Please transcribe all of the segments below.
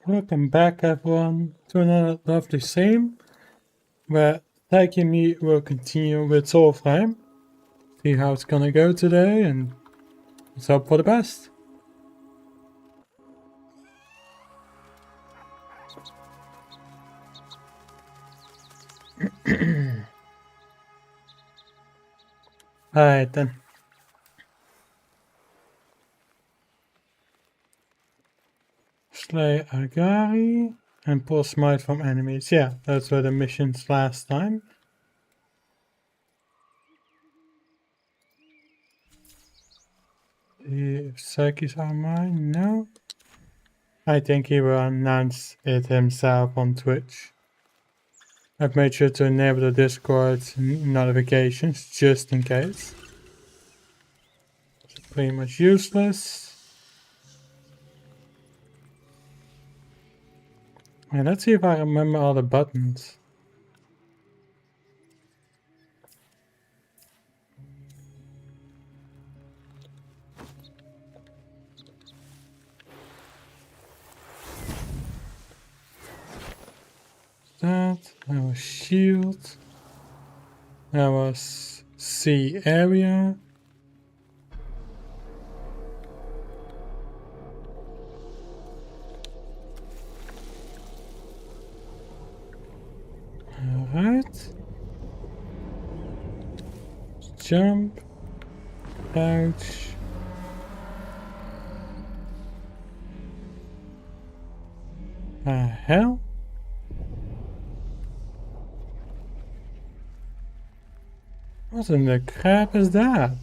Welcome back everyone to another lovely stream where Taki and me will continue with Soulframe. See how it's gonna go today and let's hope for the best. Alright then. Slay Agari and pull smite from enemies. Yeah, those were the missions last time. If Psyche's are mine? No. I think he will announce it himself on Twitch. I've made sure to enable the Discord notifications just in case. It's pretty much useless. And let's see if I remember all the buttons. That was shield. That was C area. Alright. Jump. Ouch. Hell? What in the crap is that?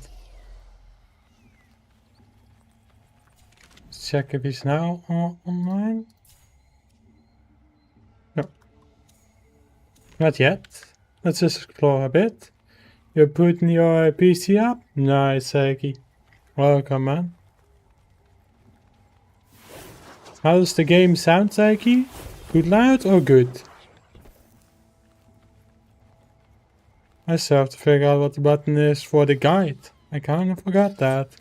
Let's check if he's now online. No. Not yet. Let's just explore a bit. You're putting your PC up? Nice, Seki. Welcome, man. How does the game sound, Seki? Good loud or good? I still have to figure out what the button is for the guide. I kinda forgot that.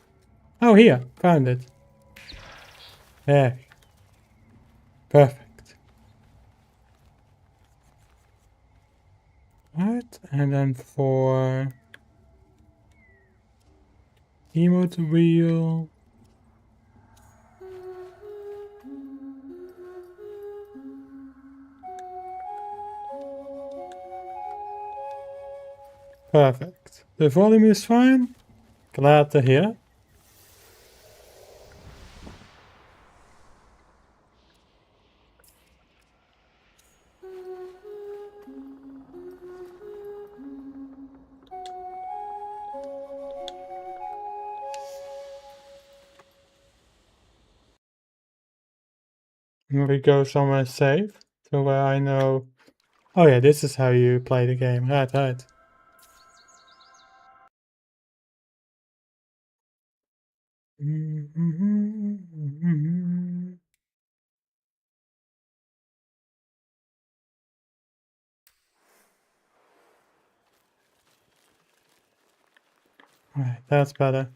Oh, here. Found it. There. Perfect. Right, and then for emote wheel. Perfect. The volume is fine. Glad to hear. We go somewhere safe, to where I know. Oh yeah, this is how you play the game. Right, right. Right, that's better.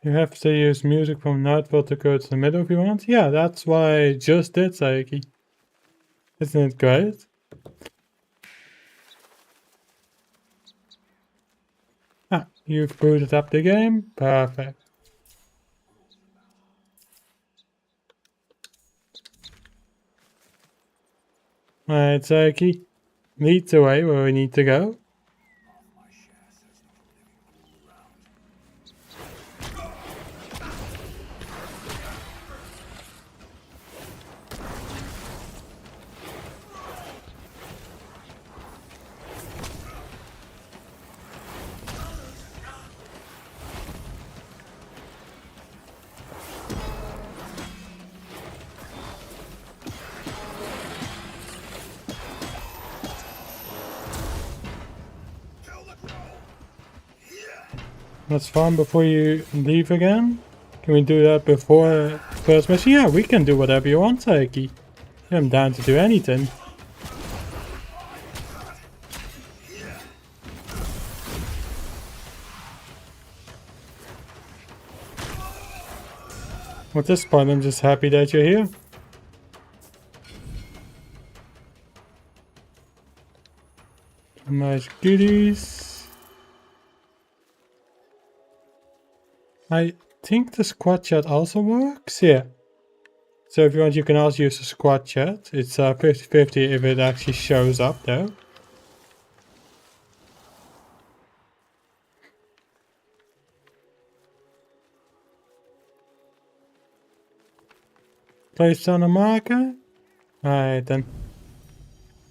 You have to use music from Nightfall to go to the middle if you want. Yeah, that's what I just did, Saiki. Isn't it great? Ah, you've booted up the game. Perfect. Alright, Saiki. Lead the way where we need to go. That's fun before you leave again. Can we do that before first mission? Yeah, we can do whatever you want, Saiki. I'm down to do anything. At this point, I'm just happy that you're here. Nice goodies. I think the squad chat also works. Yeah. So if you want, you can also use the squad chat. It's 50-50 if it actually shows up though. Place on a marker. Alright then.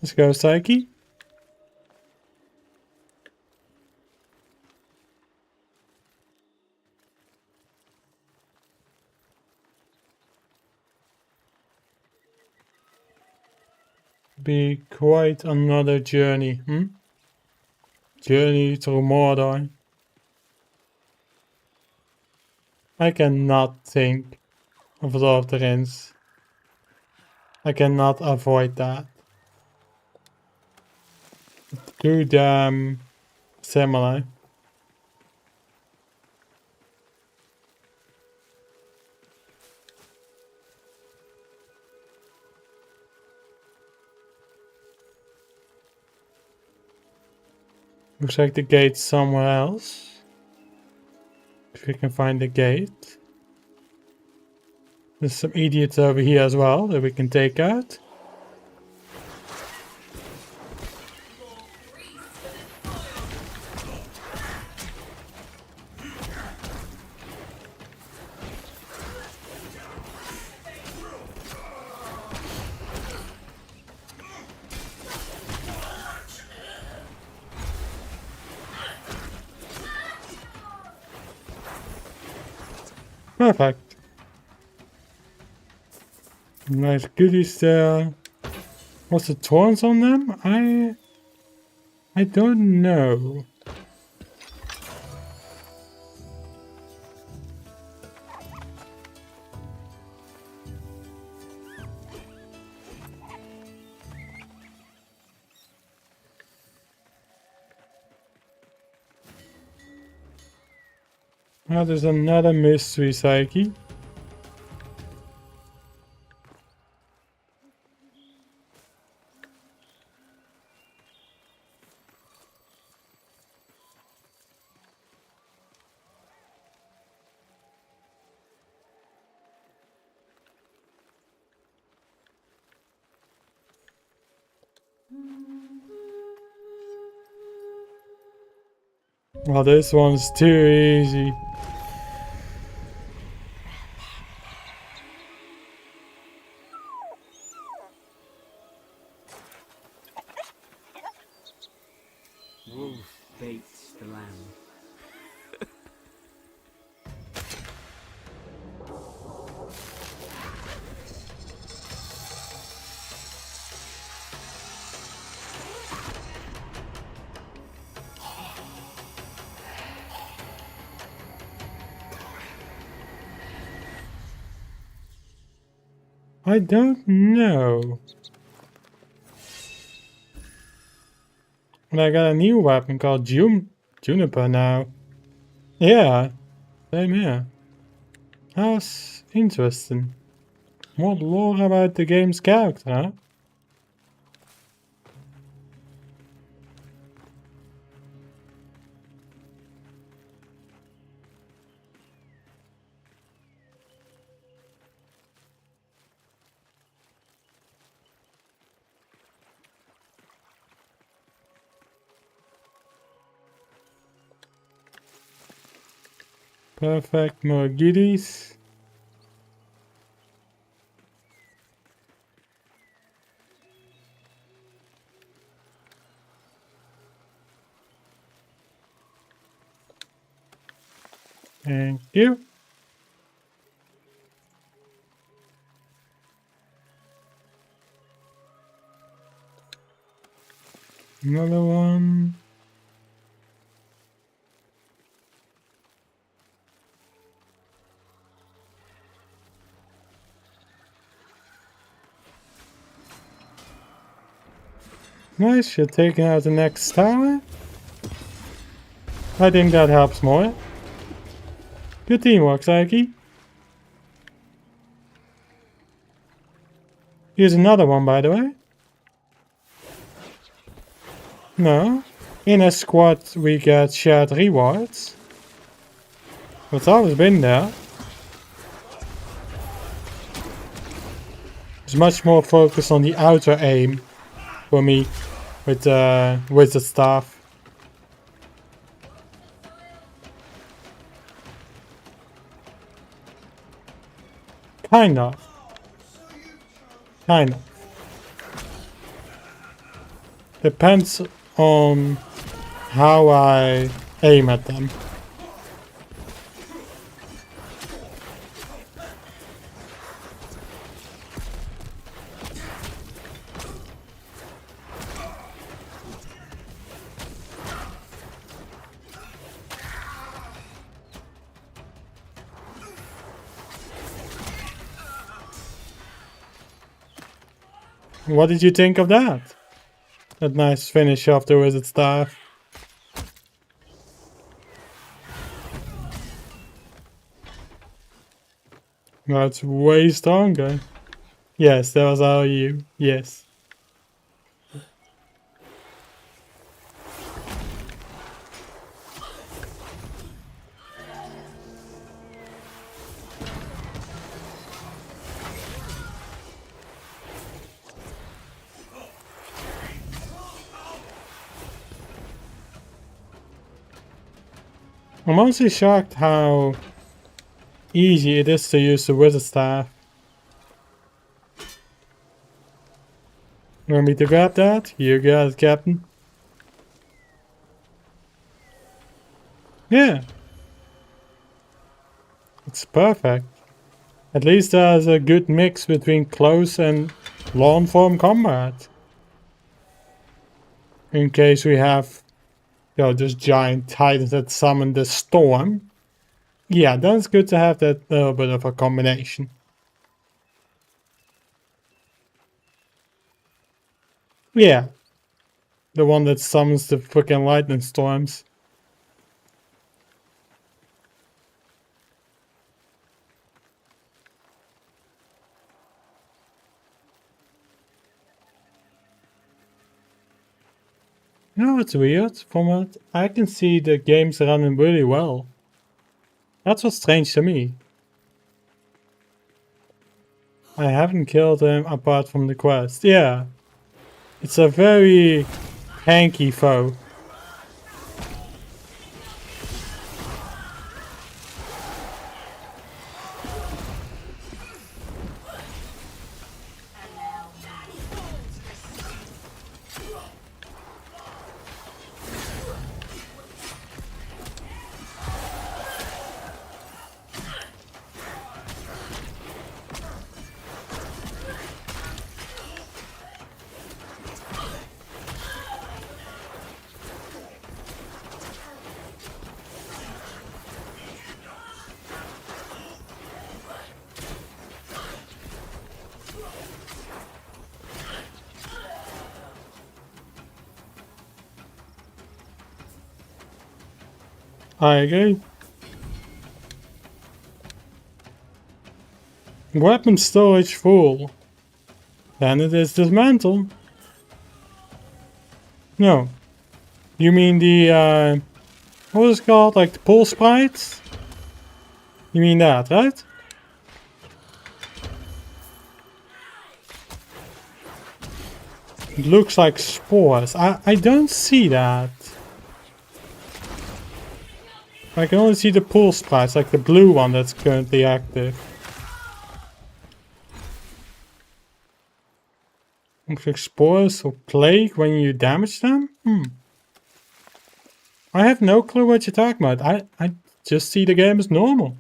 Let's go, Psyche. Be quite another journey, Journey through Mordor. I cannot think of Lord of the Rings. I cannot avoid that. Too damn similar. Looks like the gate's somewhere else. If we can find the gate. There's some idiots over here as well that we can take out. Perfect. Nice goodies there. What's the thorns on them? I don't know. Oh, there's another mystery, Psyche. Oh, this one's too easy. Wolf baits the lamb. I don't know. But I got a new weapon called Juniper now. Yeah, same here. That's interesting. More lore about the game's character, huh? Perfect, more goodies. Thank you. Another one. Nice, you're taking out the next tower. I think that helps more. Good teamwork, Psyche. Here's another one, by the way. No. In a squad we get shared rewards. It's always been there. It's much more focused on the outer aim for me with the wizard staff. Kind of. Kind of. Depends on how I aim at them. What did you think of that? That nice finish off the wizard staff. That's way stronger. Yes, that was all you. Yes. I'm honestly shocked how easy it is to use the wizard staff. Want me to grab that? You got it, Captain. Yeah. It's perfect. At least there's a good mix between close and long form combat. In case we have, you know, just giant titans that summon the storm. Yeah, then it's good to have that little bit of a combination. Yeah. The one that summons the freaking lightning storms. You know what's weird? From what I can see, the game's running really well. That's what's strange to me. I haven't killed him apart from the quest. Yeah. It's a very hanky foe. I agree. Weapon storage full. Then it is dismantled. No. You mean the, what is it called? Like the pull sprites? You mean that, right? It looks like spores. I don't see that. I can only see the pull sprites, like the blue one that's currently active. Looks like spores or plague when you damage them? I have no clue what you're talking about. I just see the game as normal.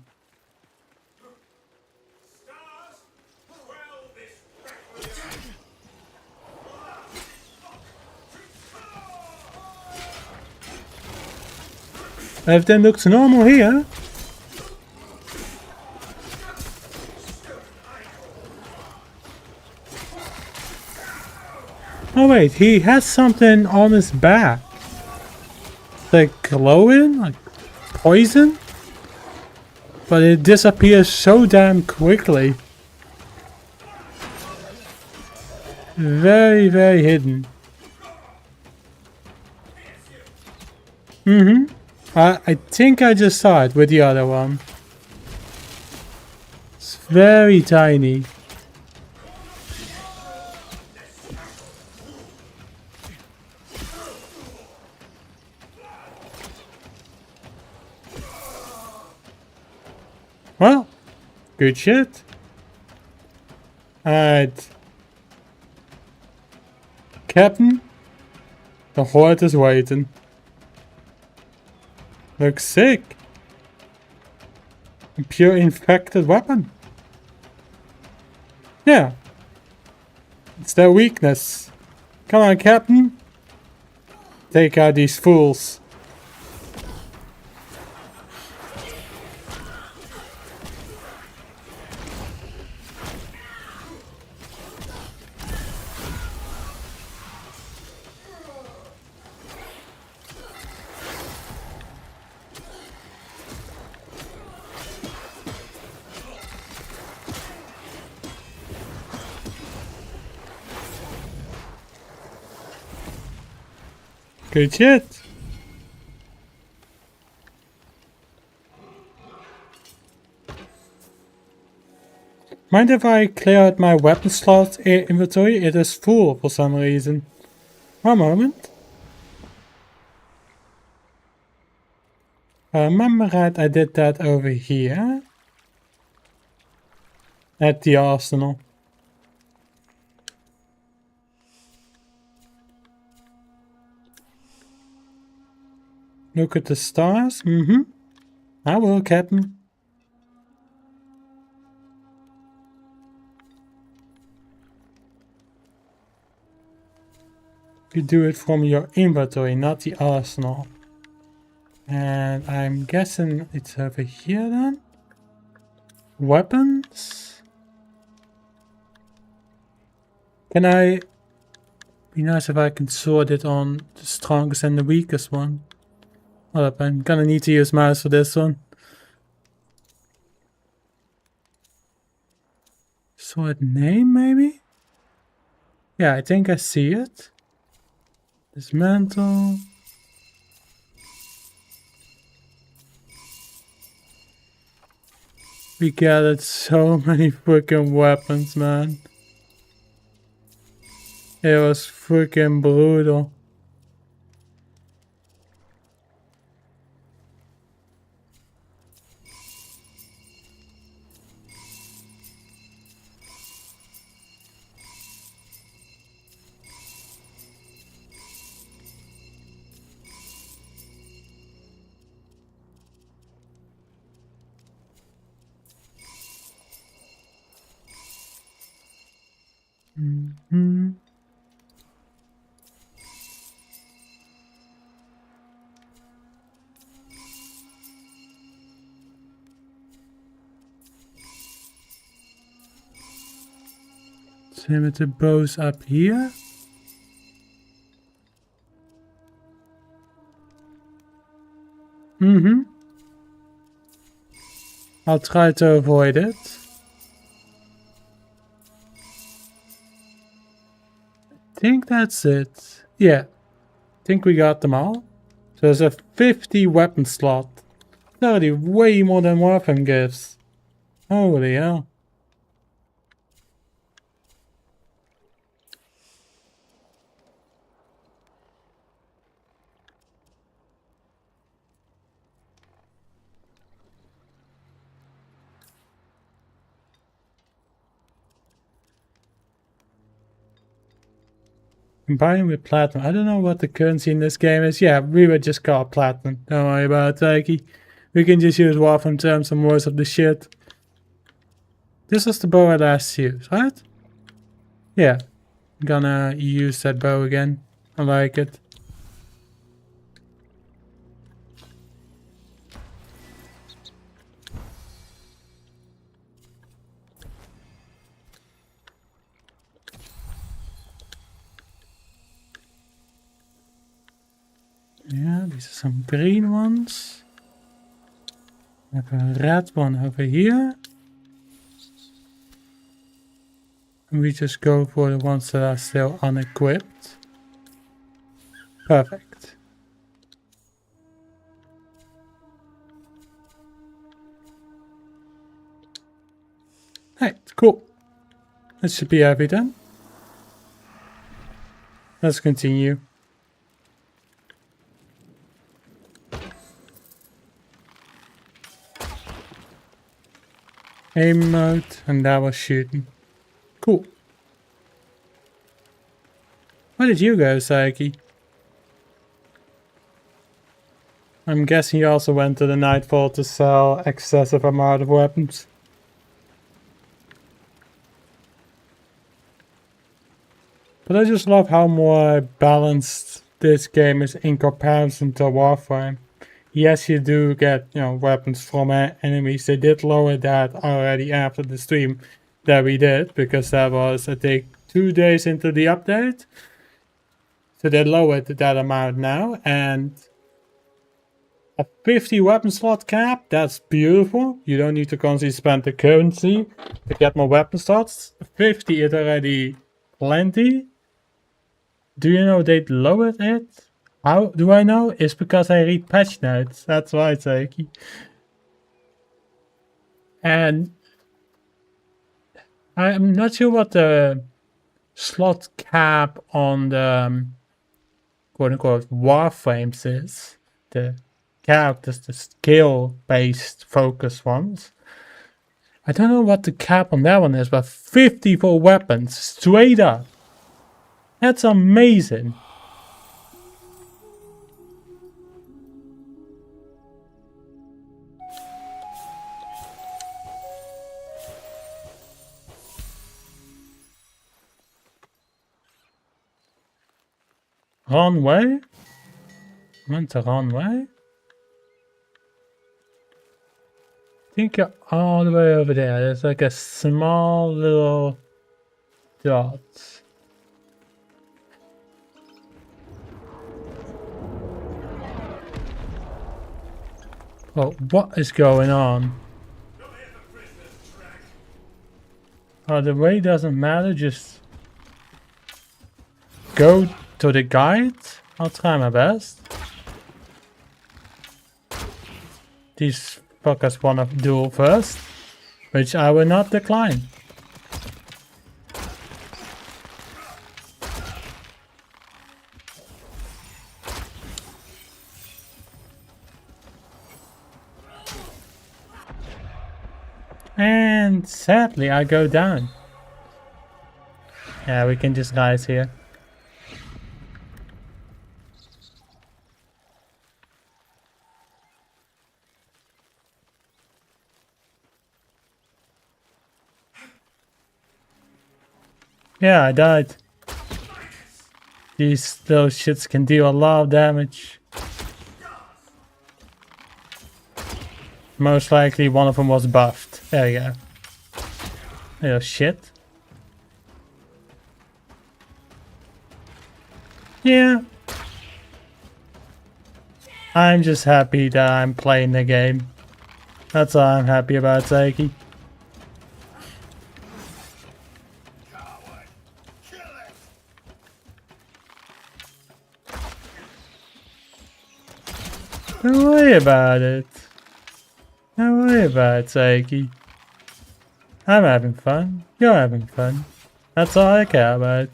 Everything looks normal here. Oh wait, he has something on his back. Like glowing? Like poison? But it disappears so damn quickly. very, very hidden. I think I just saw it with the other one. It's very tiny. Well, good shit. Alright. Captain, the horde is waiting. Looks sick. A pure infected weapon. Yeah. It's their weakness. Come on, Captain. Take out these fools. Good shit. Mind if I clear out my weapon slot inventory? It is full for some reason. One moment. If I remember right, I did that over here. At the arsenal. Look at the stars. I will, Captain. You do it from your inventory, not the arsenal. And I'm guessing it's over here then. Weapons. Can I... Be nice if I can sort it on the strongest and the weakest one. Hold up, I'm gonna need to use mouse for this one. Sword name maybe? Yeah, I think I see it. Dismantle. We gathered so many freaking weapons, man. It was freaking brutal. Same with the bows up here. I'll try to avoid it. I think that's it. Yeah, I think we got them all. So there's a 50 weapon slot. Already way more than Warframe gives. Holy hell. Combining with platinum. I don't know what the currency in this game is. Yeah, we would just call it platinum. Don't worry about it, Taiki. We can just use Warframe terms and most of the shit. This was the bow I last used, right? Yeah. I'm gonna use that bow again. I like it. Yeah, these are some green ones. I have a red one over here. we just go for the ones that are still unequipped. Perfect. Hey, cool. That should be everything. Let's continue. Aim mode, and that was shooting. Cool. Where did you go, Saiki? I'm guessing you also went to the Nightfall to sell excessive amount of weapons. But I just love how more balanced this game is in comparison to Warframe. Yes, you do get, weapons from enemies. They did lower that already after the stream that we did, because that was, I think, 2 days into the update. So they lowered that amount now, and a 50 weapon slot cap, that's beautiful. You don't need to constantly spend the currency to get more weapon slots. 50 is already plenty. Do you know they lowered it? How do I know? It's because I read patch notes. That's why, Saiki. And I'm not sure what the slot cap on the quote-unquote Warframes is. The characters, the skill-based focus ones. I don't know what the cap on that one is, but 50 for weapons, straight up. That's amazing. Wrong way? Went the wrong way? I think you're all the way over there. There's like a small little dot. Oh, what is going on? Oh, the way doesn't matter, just go to the guide. I'll try my best. These fuckers wanna duel first, which I will not decline. And sadly, I go down. Yeah, we can just rise here. Yeah, I died. These little shits can deal a lot of damage. Most likely one of them was buffed. There you go. Little shit. Yeah. I'm just happy that I'm playing the game. That's all I'm happy about, Saiki. Don't worry about it. Don't worry about it, Saiki. I'm having fun. You're having fun. That's all I care about.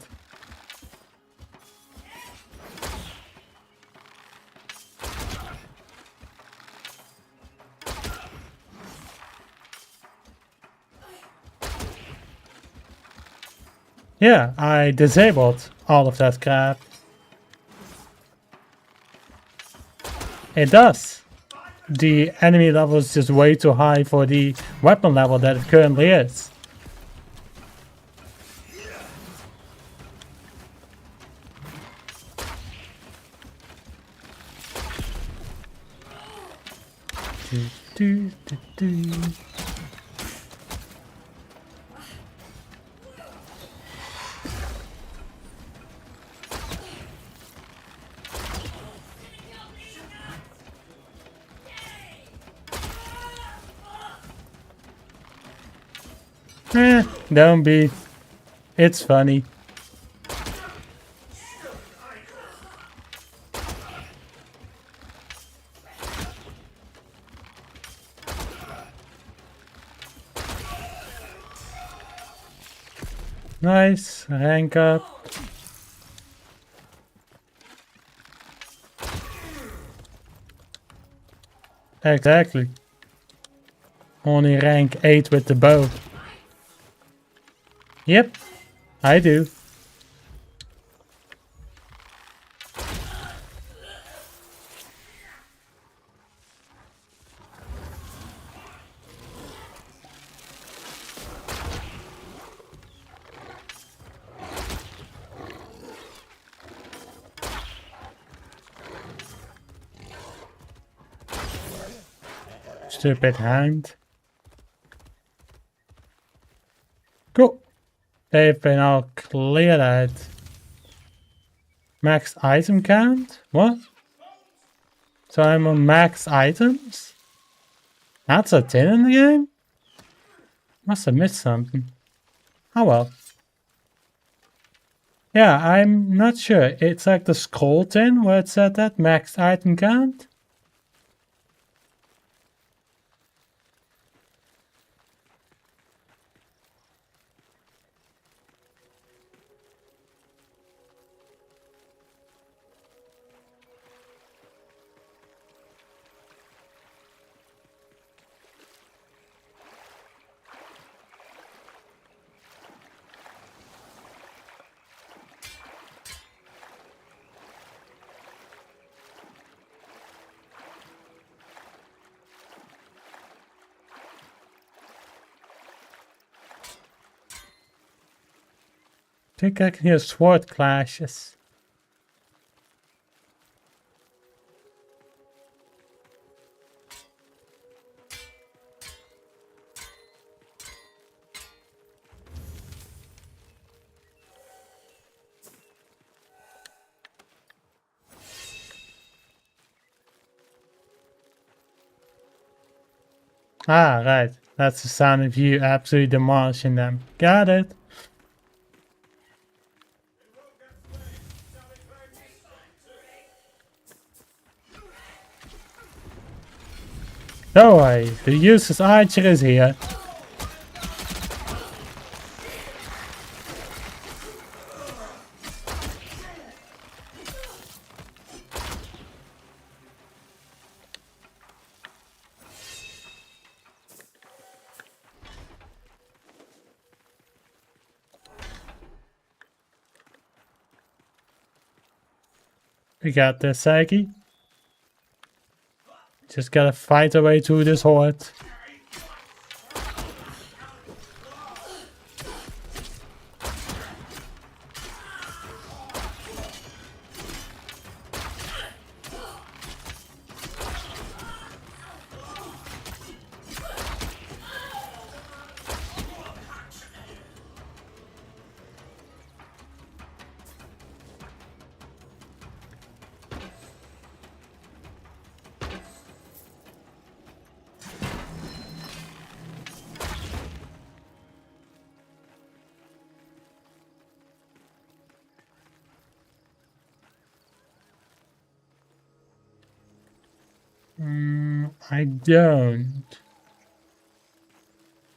Yeah, I disabled all of that crap. It does. The enemy level is just way too high for the weapon level that it currently is. Do, do, do, do. Don't be. It's funny. Nice, rank up. Exactly. Only rank 8 with the bow. Yep, I do. Stupid hand. Cool. They've been all cleared out. Max item count? What? So I'm on max items? That's a 10 in the game? Must have missed something. Oh well. Yeah, I'm not sure. It's like the scroll 10 where it said that max item count. I think I can hear sword clashes. Ah, right. That's the sound of you absolutely demolishing them. Got it. Don't worry, the useless archer is here. We got this, Saki. Just gotta fight our way through this horde. I don't.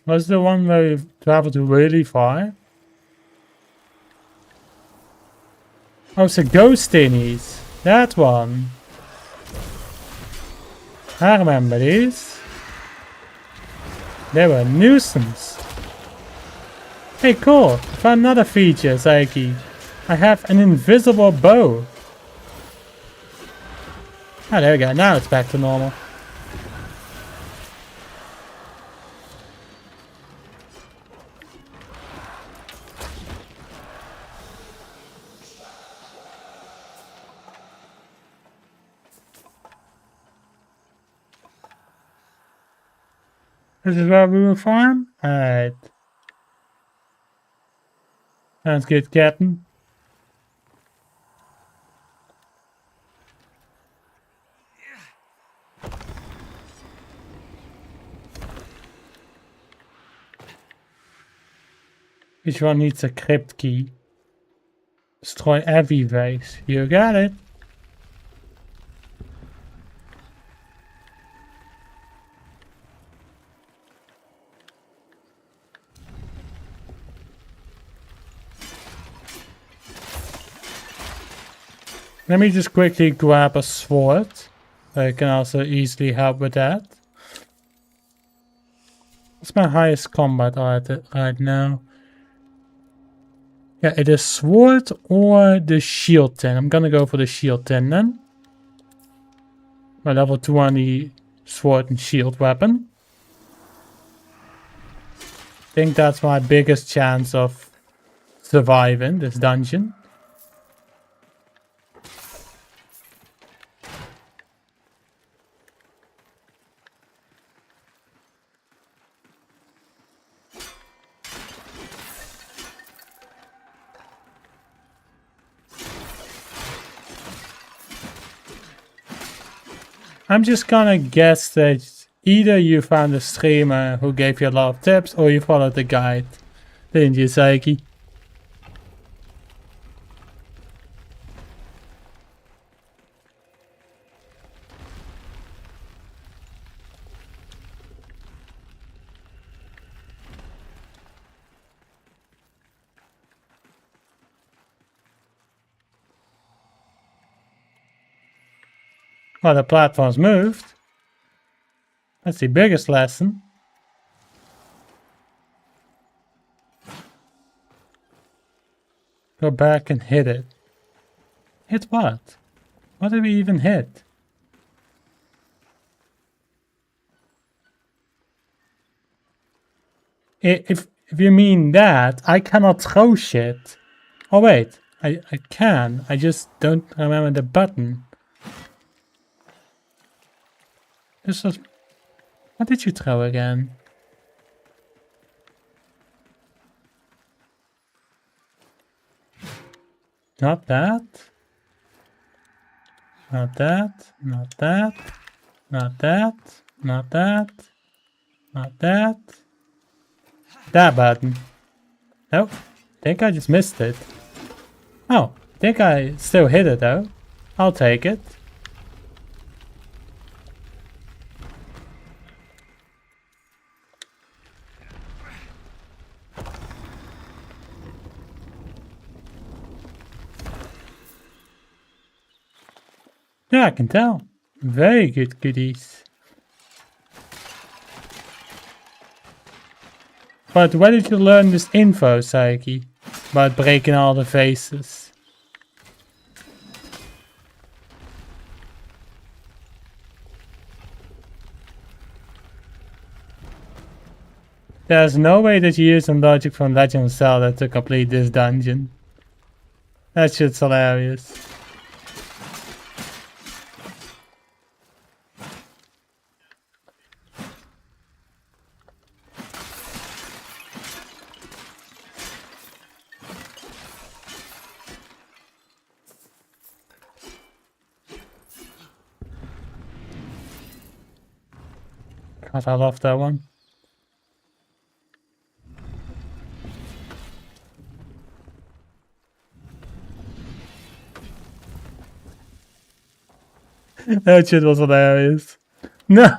Was the one where we traveled really far? Oh, it's a ghost thingies. That one. I remember these. They were a nuisance. Hey, cool. I found another feature, Saiki. I have an invisible bow. Oh, there we go. Now it's back to normal. This is where we will farm? Alright. Sounds good, Captain. Each one needs a crypt key. Destroy every vase. You got it. Let me just quickly grab a sword. I can also easily help with that. What's my highest combat art right now? Yeah, it is sword or the shield 10. I'm gonna go for the shield 10 then. My level 2 on the sword and shield weapon. I think that's my biggest chance of surviving this dungeon. I'm just gonna guess that either you found a streamer who gave you a lot of tips or you followed the guide. Didn't you, Saiki? Well, the platform's moved. That's the biggest lesson. Go back and hit it. Hit what? What did we even hit? If you mean that, I cannot throw shit. Oh wait, I can. I just don't remember the button. This was... What did you throw again? Not that. Not that. Not that. Not that. Not that. Not that. That button. Nope. I think I just missed it. Oh, I think I still hit it though. I'll take it. Yeah, I can tell. Very good goodies. But where did you learn this info, Saiki? About breaking all the vases? There's no way that you use some logic from Legend of Zelda to complete this dungeon. That shit's hilarious. God, I love that one. That shit was hilarious. No!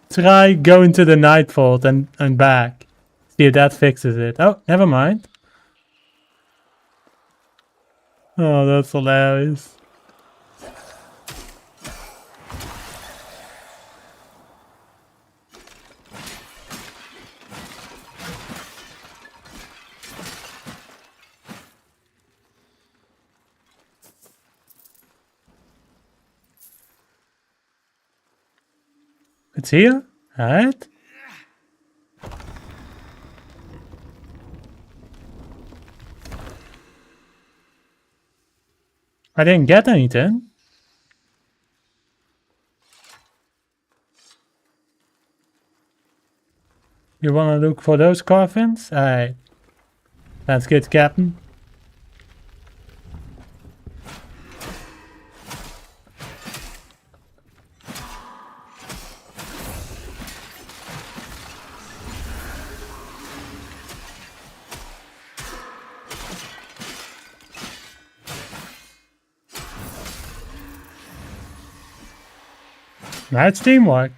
Try going to the night vault and back. See if that fixes it. Oh, never mind. Oh, that's hilarious. It's here? Alright. I didn't get anything. You wanna look for those coffins? Alright. That's good, Captain. That's teamwork.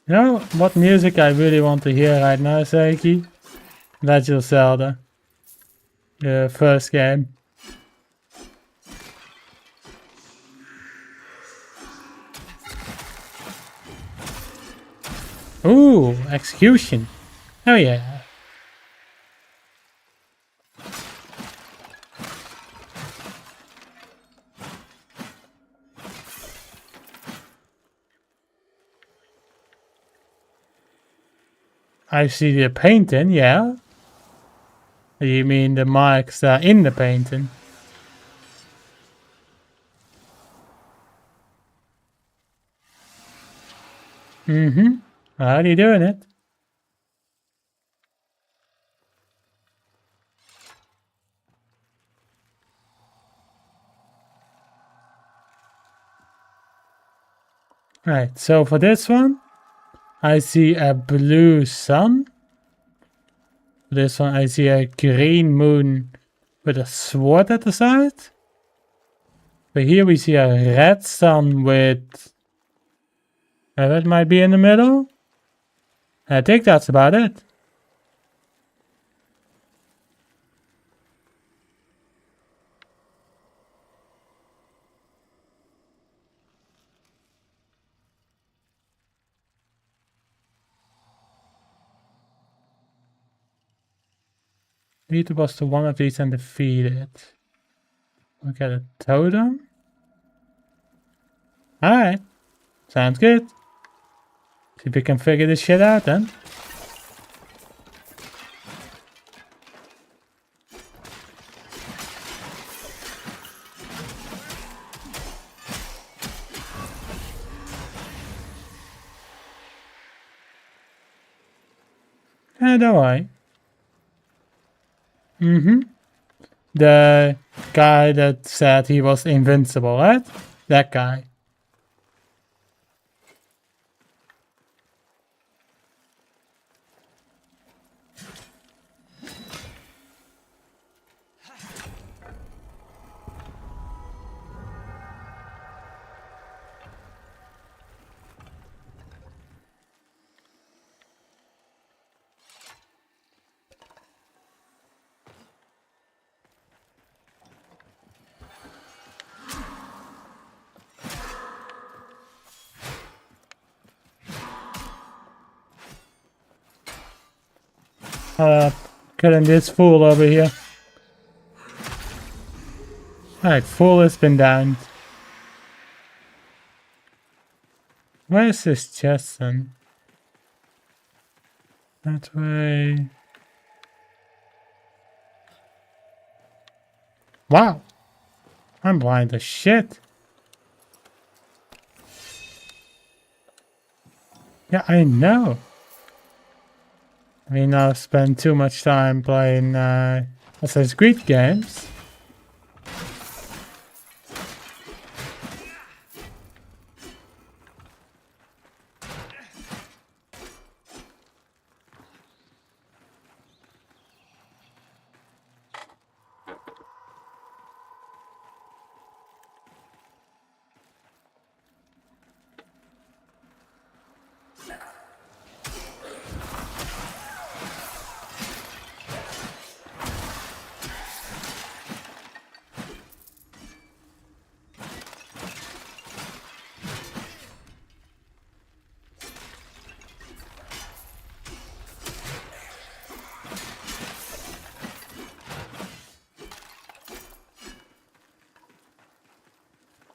You know what music I really want to hear right now, Seiki? Legend of Zelda. The first game. Ooh, execution. Oh yeah. I see the painting, yeah. You mean the marks that are in the painting? Mm-hmm. How are you doing it? Right, so for this one, I see a blue sun. For this one, I see a green moon with a sword at the side. But here we see a red sun with... that might be in the middle. I think that's about it. Need to pass to one of these and defeat it. Look at a totem. Alright. Sounds good. See if we can figure this shit out then. Don't worry. The guy that said he was invincible, right? That guy. Killing this fool over here. Alright, fool has been downed. Where's this chest then? That way. Wow! I'm blind as shit. Yeah, I know. I mean, I've spent too much time playing Assassin's Creed games.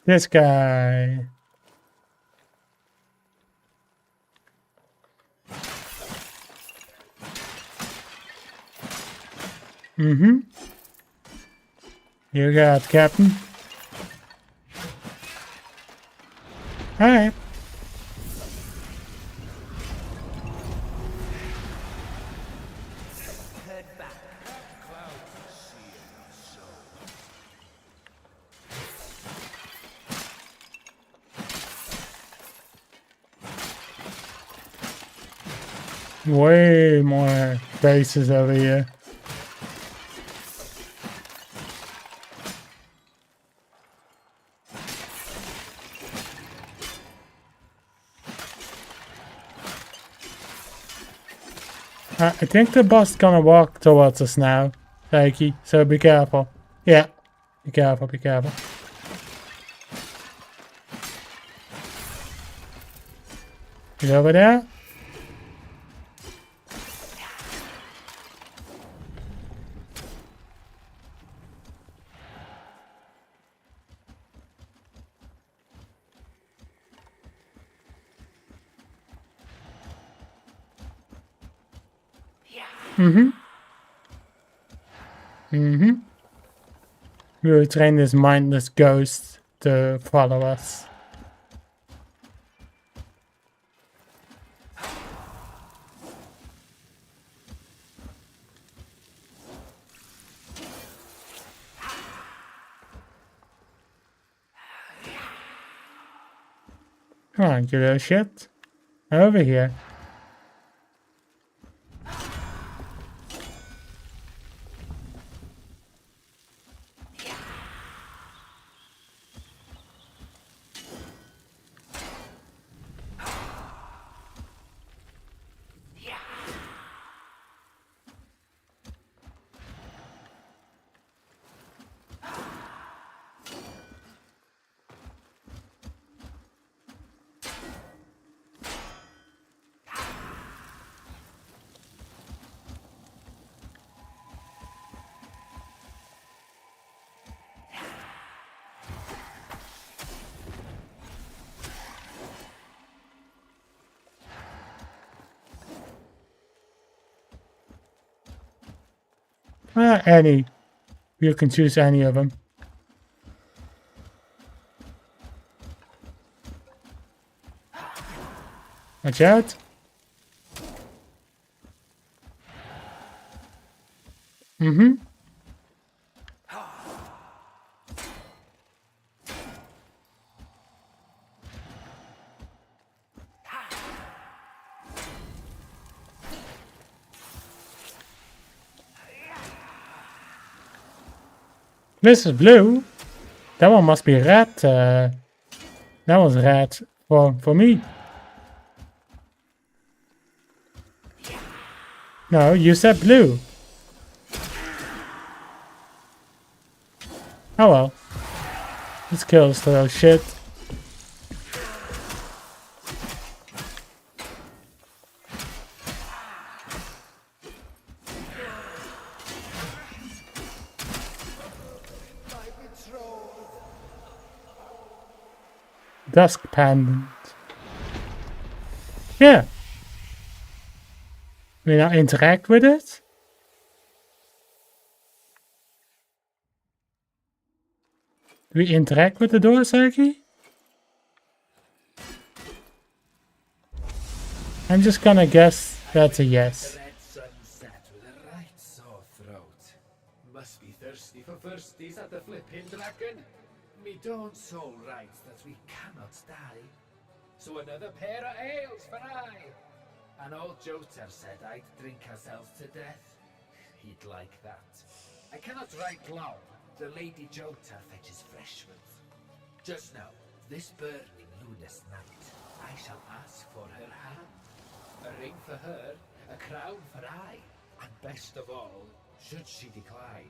This guy. You got it, Captain. Alright. Way more bases over here. I think the boss is gonna walk towards us now, Reiki, so be careful. Yeah, be careful, be careful. You over there? Mm-hmm. Mm-hmm. We will train this mindless ghost to follow us. Come on, you little shit. Over here. Any. You can choose any of them. Watch out. Mm-hmm. This is blue. That one must be red. That was red for me. No, you said blue. Oh well. Let's kill this little shit. Dusk pendant. Yeah. We now interact with it. Do we interact with the door, Saki? I'm just gonna guess that's a yes. The red sun set with a right sore throat. Must be thirsty for firsties at the flipping dragon. Me don't so right that we cannot die. So another pair of ales for I. An old Joter said I'd drink ourselves to death. He'd like that. I cannot write long. The Lady Joter fetches fresh ones. Just now, this burning lunar night, I shall ask for her hand. A ring for her, a crown for I, and best of all, should she decline.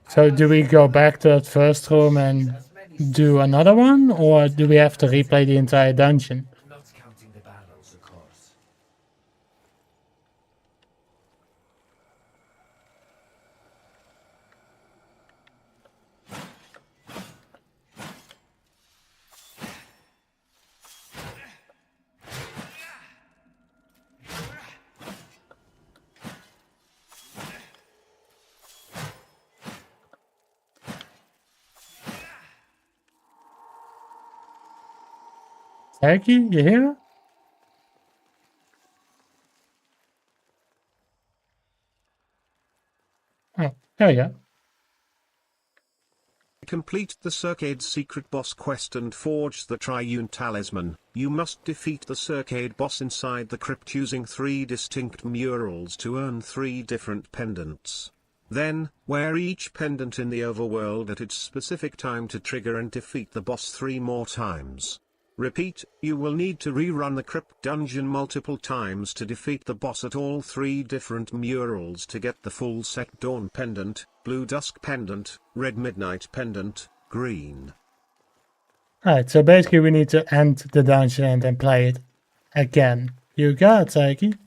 So do we go back to that first room and do another one, or do we have to replay the entire dungeon? Not counting the barrels, of course. Saki, you here? Oh, there you go. Complete the Circade secret boss quest and forge the Triune Talisman. You must defeat the Circade boss inside the crypt using 3 distinct murals to earn 3 different pendants. Then, wear each pendant in the overworld at its specific time to trigger and defeat the boss 3 more times. Repeat, you will need to rerun the crypt dungeon multiple times to defeat the boss at all 3 different murals to get the full set: Dawn Pendant, Blue Dusk Pendant, Red Midnight Pendant, Green. Alright, so basically we need to end the dungeon and then play it again. You got it, Saiki.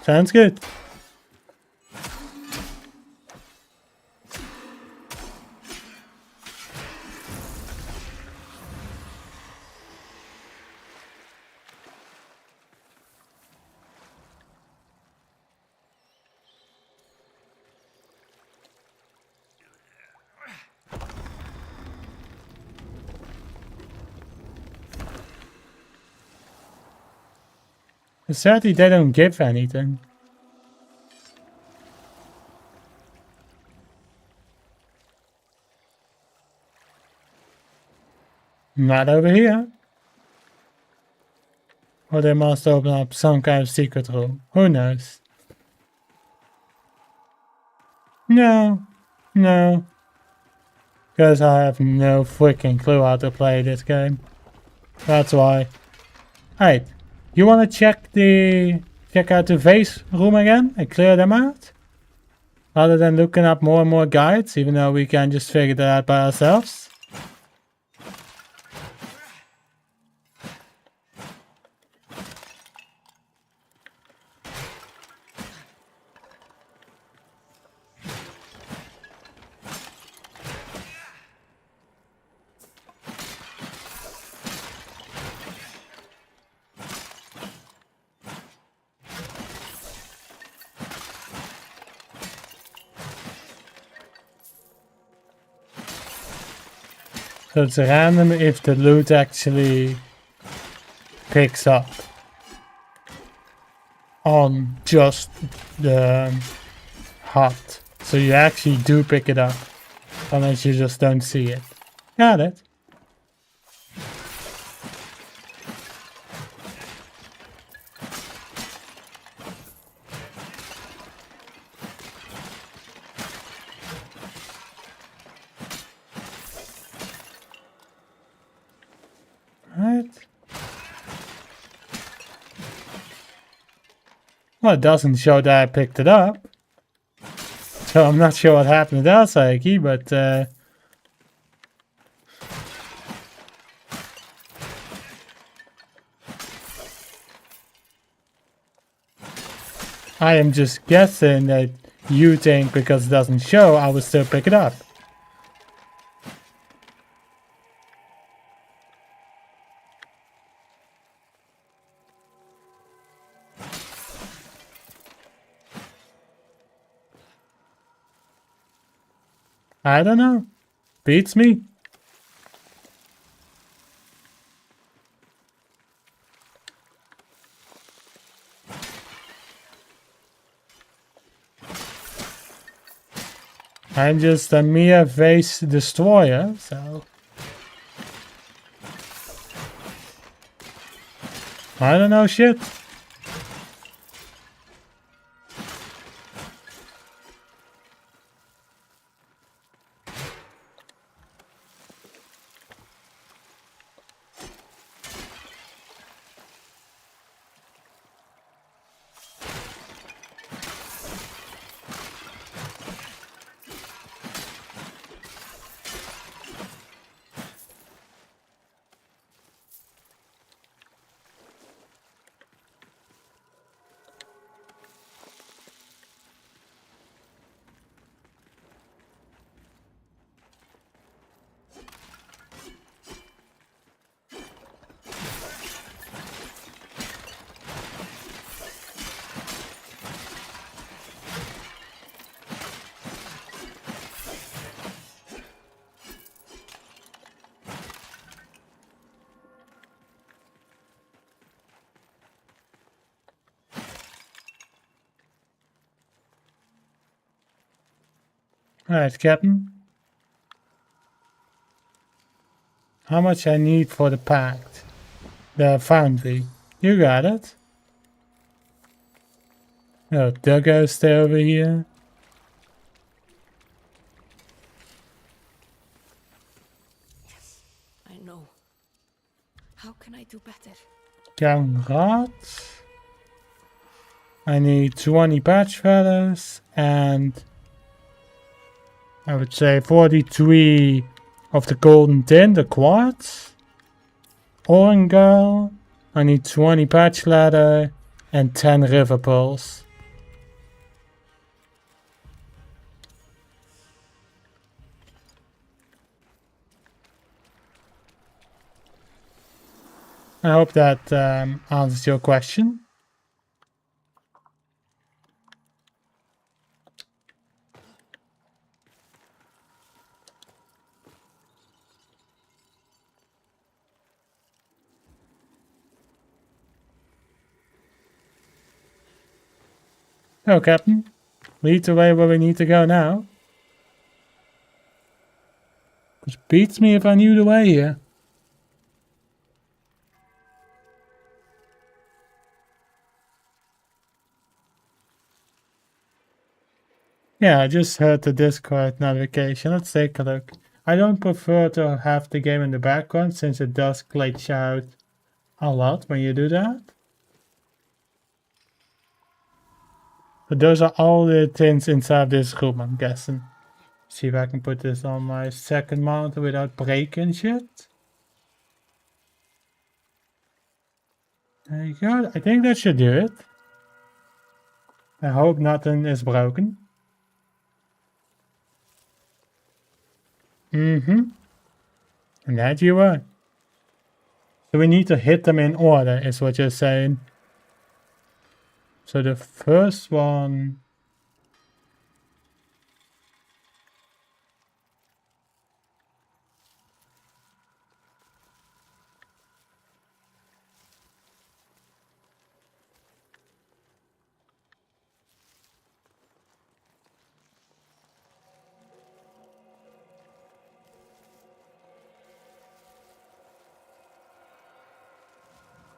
Sounds good. Sadly, they don't give anything. Not over here. Or they must open up some kind of secret room. Who knows? No. No. Because I have no freaking clue how to play this game. That's why. Alright. You wanna check out the vase room again and clear them out? Rather than looking up more and more guides, even though we can just figure that out by ourselves. So it's random if the loot actually picks up on just the hut. So you actually do pick it up, unless you just don't see it. Got it. Right. Well, it doesn't show that I picked it up. So I'm not sure what happened to that Saiki, but I am just guessing that you think because it doesn't show, I will still pick it up. I don't know. Beats me. I'm just a mere vase destroyer, so I don't know shit. Alright, Captain. How much I need for the pact? The foundry. You got it. Oh, Duggo, stay over here. can I do better? Rat. I need 20 patch feathers and I would say 43 of the golden tin, the quartz. Orange girl. I need 20 patch leather and 10 river pearls. I hope that answers your question. Oh, Captain. Lead the way where we need to go now. Which beats me if I knew the way here. Yeah, I just heard the Discord notification. Let's take a look. I don't prefer to have the game in the background since it does glitch out a lot when you do that. But those are all the things inside this room, I'm guessing. See if I can put this on my second monitor without breaking shit. There you go. I think that should do it. I hope nothing is broken. And that you are. So we need to hit them in order, is what you're saying. So the first one...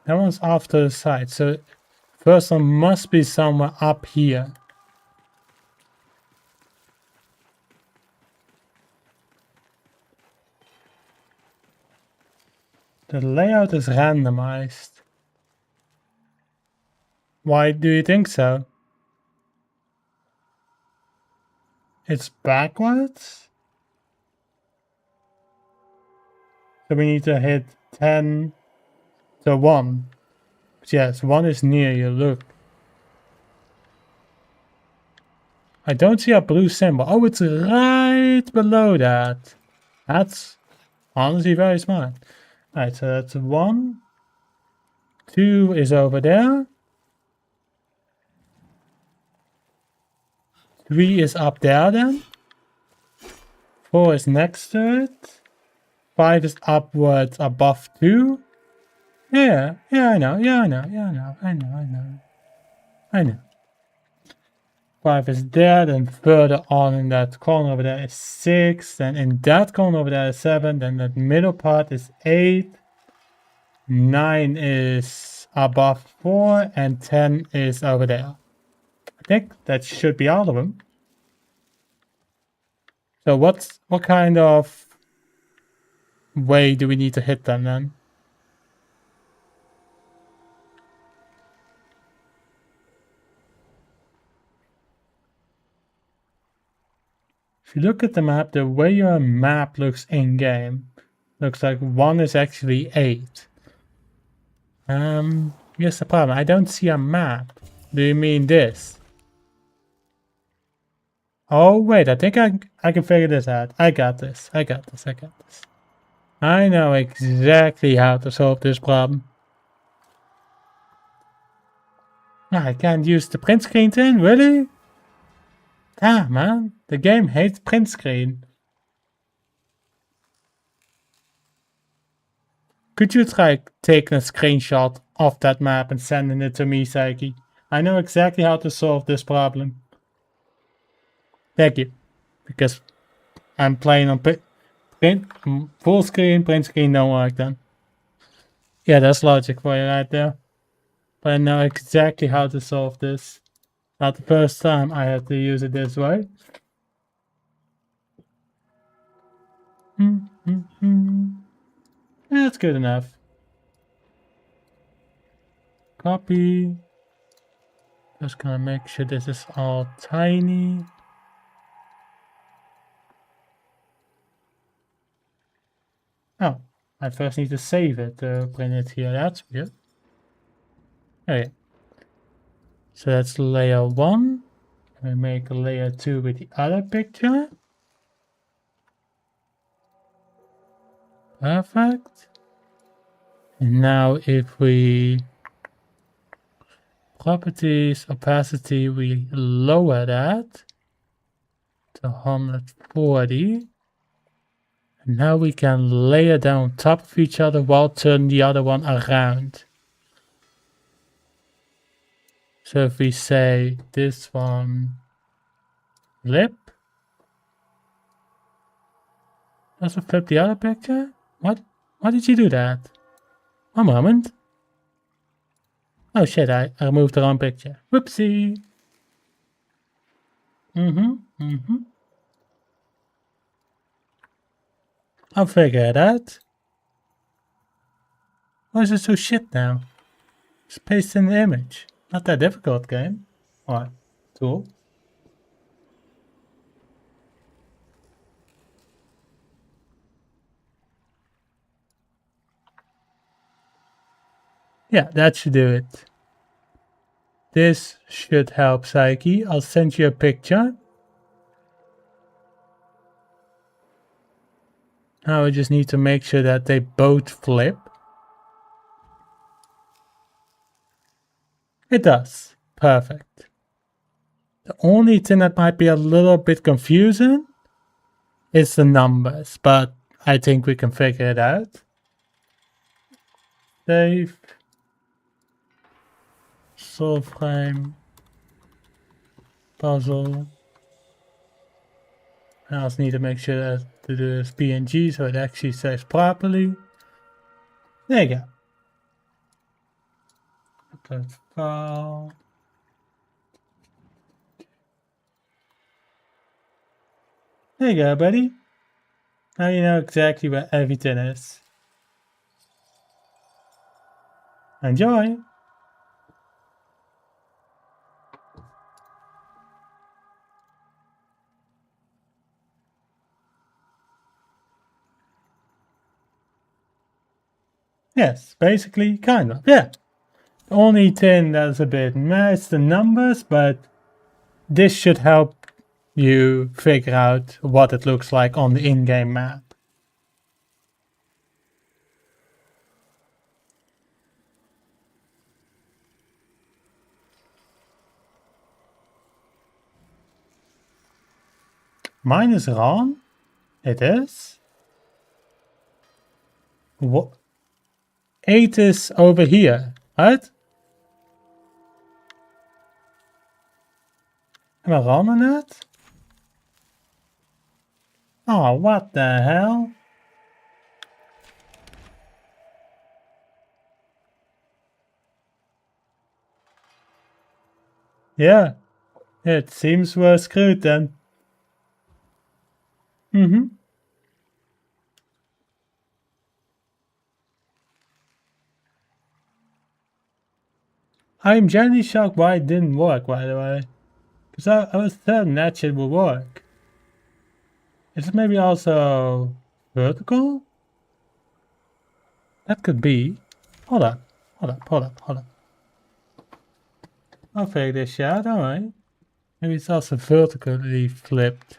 That one's off to the side, so first one must be somewhere up here. The layout is randomized. Why do you think so? It's backwards? So we need to hit 10 to 1. But yes, 1 is near you, look. I don't see a blue symbol. Oh, it's right below that. That's honestly very smart. Alright, so that's 1. 2 is over there. 3 is up there then. 4 is next to it. 5 is upwards above 2. Yeah, I know. I know. 5 is there, then further on in that corner over there is 6, then in that corner over there is 7, then that middle part is 8. 9 is above 4, and 10 is over there. I think that should be all of them. So what kind of way do we need to hit them then? If you look at the map, the way your map looks in-game, looks like 1 is actually 8. Here's the problem. I don't see a map. Do you mean this? Oh, wait. I think I can figure this out. I got this. I know exactly how to solve this problem. I can't use the print screen thing, really? Ah, man. The game hates print screen. Could you try taking a screenshot of that map and sending it to me, Saiki? I know exactly how to solve this problem. Thank you. Because I'm playing on full screen, print screen don't work then. Yeah, that's logic for you right there. But I know exactly how to solve this. Not the first time I had to use it this way. Yeah, that's good enough. Copy. Just gonna make sure this is all tiny. Oh, I first need to save it to bring it here. That's weird. Okay. So that's layer 1. We make a layer 2 with the other picture. Perfect. And now if we properties, opacity, we lower that to 140. And now we can layer them on top of each other while turning the other one around. So if we say this one flip, does it flip the other picture? What? Why did you do that? One moment. Oh shit, I removed the wrong picture. Whoopsie. I'll figure it out. Why is it so shit now? Just paste in the image. Not that difficult, game. Or tool. Yeah, that should do it. This should help, Psyche. I'll send you a picture. Now I just need to make sure that they both flip. It does. Perfect. The only thing that might be a little bit confusing is the numbers, but I think we can figure it out. Save. Soulframe. Puzzle. I also need to make sure that to do this PNG so it actually saves properly. There you go. Upload file. There you go, buddy. Now you know exactly where everything is. Enjoy! Yes, basically, kind of, yeah. The only thing that's a bit meh is the numbers, but this should help you figure out what it looks like on the in-game map. Mine is wrong? It is? What? 8 is over here, right? Am I wrong on that? Oh, what the hell? Yeah, it seems we're screwed then. I'm genuinely shocked why it didn't work, by the way. Because I was certain that shit would work. Is it maybe also vertical? That could be. Hold up. I'll figure this shit out, alright. Maybe it's also vertically flipped.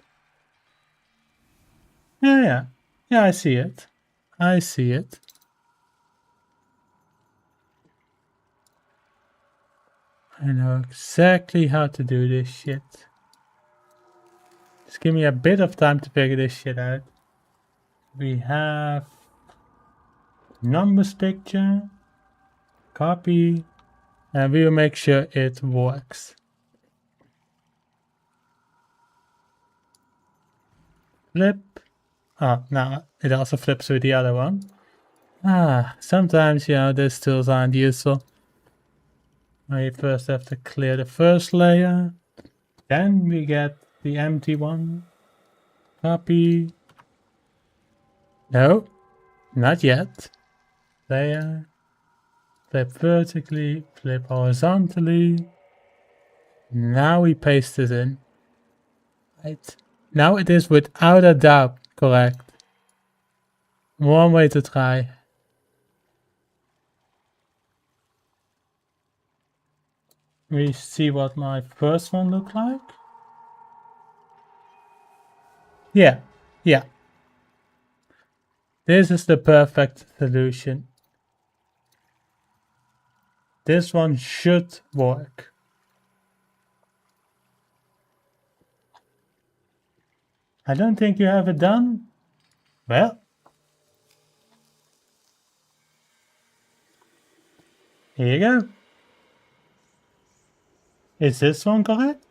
Yeah, I see it. I know exactly how to do this shit. Just give me a bit of time to figure this shit out. We have numbers picture, copy, and we will make sure it works. Flip. Oh, now it also flips with the other one. Sometimes, you know, these tools aren't useful. We first have to clear the first layer. Then we get the empty one. Copy. No, not yet. Layer. flip vertically, flip horizontally. Now we paste it in. Right. Now it is without a doubt correct. One way to try. We see what my first one looked like. Yeah, yeah. This is the perfect solution. This one should work. I don't think you have it done. Well, here you go. Is this one correct?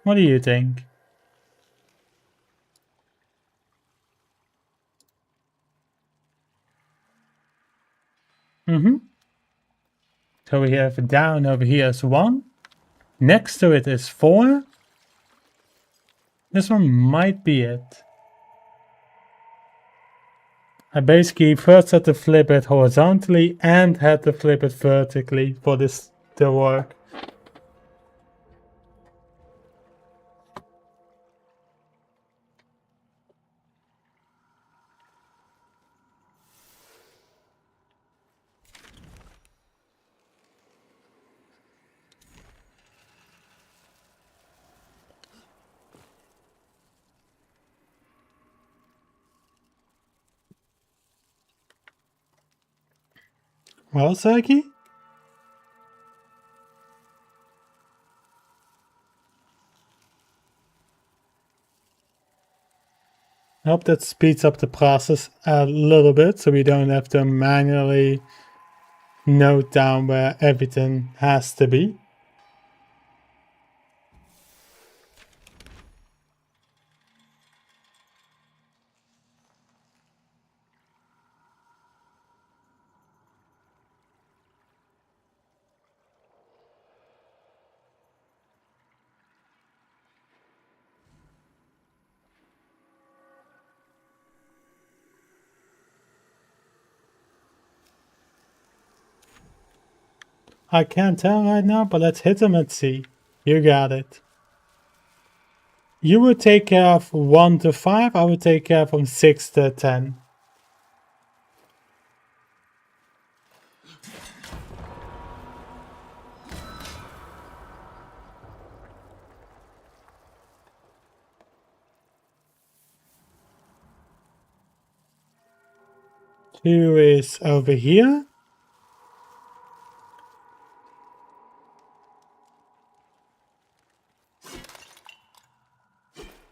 What do you think? So we have down over here is 1. Next to it is 4. This one might be it. I basically first had to flip it horizontally and had to flip it vertically for this to work. Well, Saki? I hope that speeds up the process a little bit so we don't have to manually note down where everything has to be. I can't tell right now, but let's hit them and see. You got it. You would take care of 1 to 5, I would take care from 6 to 10. Two is over here.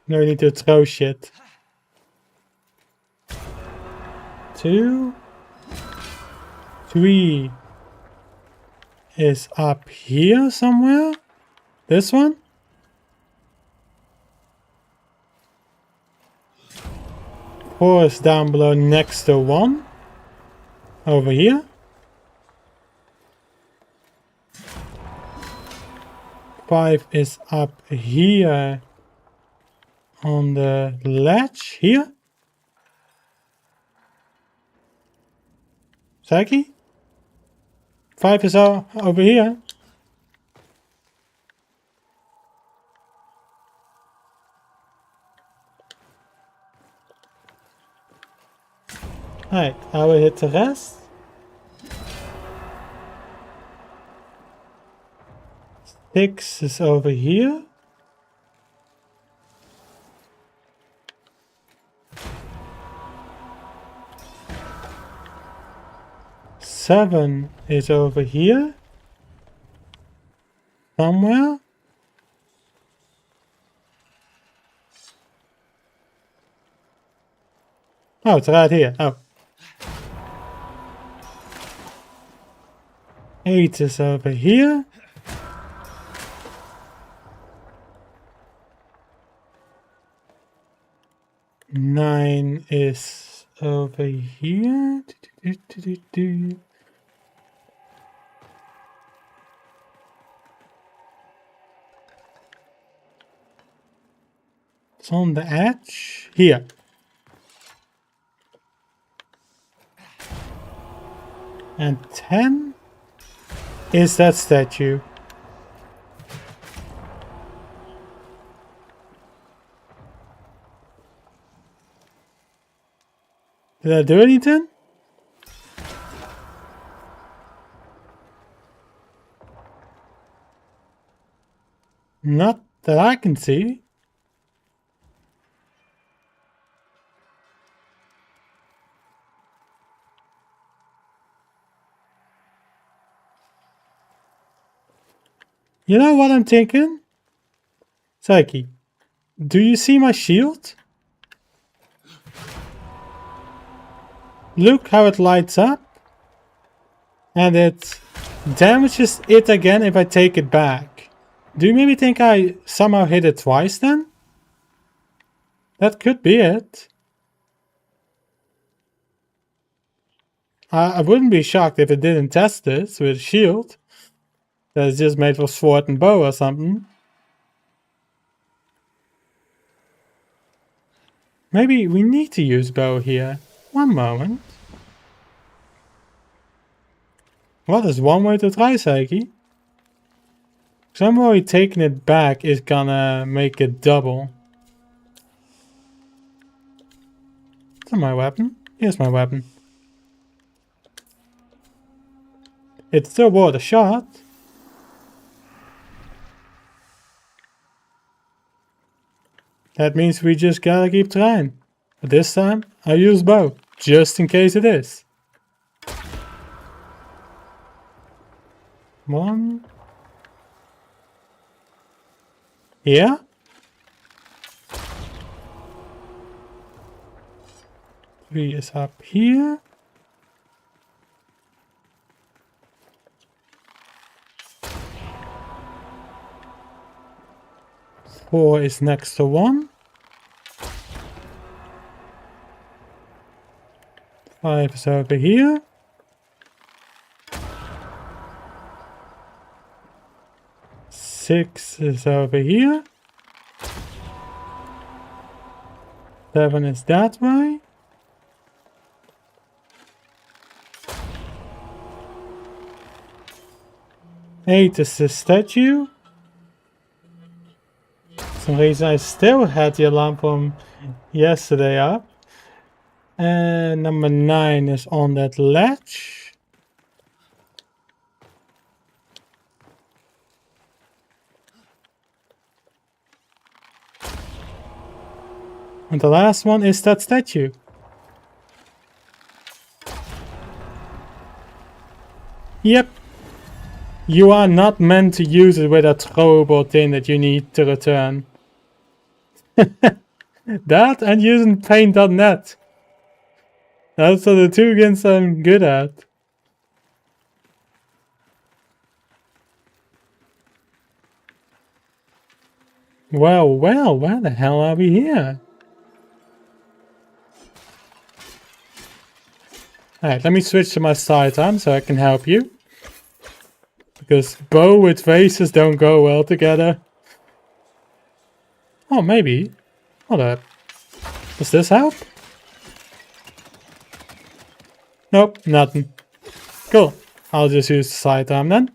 No need to throw shit. 2. 3 is up here somewhere. This one. 4 is down below next to 1. Over here. 5 is up here on the ledge here. Saki? 5 is over here. Alright, I will hit the rest. 6 is over here. Seven is over here. Somewhere. Oh, it's right here. Oh. 8 is over here. 9 is over here. It's on the edge. Here. And 10 is that statue. Did I do anything? Not that I can see. You know what I'm thinking? Psyche, do you see my shield? Look how it lights up. And it damages it again if I take it back. Do you maybe think I somehow hit it twice then? That could be it. I wouldn't be shocked if it didn't test this with a shield. That's just made for sword and bow or something. Maybe we need to use bow here. One moment. What is one way to try, Psyche? Somehow taking it back is gonna make it double. Is that my weapon? Here's my weapon. It's still worth a shot. That means we just gotta keep trying. But this time, I use bow, just in case it is. 1. Yeah? 3 is up here. 4 is next to 1. 5 is over here. 6 is over here. 7 is that way. 8 is the statue. For some reason I still had the alarm from yesterday up. And number 9 is on that ledge. And the last one is that statue. Yep. You are not meant to use it with a throwable thing that you need to return. That and using paint.net. Those are the two games I'm good at. Well, where the hell are we here? Alright, let me switch to my sidearm so I can help you. Because bow with faces don't go well together. Oh, maybe. Hold up. Does this help? Nope, nothing. Cool. I'll just use the sidearm then.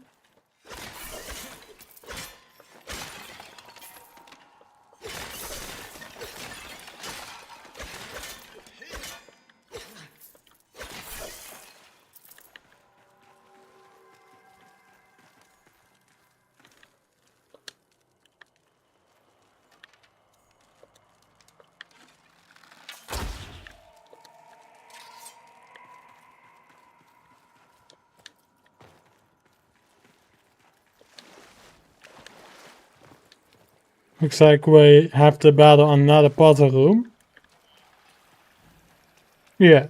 Looks like we have to battle another Potter room. Yeah.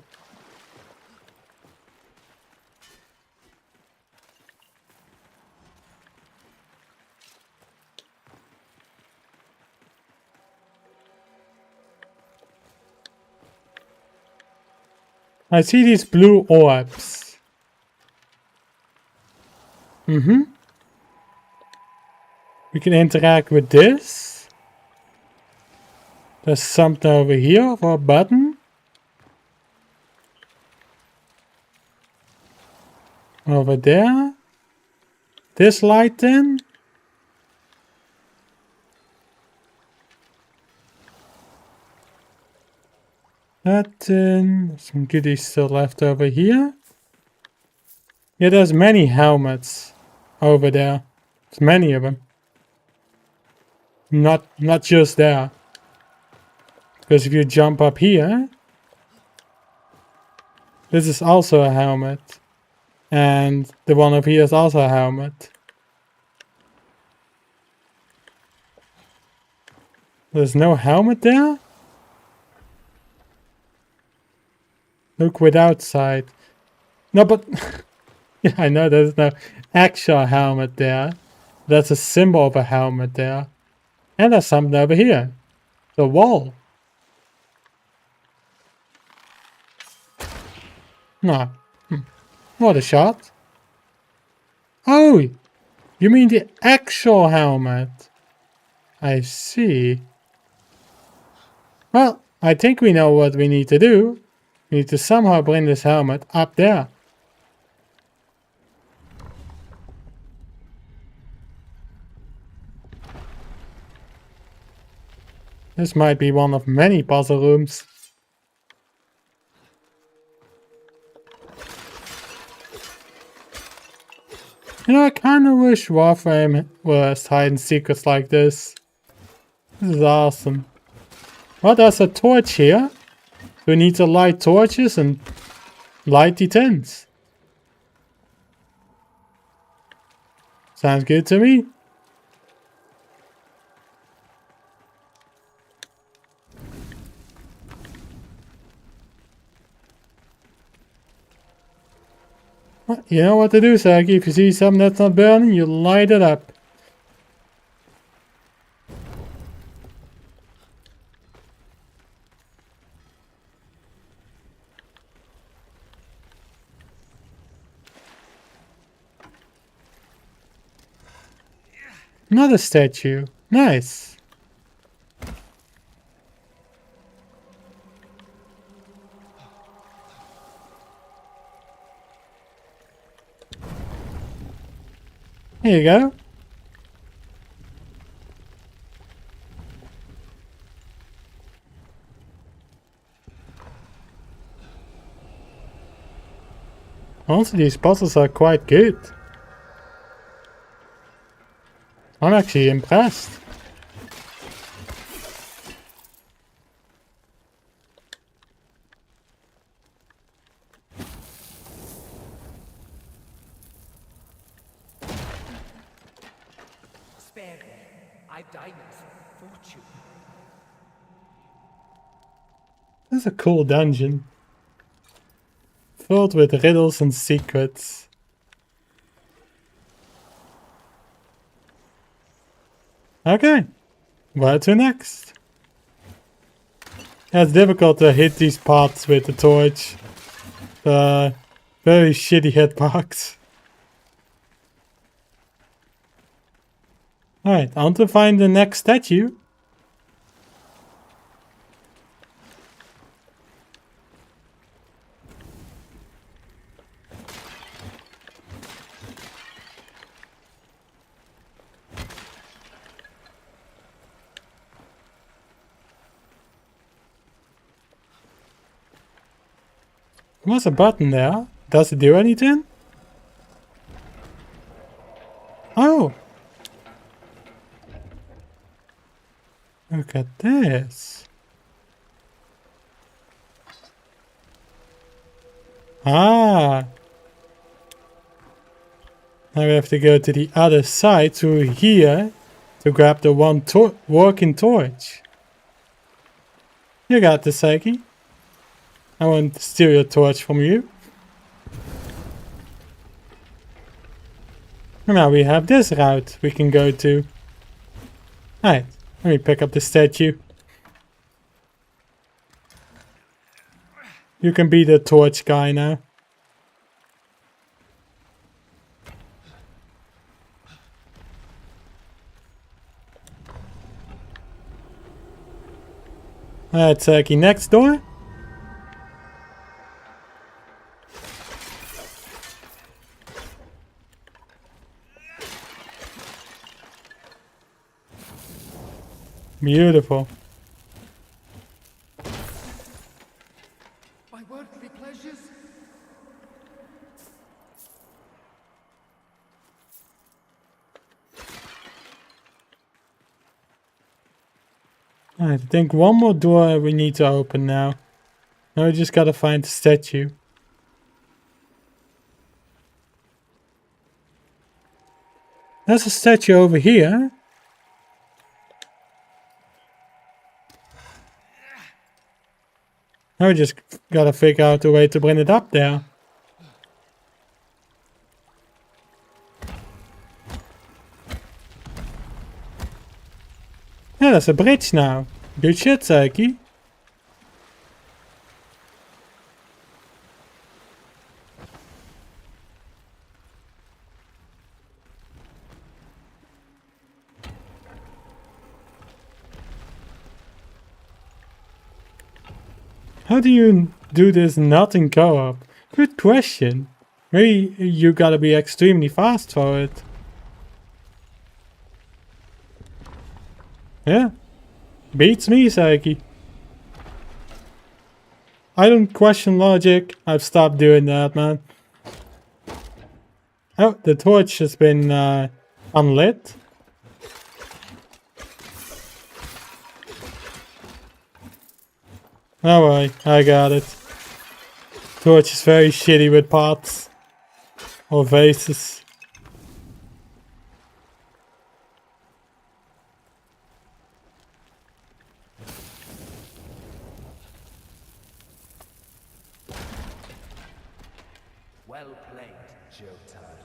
I see these blue orbs. We can interact with this. There's something over here for a button. Over there. This light then. That then. Some goodies still left over here. Yeah, there's many helmets over there. There's many of them. Not just there. Because if you jump up here, this is also a helmet. And the one over here is also a helmet. There's no helmet there? Look without sight. No, but... yeah, I know there's no actual helmet there. That's a symbol of a helmet there. And there's something over here. The wall. No. What a shot. Oh! You mean the actual helmet? I see. Well, I think we know what we need to do. We need to somehow bring this helmet up there. This might be one of many puzzle rooms. You know, I kinda wish Warframe was hiding secrets like this. This is awesome. Well, there's a torch here. We need to light torches and light the tents. Sounds good to me. Well, you know what to do, Saki. If you see something that's not burning, you light it up. Another statue. Nice. Here you go. Honestly, these puzzles are quite good. I'm actually impressed. Spare me. I've diamonds. Fortune. This is a cool dungeon. Filled with riddles and secrets. Okay, where to next? It's difficult to hit these parts with the torch. The very shitty hitbox. Alright, I want to find the next statue. There's a button there. Does it do anything? Oh! Look at this. Ah! Now we have to go to the other side through here to grab the one working torch. You got this, Saki. I won't steal your torch from you. And now we have this route we can go to. Alright, let me pick up the statue. You can be the torch guy now. Alright, Turkey, next door. Beautiful. My worldly pleasures? I think one more door we need to open now. Now we just gotta find the statue. There's a statue over here. Now we just gotta figure out a way to bring it up there. Yeah, there's a bridge now. Good shit, Saiki. How do you do this not in co-op? Good question. Maybe you gotta be extremely fast for it. Yeah. Beats me, Saiki. I don't question logic. I've stopped doing that, man. Oh, the torch has been unlit. Alright, I got it. Torch is very shitty with pots. Or vases. Well played, Jotard.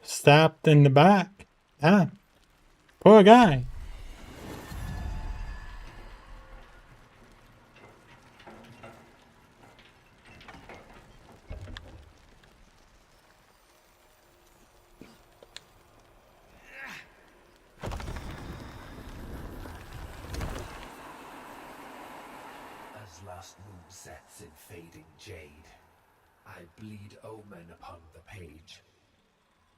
Stabbed in the back. Ah, poor guy. As last moon sets in fading jade, I bleed omen upon the page.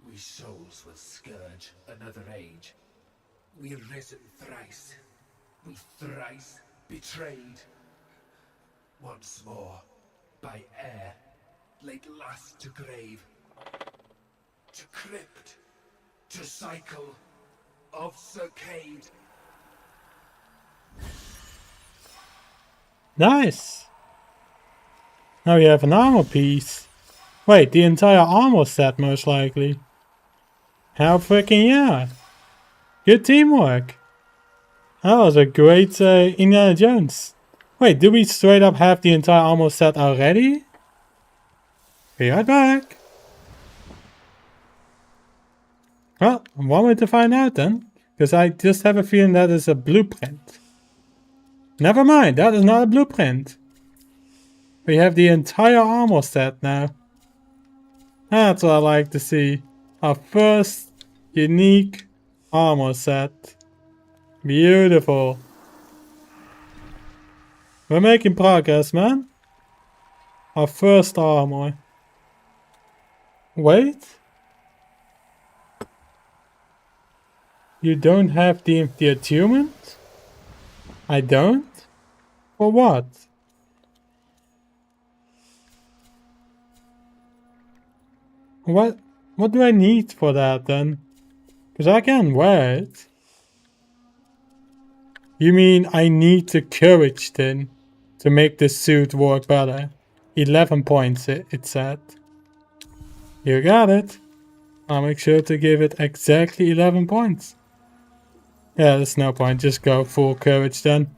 We souls will scourge another age. We risen thrice, we thrice betrayed. Once more, by air, laid last to grave, to crypt, to cycle of circade. Nice. Now we have an armor piece. Wait, the entire armor set most likely. Hell freaking yeah. Good teamwork. That was a great Indiana Jones. Wait, do we straight up have the entire armor set already? Be right back. Well, one way to find out then. Because I just have a feeling that is a blueprint. Never mind, that is not a blueprint. We have the entire armor set now. That's what I like to see. Our first unique armor set. Beautiful. We're making progress, man. Our first armor. Wait. You don't have the attunement? I don't? For what? What do I need for that then? Because I can wear it. You mean I need the courage then to make the suit work better? 11 points it said. You got it. I'll make sure to give it exactly 11 points. Yeah, there's no point. Just go full courage then.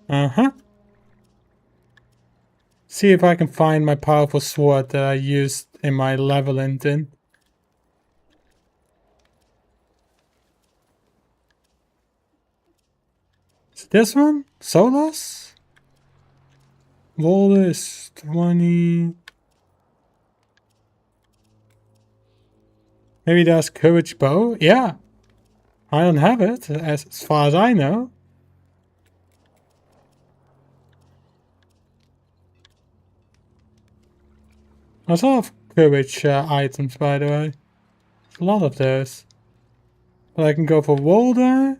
Uh-huh. See if I can find my powerful sword that I used in my leveling then. Is it this one? Solas? Volus 20. Maybe there's courage bow. Yeah. I don't have it, as far as I know. There's a lot of courage items, by the way. There's a lot of those. But I can go for Walder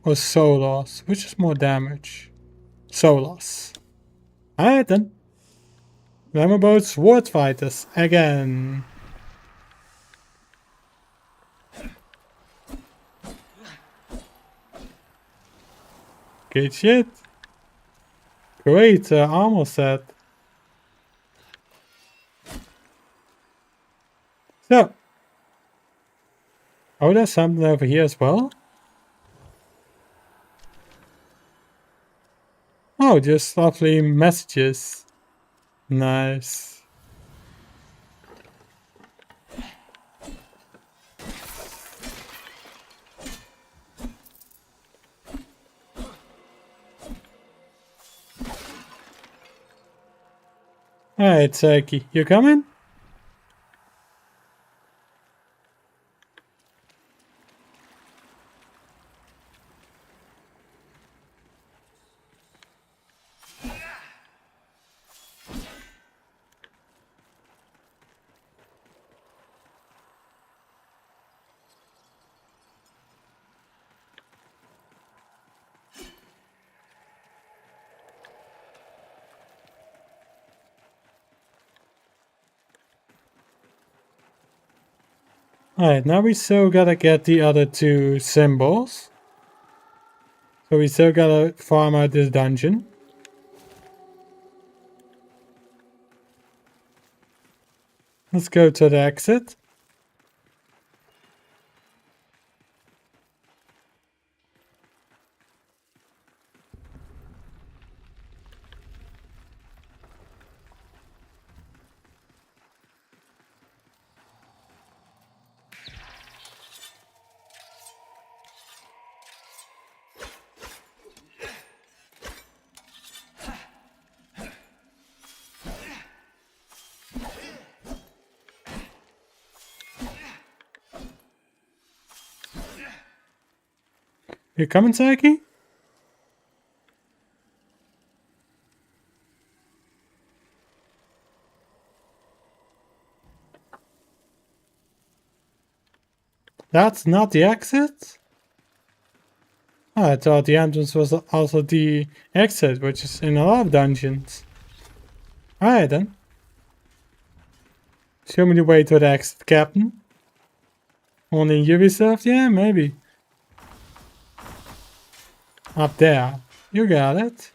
or Solos. Which is more damage? Solos. Alright then. Then we're both sword fighters again. Good shit. Great armor set. So. Oh, there's something over here as well. Oh, just lovely messages. Nice. Alright, Saki, you coming? Alright, now we still gotta get the other two symbols. So we still gotta farm out this dungeon. Let's go to the exit. You coming, Saki? That's not the exit? Oh, I thought the entrance was also the exit, which is in a lot of dungeons. Alright then. Show me the way to the exit, Captain. Only in Ubisoft? Yeah, maybe. Up there. You got it.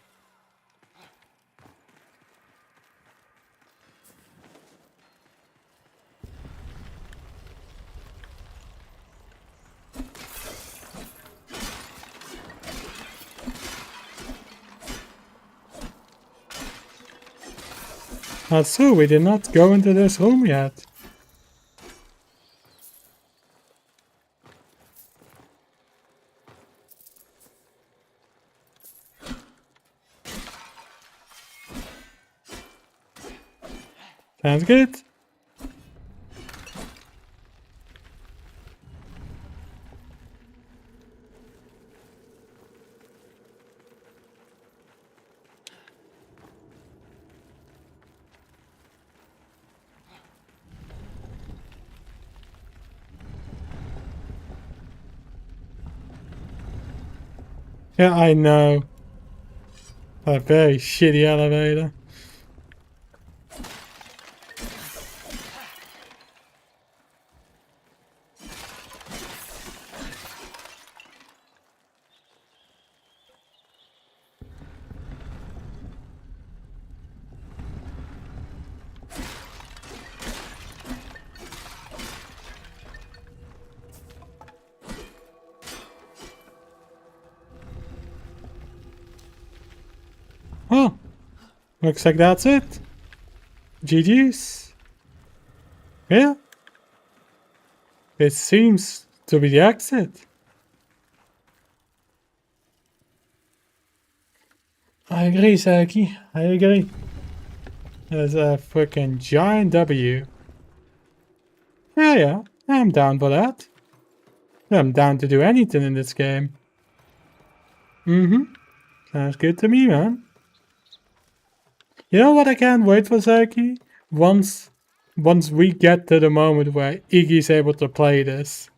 That's true, we did not go into this room yet. Sounds good. Yeah, I know. A very shitty elevator. Oh, looks like that's it. GG's. Yeah. It seems to be the exit. I agree, Saki. I agree. There's a freaking giant W. Yeah, I'm down for that. I'm down to do anything in this game. Sounds good to me, man. You know what I can't wait for, Zaki? Once we get to the moment where Iggy's able to play this.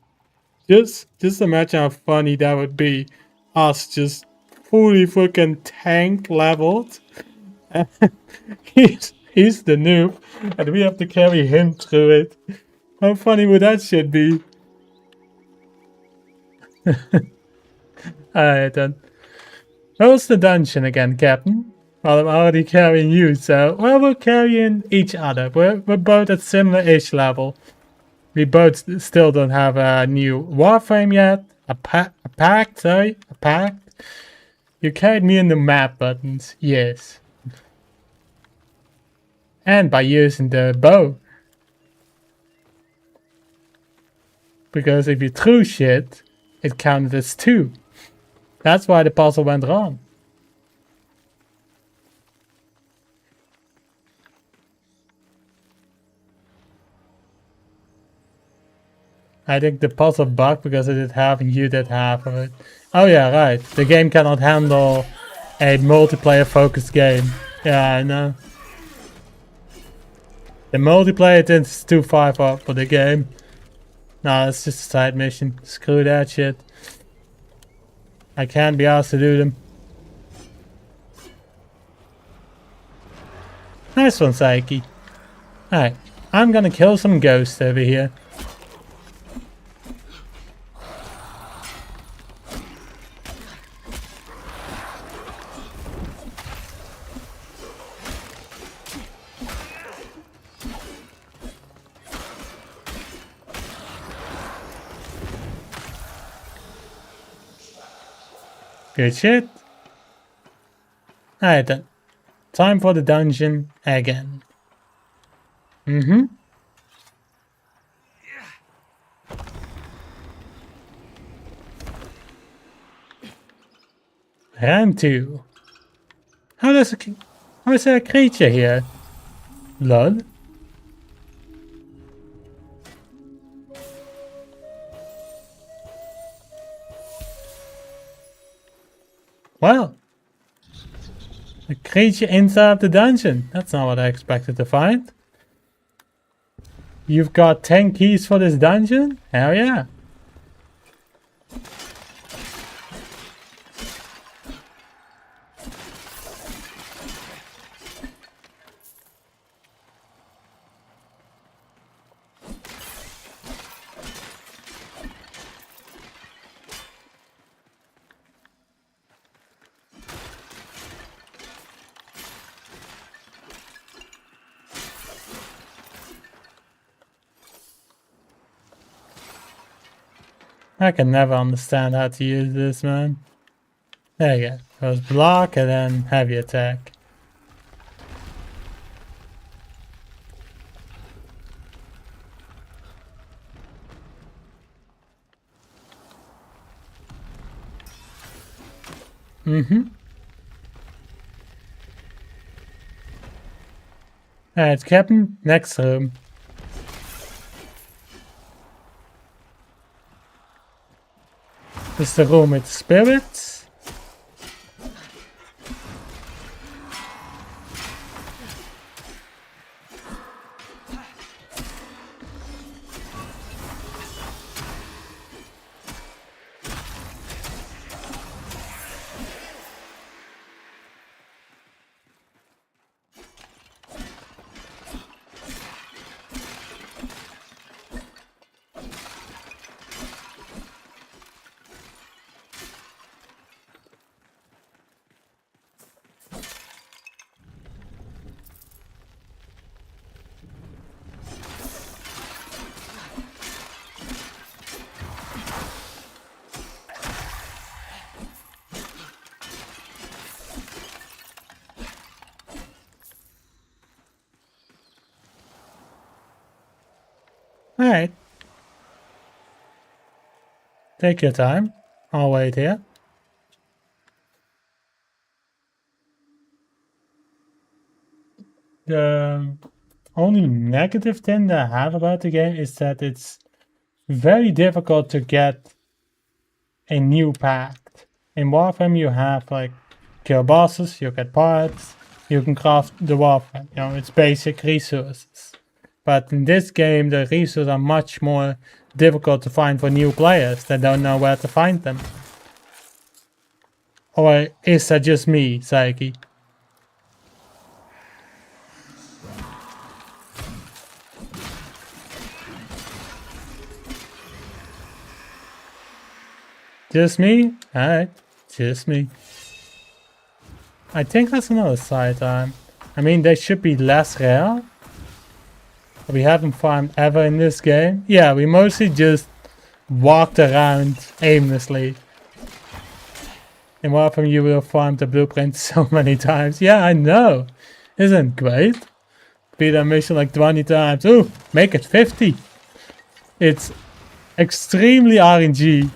Just imagine how funny that would be. Us just fully fucking tank leveled. he's the noob, and we have to carry him through it. How funny would that shit be? Alright then. Where's the dungeon again, Captain? Well, I'm already carrying you, so we're carrying each other. We're both at similar-ish level. We both still don't have a new Warframe yet. A pact. You carried me in the map buttons, yes. And by using the bow. Because if you threw shit, it counted as 2. That's why the puzzle went wrong. I think the puzzle bugged because it did half and you did half of it. Oh yeah, right. The game cannot handle a multiplayer focused game. Yeah, I know. The multiplayer is too far for the game. No, it's just a side mission. Screw that shit. I can't be asked to do them. Nice one, Saiki. Alright, I'm gonna kill some ghosts over here. Good shit. Alright then. Time for the dungeon again. Round 2. How is there a creature here? Lol. Well. A creature inside the dungeon. That's not what I expected to find. You've got 10 keys for this dungeon? Hell yeah. I can never understand how to use this, man. There you go. Goes block and then heavy attack. Alright, Captain, next room. This is the room with spirits. Alright. Take your time. I'll wait here. The only negative thing that I have about the game is that it's very difficult to get a new pact. In Warframe you have like kill bosses, you get parts, you can craft the Warframe, you know, it's basic resources. But in this game the resources are much more difficult to find for new players that don't know where to find them. Or is that just me, Psyche? Just me? Alright, just me. I think that's another side time. I mean, they should be less rare. We haven't farmed ever in this game. Yeah, we mostly just walked around aimlessly. In Warframe you will farm the blueprint so many times. Yeah, I know. Isn't great? Beat that mission like 20 times. Ooh, make it 50. It's extremely RNG.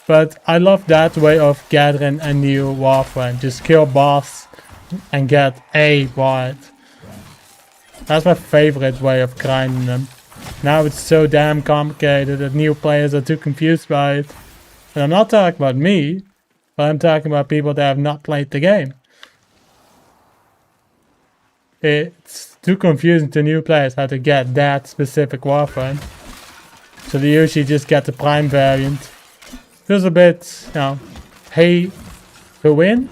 But I love that way of gathering a new Warframe. Just kill boss and get a ward. That's my favorite way of grinding them. Now it's so damn complicated that new players are too confused by it. And I'm not talking about me, but I'm talking about people that have not played the game. It's too confusing to new players how to get that specific Warframe. So they usually just get the Prime variant. Feels a bit, you know, pay to win.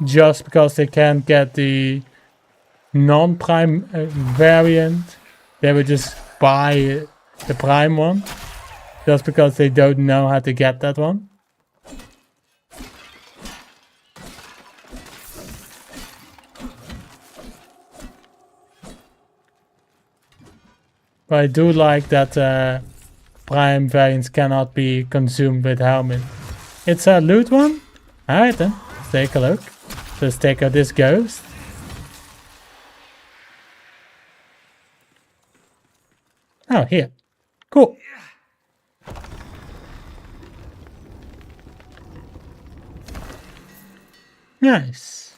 Just because they can't get the non-prime variant, they would just buy the prime one. Just because they don't know how to get that one. But I do like that prime variants cannot be consumed with helmet. It's a loot one? Alright then, let's take a look. Let's take out this ghost. Oh, here. Cool. Nice.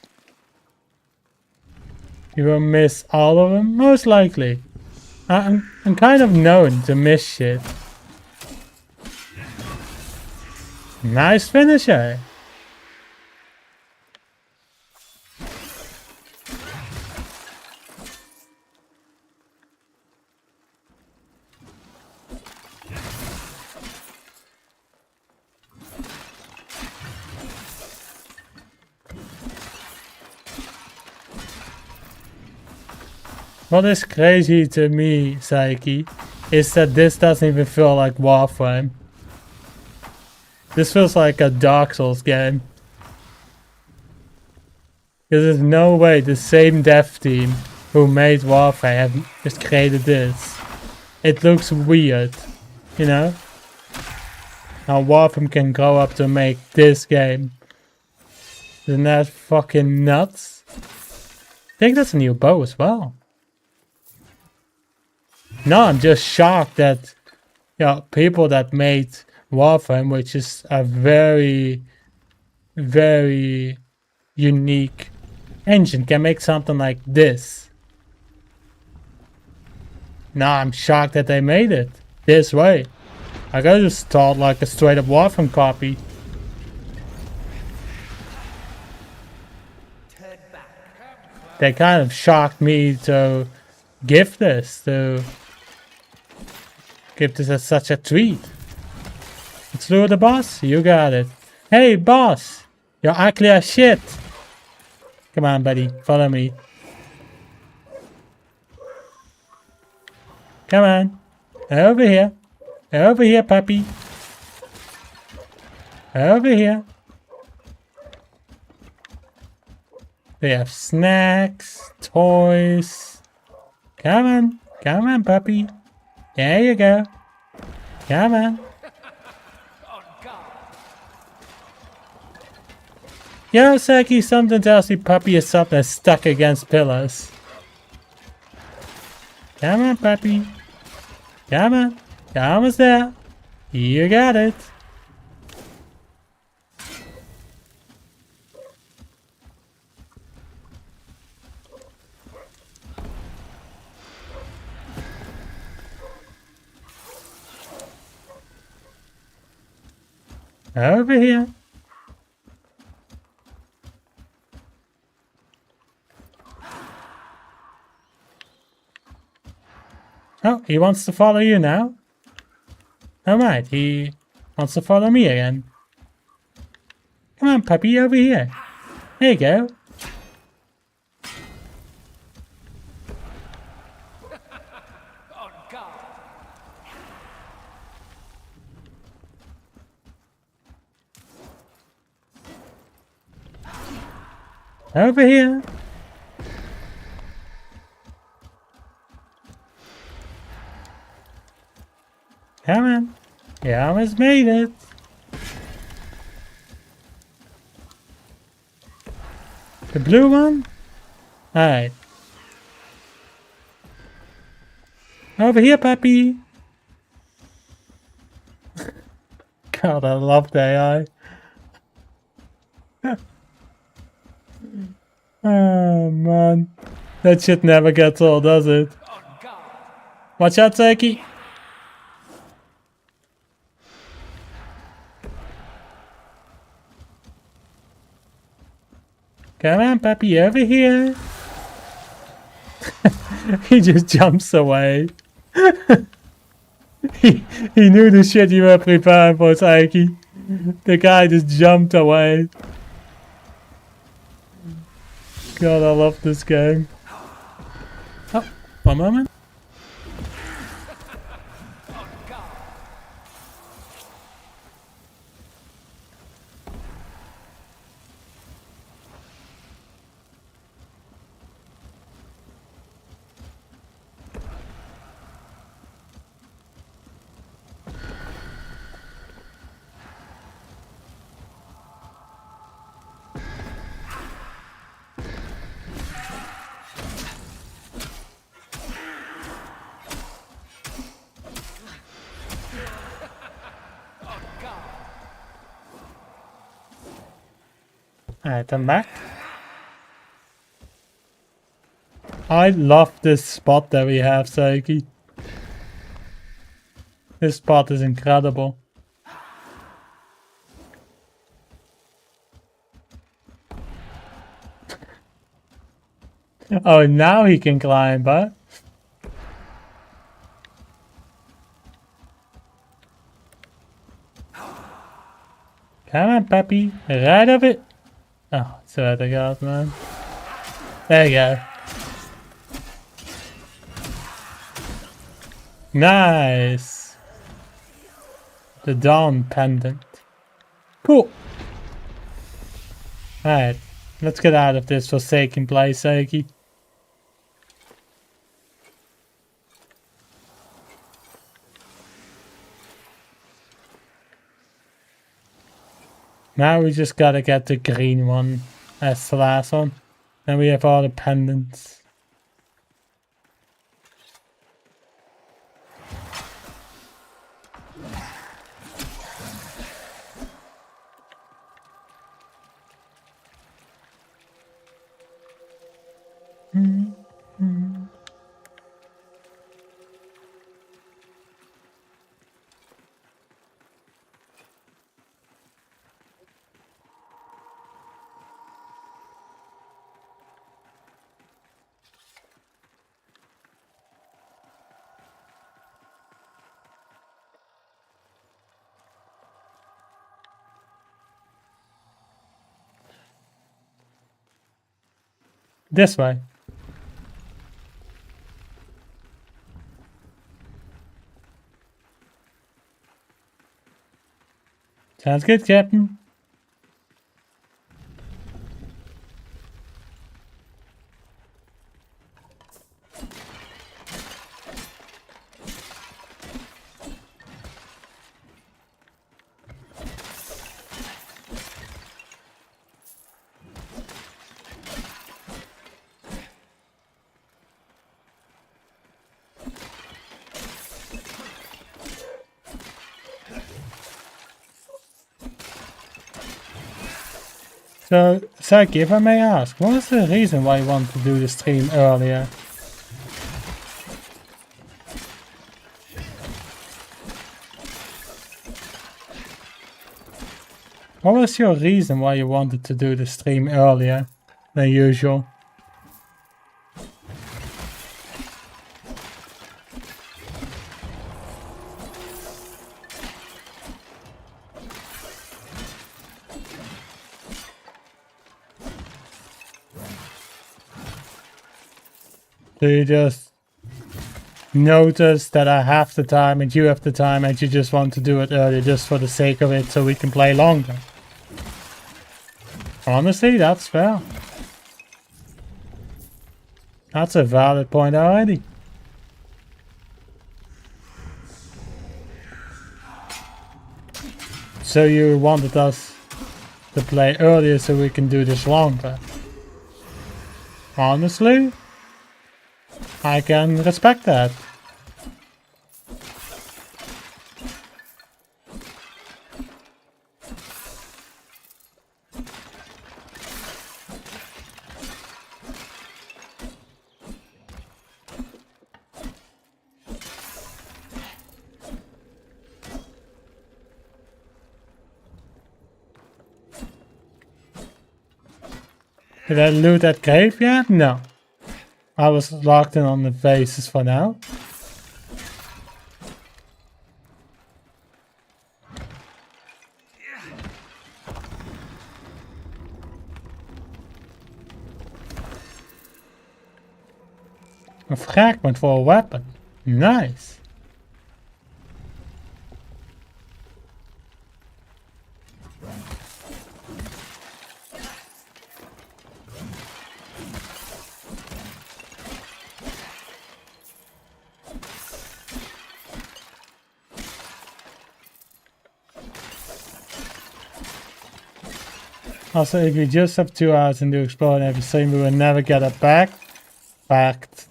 You will miss all of them? Most likely. I'm kind of known to miss shit. Nice finisher. What is crazy to me, Psyche, is that this doesn't even feel like Warframe. This feels like a Dark Souls game. Because there's no way the same dev team who made Warframe have just created this. It looks weird, you know? How Warframe can grow up to make this game. Isn't that fucking nuts? I think that's a new bow as well. No, I'm just shocked that, you know, people that made Warframe, which is a very, very unique engine, can make something like this. No, I'm shocked that they made it this way. I could just thought like a straight up Warframe copy. They kind of shocked me to give this, as such a treat. Let's lure the boss. You got it. Hey, boss. You're ugly as shit. Come on, buddy. Follow me. Come on. Over here. Over here, puppy. Over here. They have snacks, toys. Come on. Come on, puppy. There you go. Come on. Yo, Seki, something tells me puppy is something that's stuck against pillars. Come on, puppy. Come on. You're almost there. You got it. Over here. Oh, he wants to follow you now. Alright, he wants to follow me again. Come on, puppy, over here. There you go. On guard. Over here. Come on. You almost made it. The blue one? Alright. Over here, puppy. God, I love the AI. Oh, man. That shit never gets old, does it? On guard. Watch out, Seki. Come on, puppy, over here. He just jumps away. he knew the shit you were preparing for, Saiki. The guy just jumped away. God, I love this game. Oh, one moment. On guard. Alright, I'm back. I love this spot that we have, Saiki. This spot is incredible. Oh, now he can climb, but... Come on, puppy. Right of it. Oh, swear to God, man. There you go. Nice. The Dawn Pendant. Cool. Alright. Let's get out of this forsaken place, Saiki. Now we just gotta get the green one as the last one. Then we have all the pendants. This way. Sounds good, Captain. So, Saki, if I may ask, what was the reason why you wanted to do the stream earlier? What was your reason why you wanted to do the stream earlier than usual? Do you just notice that I have the time and you have the time and you just want to do it earlier just for the sake of it so we can play longer? Honestly, that's fair. That's a valid point already. So you wanted us to play earlier so we can do this longer. Honestly, I can respect that. Did I loot that cave yet? No. I was locked in on the vases for now. A fragment for a weapon. Nice. Also, if we just have 2 hours and do explore and everything, we will never get it back. Fact.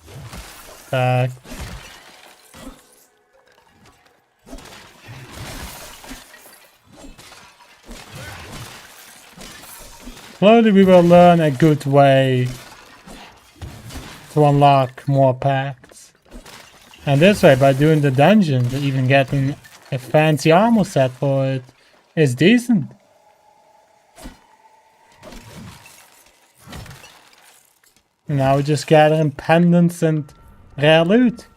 Slowly we will learn a good way to unlock more packs. And this way, by doing the dungeons, even getting a fancy armor set for it is decent. Now we're just gathering pendants and rare loot.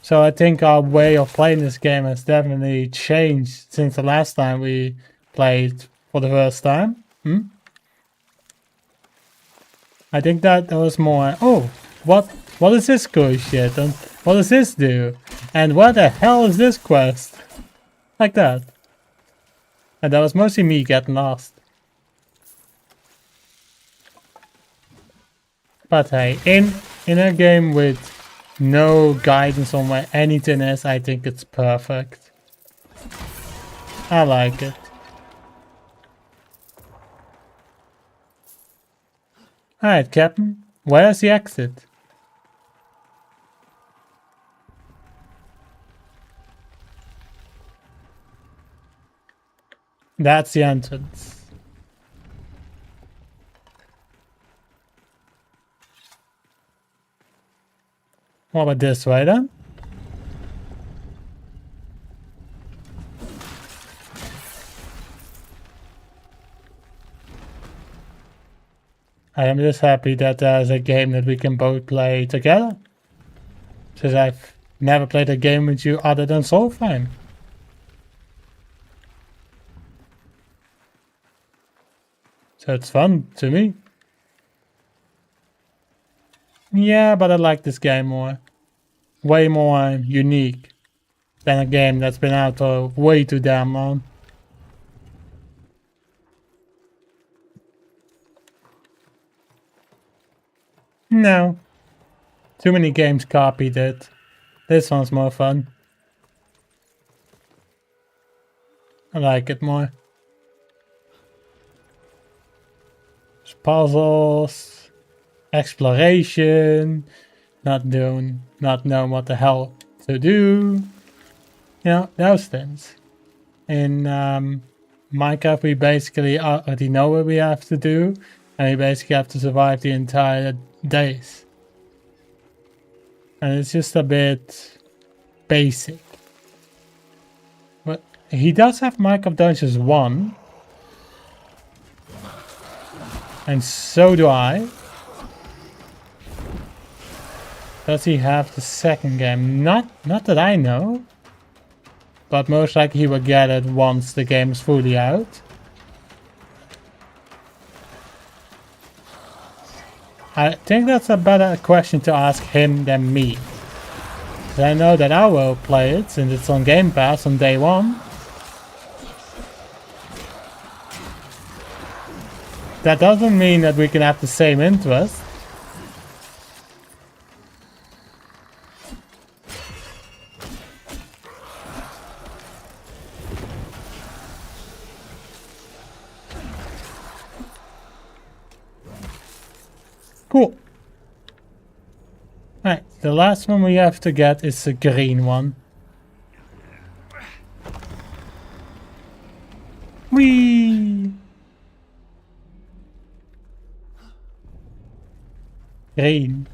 So I think our way of playing this game has definitely changed since the last time we played for the first time. I think that there was more, oh, what is this cool shit? And what does this do? And what the hell is this quest? Like that. And that was mostly me getting lost. But hey, in a game with no guidance on where anything is, I think it's perfect. I like it. Alright, Captain. Where's the exit? That's the entrance. What about this way then? I am just happy that there's a game that we can both play together. Since I've never played a game with you other than Soulframe. So it's fun to me. Yeah, but I like this game more. Way more unique than a game that's been out for way too damn long. No. Too many games copied it. This one's more fun. I like it more. There's puzzles, exploration, not knowing what the hell to do. You know, those things. In Minecraft, we basically already know what we have to do, and we basically have to survive the entire days. And it's just a bit basic. But he does have Minecraft Dungeons 1. And so do I. Does he have the second game? Not that I know. But most likely he will get it once the game is fully out. I think that's a better question to ask him than me. I know that I will play it since it's on Game Pass on day one. That doesn't mean that we can have the same interest. Cool. Right, the last one we have to get is the green one. Whee! Green.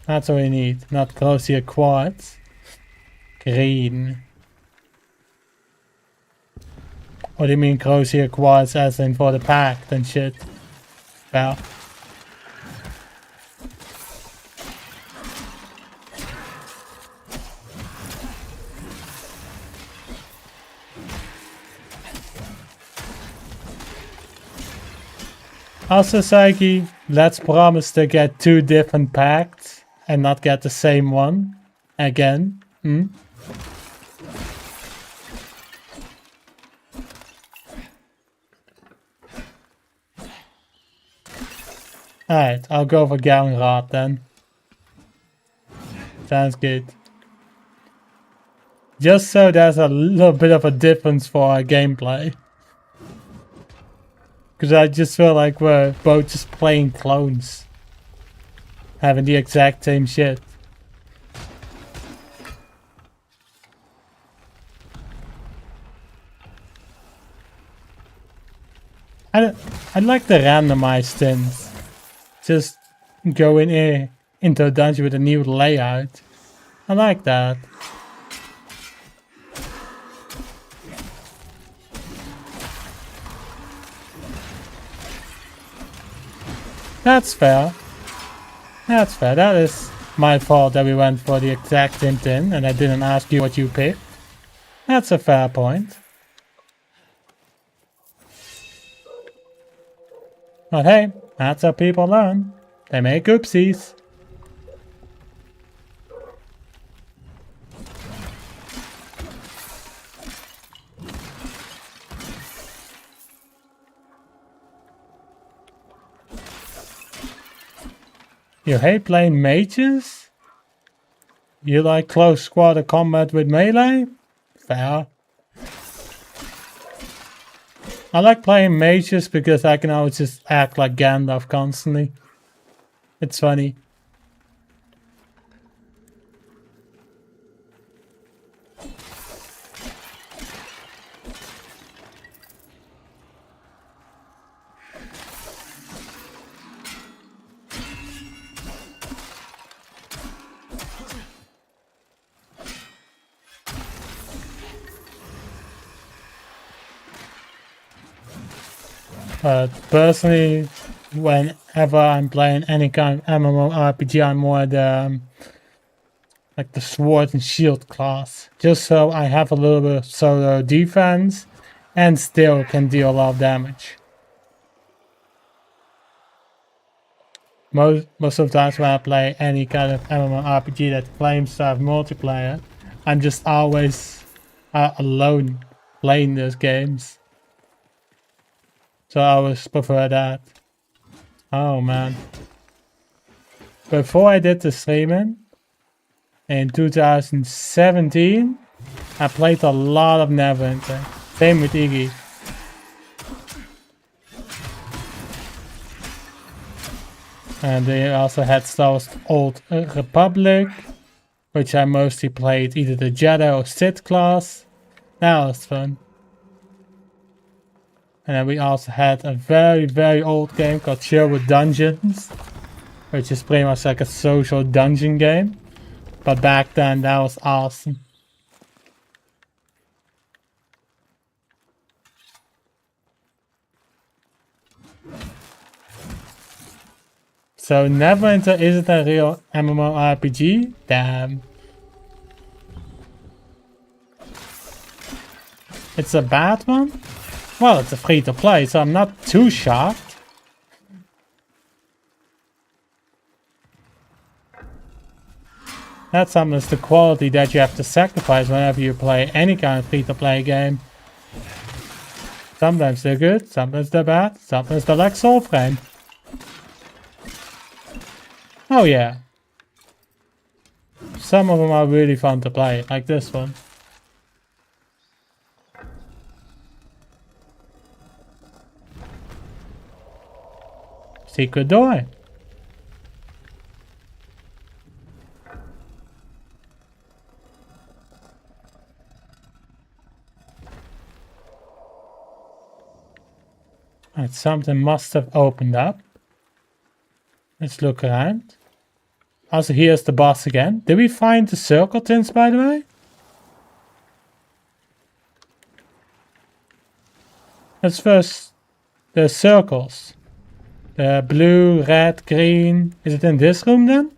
That's what we need, not Crozier quartz. Green. What do you mean Crozier quartz as in for the pact and shit? Well. Also, Saiki, let's promise to get 2 different packs and not get the same one again. Alright, I'll go for Gallenrad then. Sounds good. Just so there's a little bit of a difference for our gameplay. Because I just feel like we're both just playing clones. Having the exact same shit. I like the randomized things. Just go in here into a dungeon with a new layout. I like that. That's fair. That's fair. That is my fault that we went for the exact same thing and I didn't ask you what you picked. That's a fair point. But hey, that's how people learn. They make oopsies. You hate playing mages? You like close quarter combat with melee? Fair. I like playing mages because I can always just act like Gandalf constantly. It's funny. Personally, whenever I'm playing any kind of MMORPG, I'm more the like the sword and shield class, just so I have a little bit of solo defense and still can deal a lot of damage. Most of the times when I play any kind of MMORPG that claims to have multiplayer, I'm just always alone playing those games. So I always prefer that. Oh man. Before I did the streaming, in 2017, I played a lot of Neverwinter. Same with Iggy. And they also had Star Wars Old Republic, which I mostly played either the Jedi or Sith class. That was fun. And then we also had a very old game called Sherwood Dungeons, which is pretty much like a social dungeon game. But back then that was awesome. So Neverwinter isn't a real MMORPG? Damn. It's a bad one? Well, it's a free-to-play, so I'm not too shocked. That's sometimes the quality that you have to sacrifice whenever you play any kind of free-to-play game. Sometimes they're good, sometimes they're bad, sometimes they're like Soulframe. Oh yeah. Some of them are really fun to play, like this one. Secret door. Right, something must have opened up. Let's look around. Also, here's the boss again. Did we find the circle tins, by the way? Let's first the circles. The blue, red, green. Is it in this room then?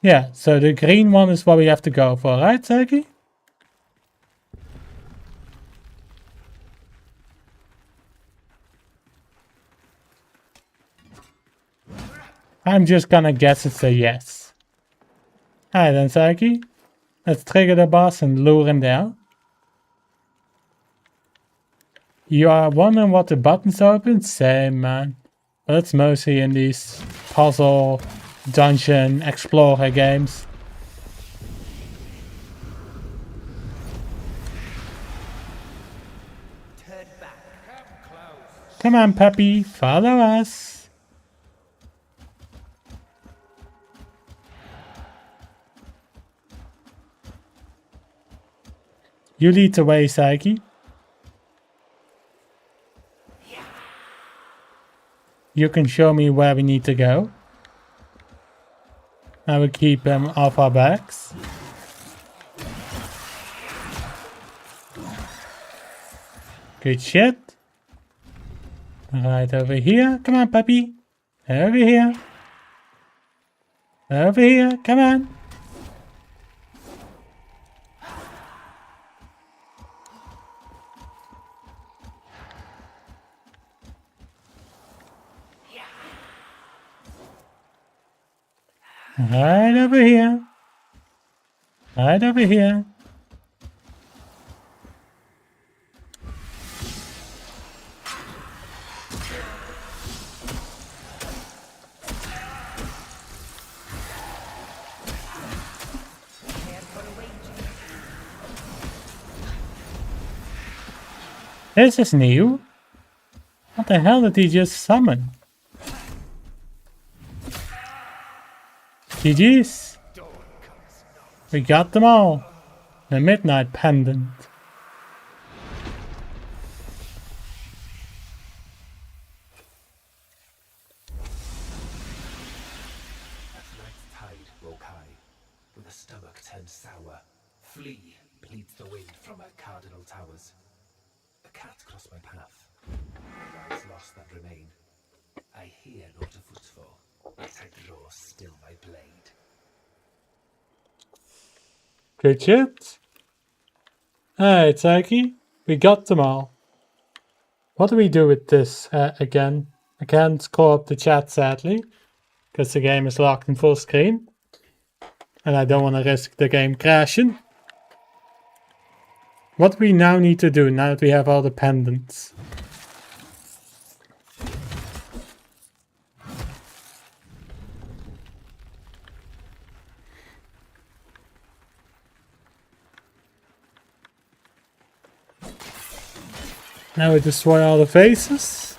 Yeah, so the green one is what we have to go for, right, Seki? I'm just gonna guess it's a yes. Alright then, Seki. Let's trigger the boss and lure him down. You are wondering what the buttons open? Same, man. But it's mostly in these puzzle, dungeon, explorer games. Come on, puppy, follow us. You lead the way, Saiki. You can show me where we need to go. I will keep him off our backs. Good shit. Right over here. Come on, puppy. Over here. Over here. Come on. Right over here. Right over here. This is new. What the hell did he just summon? GG's. We got them all. The Midnight Pendant. At night's tide woke I, with a stomach turned sour. Flee, bleeds the wind from our cardinal towers. A cat crossed my path. Lives lost that remain. I hear not a footfall, yet I draw still my blade. Good shit. Alright, Saiki. We got them all. What do we do with this again? I can't call up the chat, sadly, because the game is locked in full screen. And I don't want to risk the game crashing. What do we now need to do now that we have all the pendants? Now we destroy all the faces.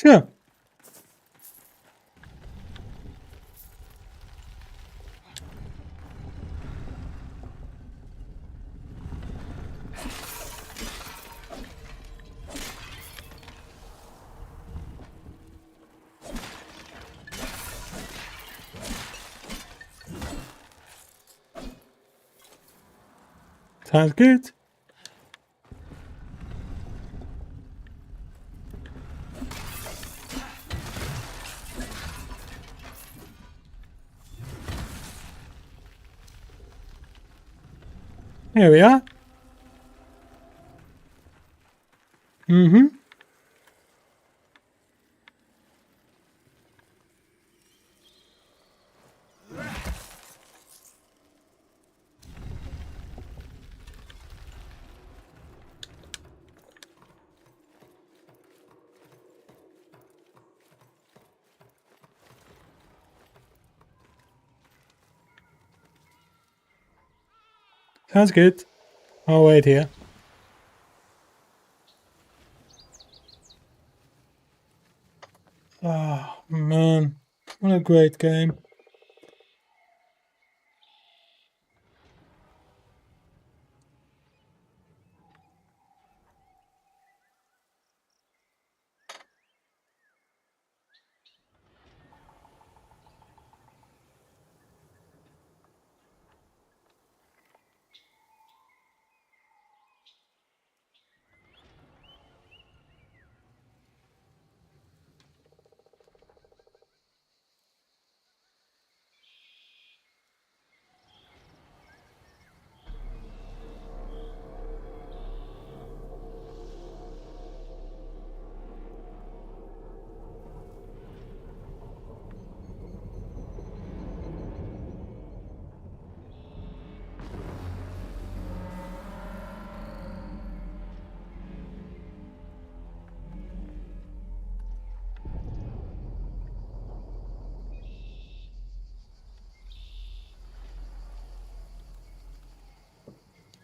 Sure. Sounds good. Here we are. Mm-hmm. Sounds good. I'll wait here. Oh, man. What a great game.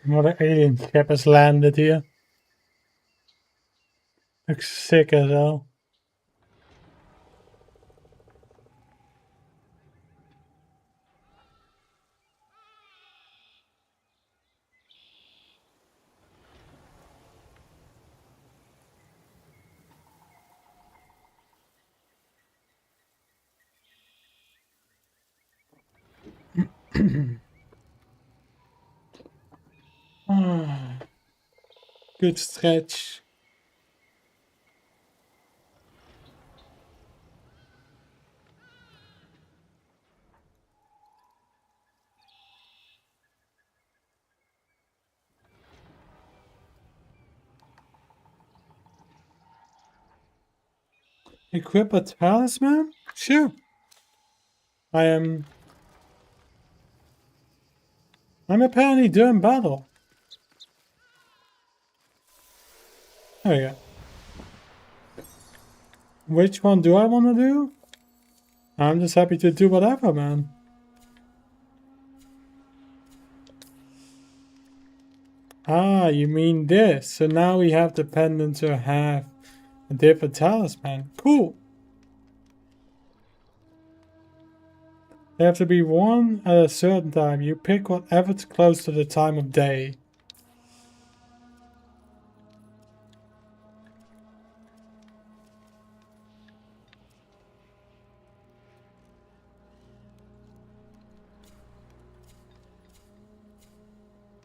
Another alien ship has landed here. Looks sick as hell. Ah, good stretch. Equip a talisman? Sure. I'm apparently doing battle. There we go. Which one do I want to do? I'm just happy to do whatever, man. Ah, you mean this. So now we have the pendant to have a different talisman. Cool. They have to be worn at a certain time. You pick whatever's close to the time of day.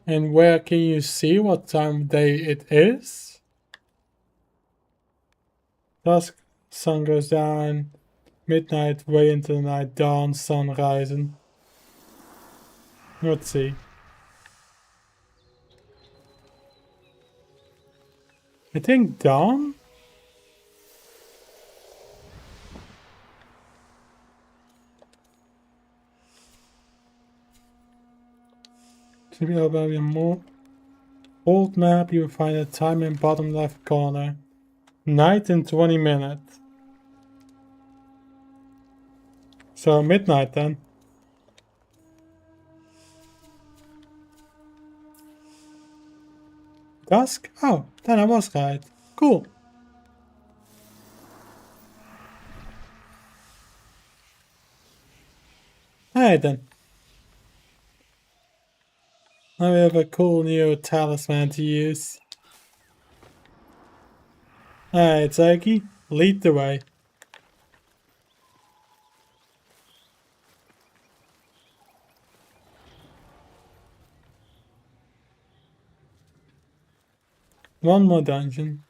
And where can you see what time of day it is? Dusk, sun goes down. Midnight, way into the night, dawn, sun rising. Let's see. I think dawn? To be about a more old map, you will find a time in bottom left corner. Night in 20 minutes. So midnight then. Dusk? Oh, then I was right. Cool. Alright then. Now we have a cool new talisman to use. Alright, Psyche, lead the way. One more dungeon.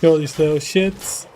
Kill these little shits.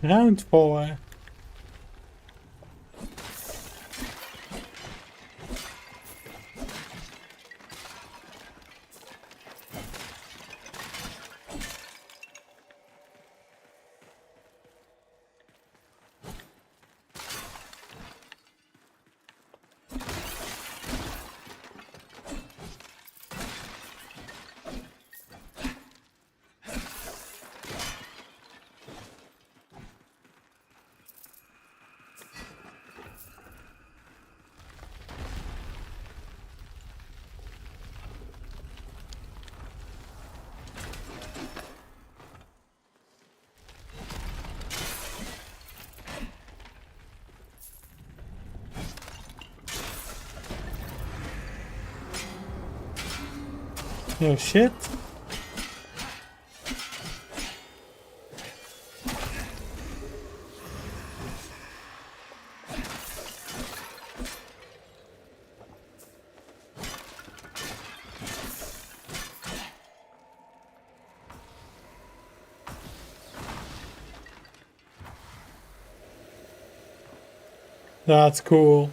Round 4. Oh shit. That's cool.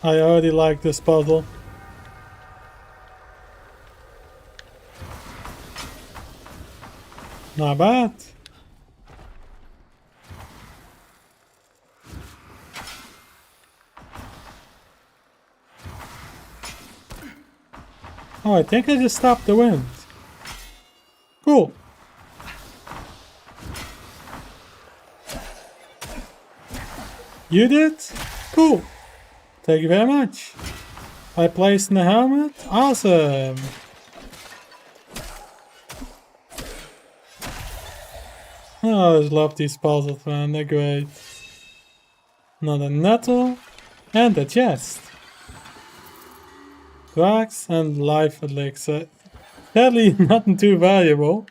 I already like this puzzle. Not bad. Oh, I think I just stopped the wind. Cool. You did? Cool. Thank you very much. I placed in the helmet? Awesome. Oh, I just love these puzzles, man. They're great. Another nettle. And a chest. Drugs and life elixir. Sadly, nothing too valuable.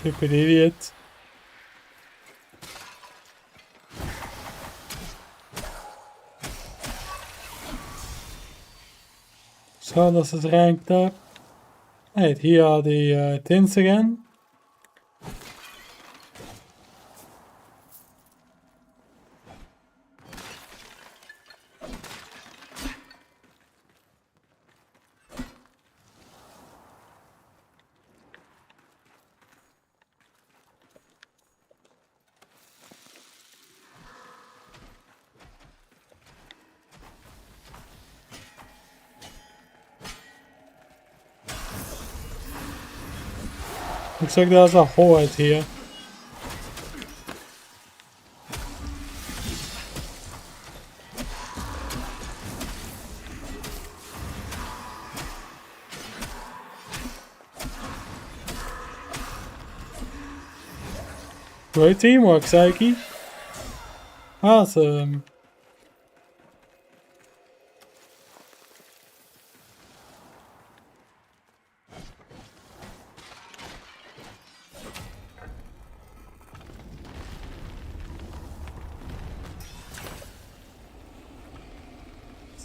Stupid idiot. So, das is ranked up. Right, here are the tins again. Looks like there's a horde here. Great teamwork, Psyche. Awesome.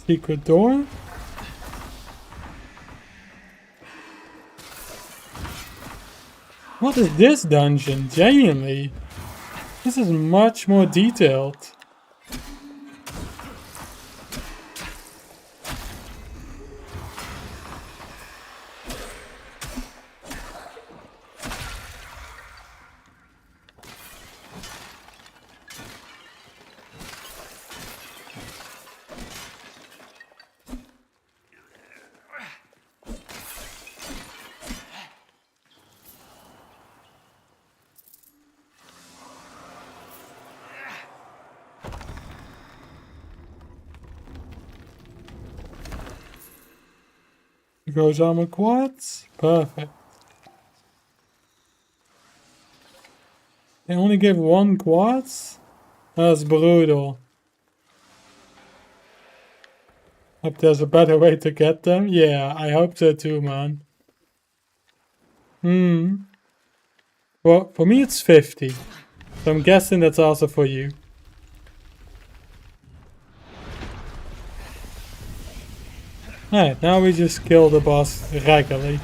Secret door? What is this dungeon? Genuinely. This is much more detailed. Goes armor quads? Perfect. They only give 1 quartz? That's brutal. Hope there's a better way to get them. Yeah, I hope so too, man. Well, for me it's 50. So I'm guessing that's also for you. Alright, now we just kill the boss regularly.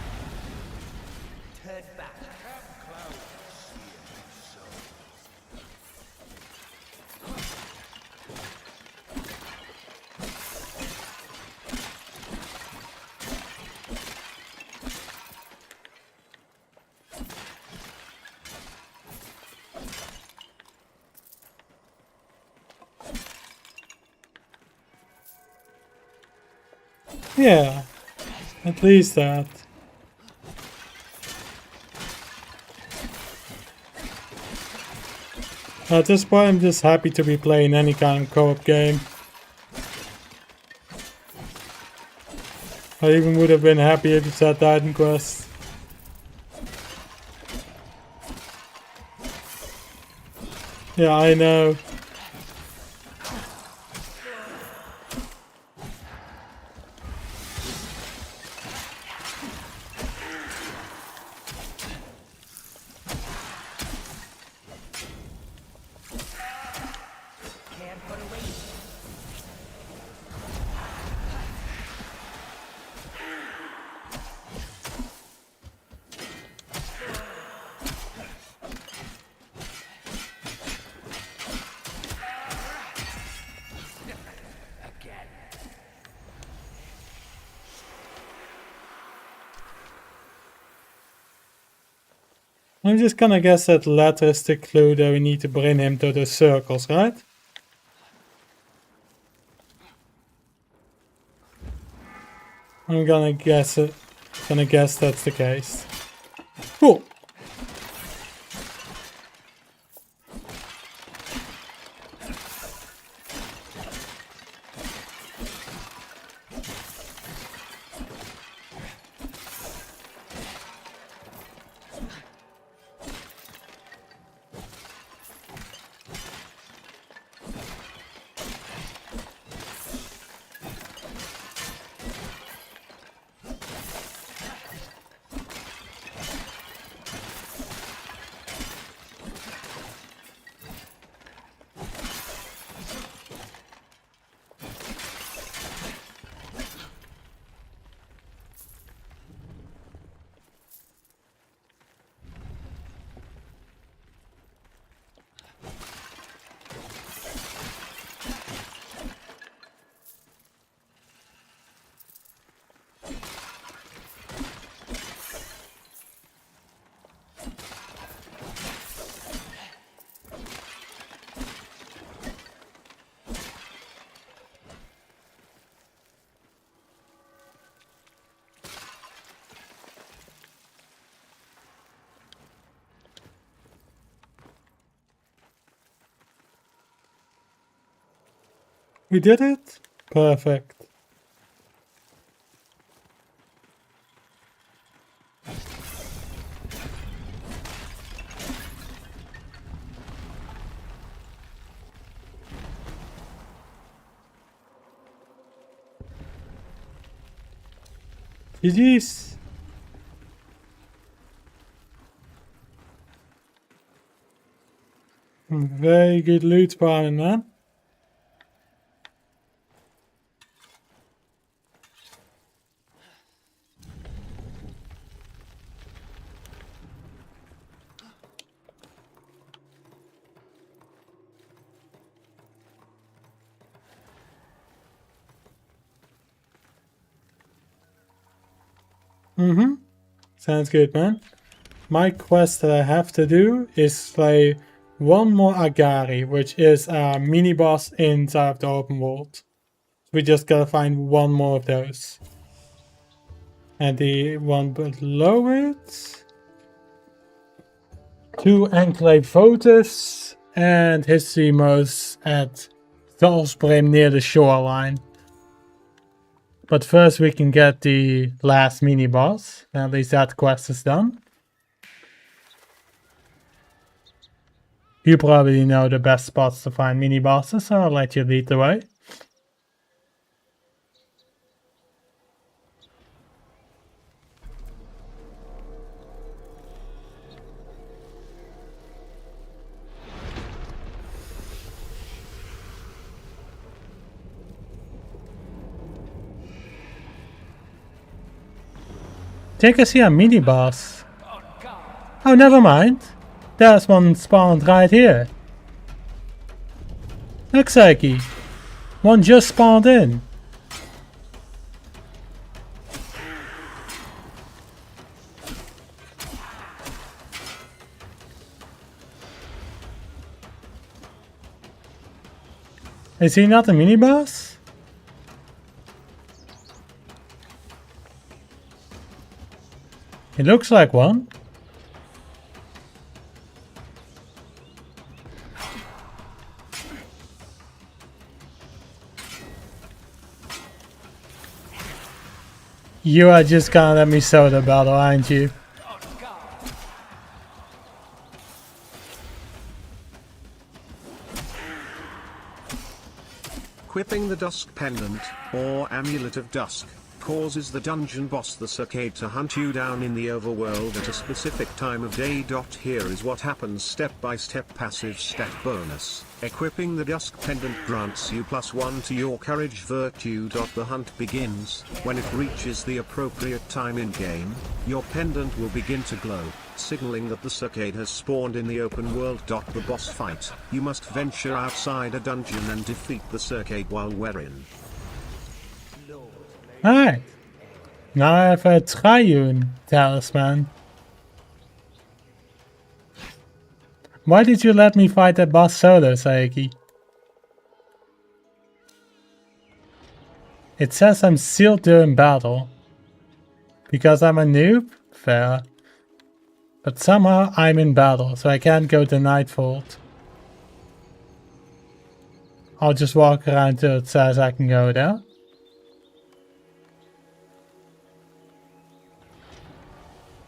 Yeah, at least that. At this point I'm just happy to be playing any kind of co-op game. I even would have been happy if it said Titan Quest. Yeah, I know. I'm just gonna guess that letter is the clue that we need to bring him to the circles, right? I'm gonna guess it. Gonna guess that's the case. Cool. We did it? Perfect. GG's. Very good loot spawning, man. Sounds good, man. My quest that I have to do is slay one more Agari, which is a mini boss inside of the open world. We just gotta find one more of those. And the one below it, 2 enclave votives and history modes at Soulframe near the shoreline. But first we can get the last mini boss. At least that quest is done. You probably know the best spots to find mini bosses, so I'll let you lead the way. Think I see a mini boss. Oh, never mind. There's one spawned right here. Look, Saiki. One just spawned in. Is he not a mini boss? It looks like one. You are just gonna let me solo the battle, aren't you? Equipping the Dusk Pendant, or Amulet of Dusk, causes the dungeon boss the Circade to hunt you down in the overworld at a specific time of day. Here is what happens step by step. Passive stat bonus. Equipping the Dusk Pendant grants you +1 to your courage virtue. The hunt begins. When it reaches the appropriate time in game, your pendant will begin to glow, signaling that the Circade has spawned in the open world. The boss fight. You must venture outside a dungeon and defeat the Circade while wearing. Alright. Now I have a Triune talisman. Why did you let me fight that boss solo, Saiki? It says I'm sealed during battle. Because I'm a noob? Fair. But somehow I'm in battle, so I can't go to Nightfold. I'll just walk around till it says I can go there.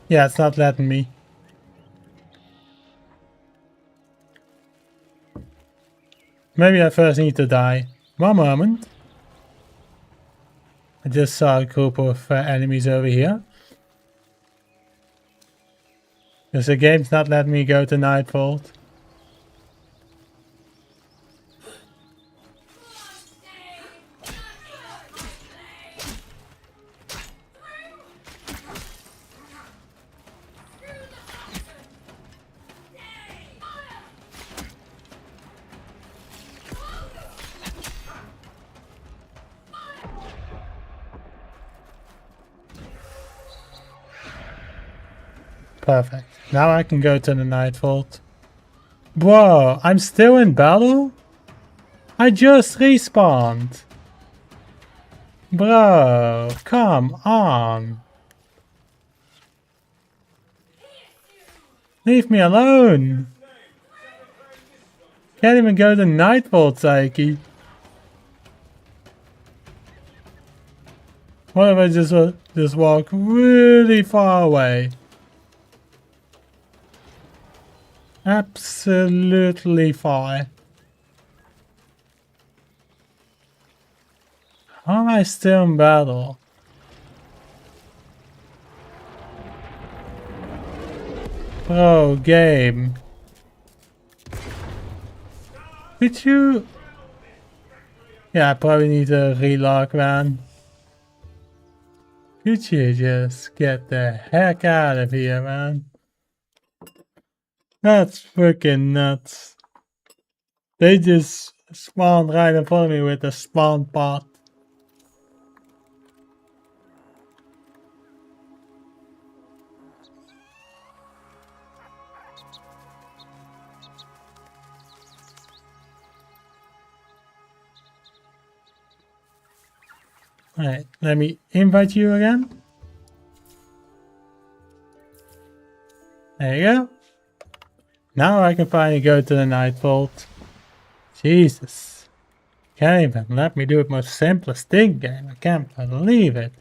Yeah, it's not letting me. Maybe I first need to die. One moment. I just saw a group of enemies over here. Because the game's not letting me go to Nightfold. Perfect. Now I can go to the Nightfold. Whoa, I'm still in battle? I just respawned. Bro, come on. Leave me alone. Can't even go to Nightfold, Saiki. What if I just walk really far away? Absolutely far. How am I still in battle? Bro, game. Could you... Yeah, I probably need to relock, man. Could you just get the heck out of here, man? That's freaking nuts. They just spawned right in front of me with a spawn bot. Alright, let me invite you again. There you go. Now I can finally go to the Night Vault. Jesus. Can't even let me do it most simplest thing, game. I can't believe it.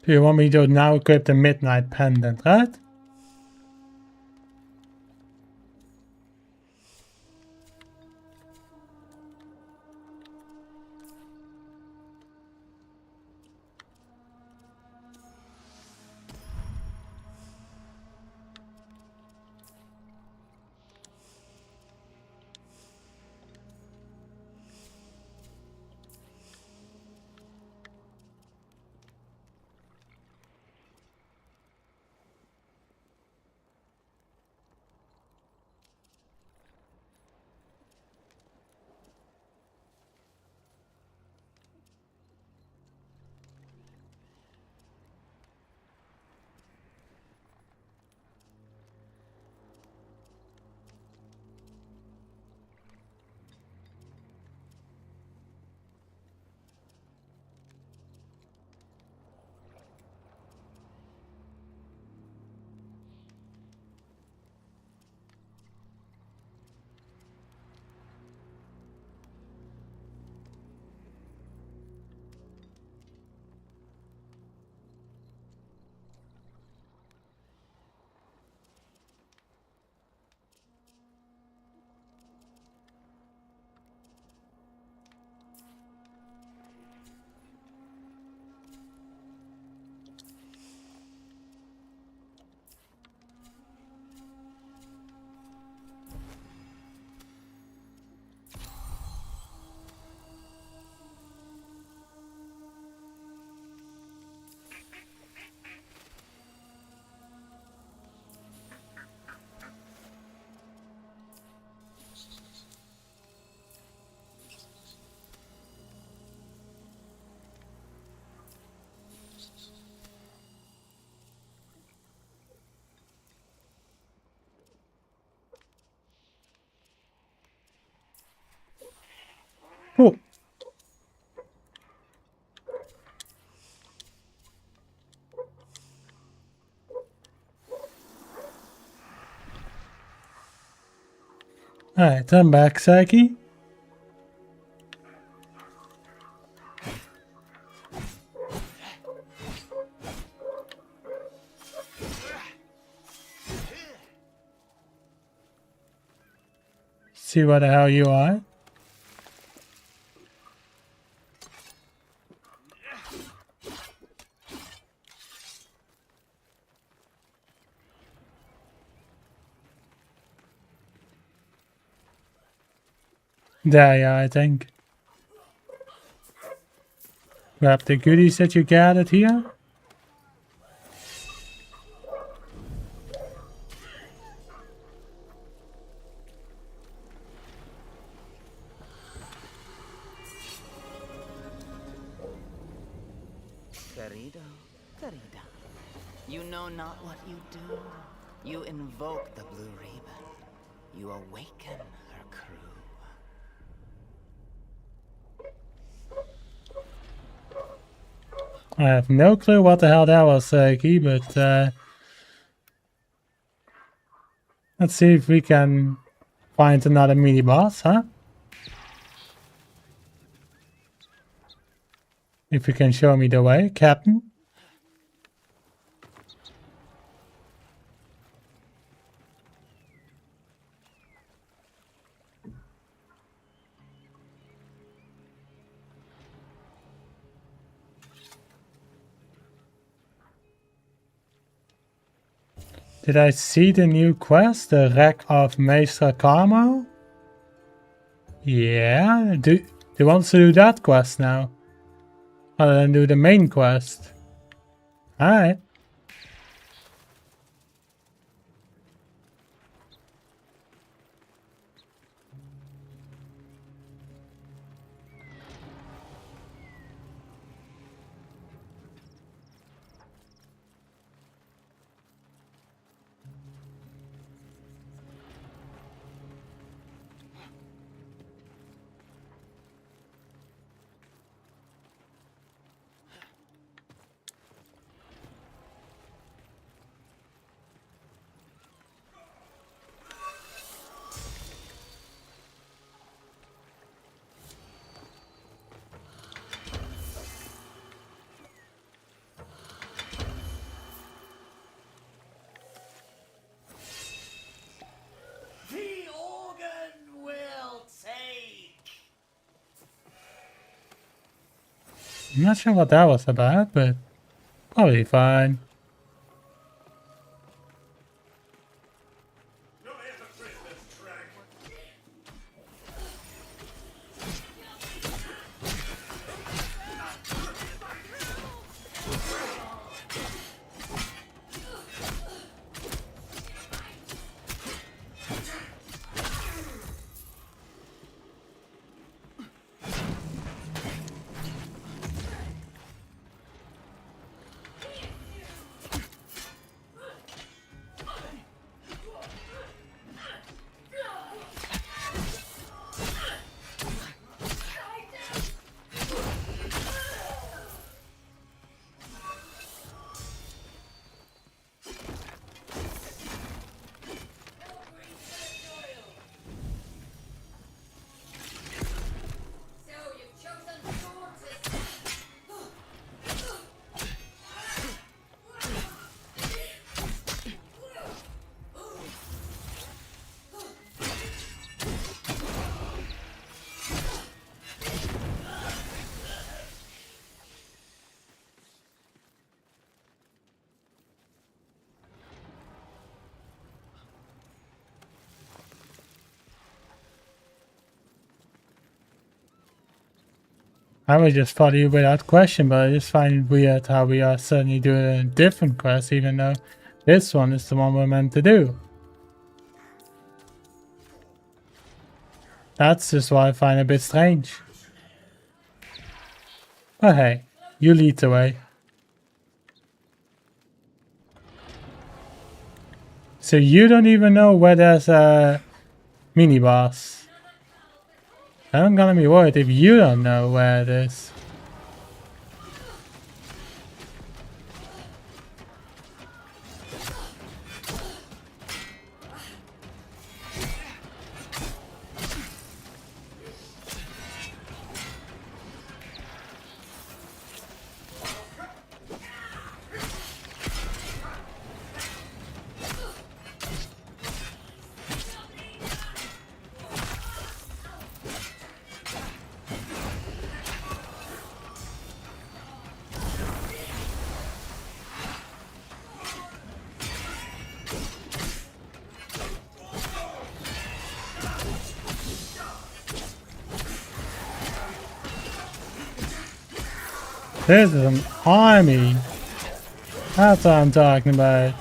So you want me to now equip the Midnight Pendant, right? Cool. Alright, I'm back, Psyche. See what the hell you are. There you are, I think. Grab the goodies that you gathered here. Querido, querida, you know not what you do. You invoke the Blue Ribbon. You awaken her crew. I have no clue what the hell that was, Key, but let's see if we can find another mini boss, huh? If you can show me the way, Captain. Did I see the new quest, the Wreck of Maestra Carmo? Yeah, do wants to do that quest now, other than do the main quest. Alright. The organ will take. I'm not sure what that was about, but probably fine. I would just follow you without question, but I just find it weird how we are suddenly doing a different quest, even though this one is the one we're meant to do. That's just what I find a bit strange. But hey, you lead the way. So you don't even know where there's a mini boss. I'm gonna be worried if you don't know where it is. This is an army. That's what I'm talking about.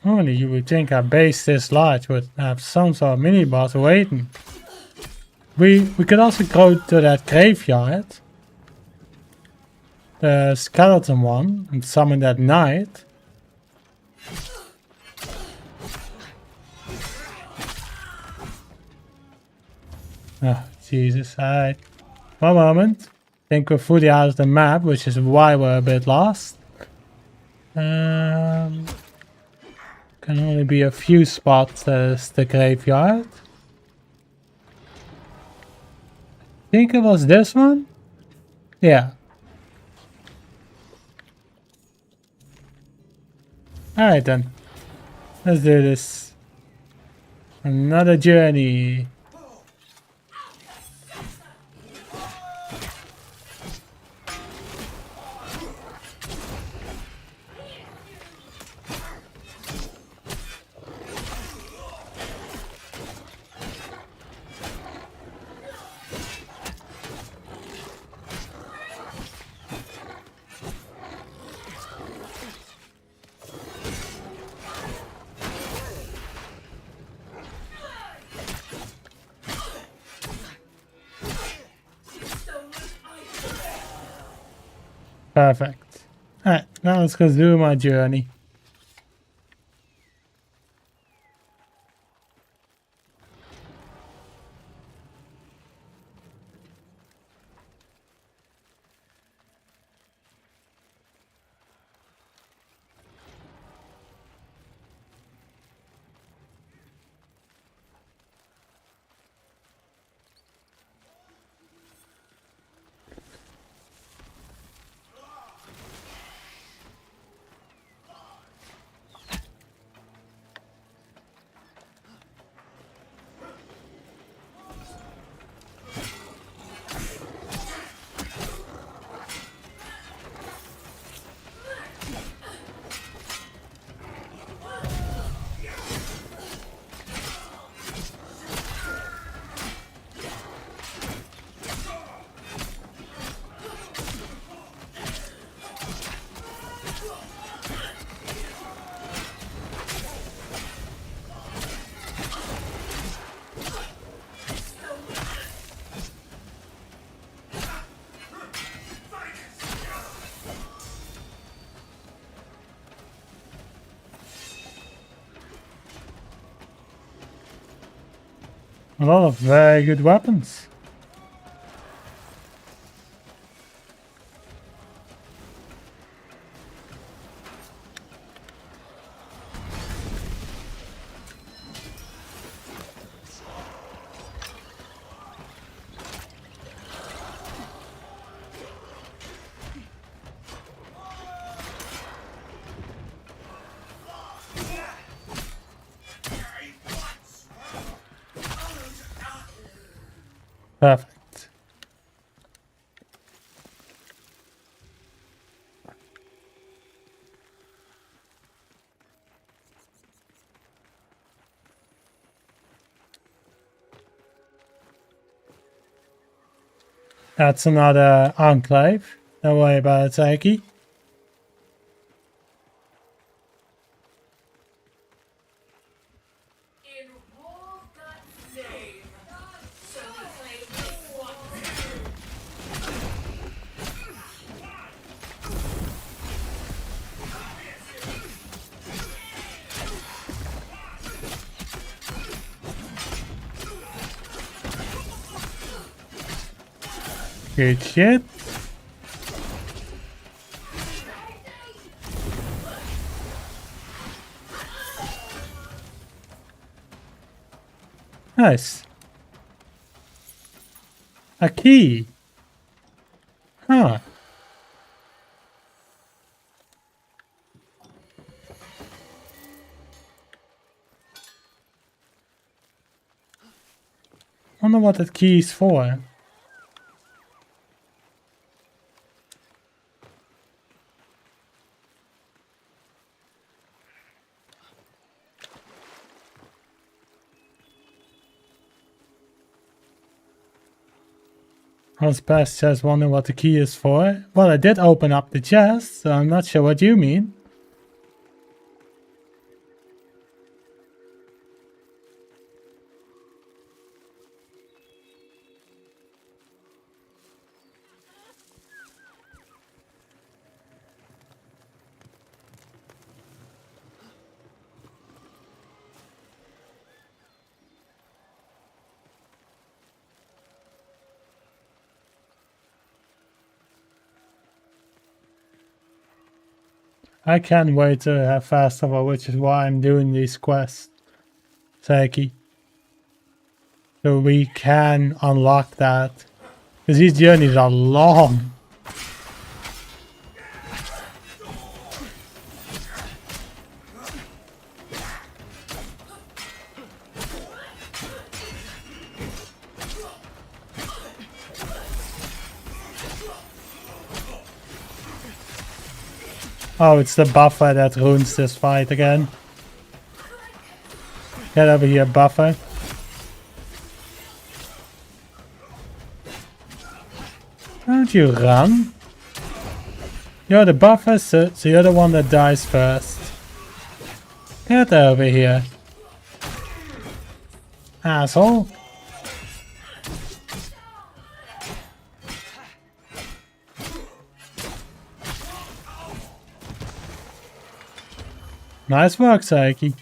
Only you would think a base this large would have some sort of mini boss waiting. We could also go to that graveyard, the skeleton one, and summon that knight. Oh, Jesus. Alright. One moment. I think we're fully out of the map, which is why we're a bit lost. Can only be a few spots as the graveyard. I think it was this one? Yeah. Alright then. Let's do this. Another journey. Perfect. Alright, now let's go do my journey. A lot of very good weapons. Perfect. That's another enclave. Don't worry about it, Saiki. In Wolfgut's name, so we claim this one. Good shit. Nice. A key. Huh. Wonder what that key is for. I was past just wondering what the key is for. Well, I did open up the chest, so I'm not sure what you mean. I can't wait to have fast travel, which is why I'm doing these quests, Seki. So we can unlock that. Because these journeys are long. Oh, it's the buffer that ruins this fight again. Get over here, buffer. Don't you run? You're the buffer, so you're the one that dies first. Get over here. Asshole. Nice work, Saiki.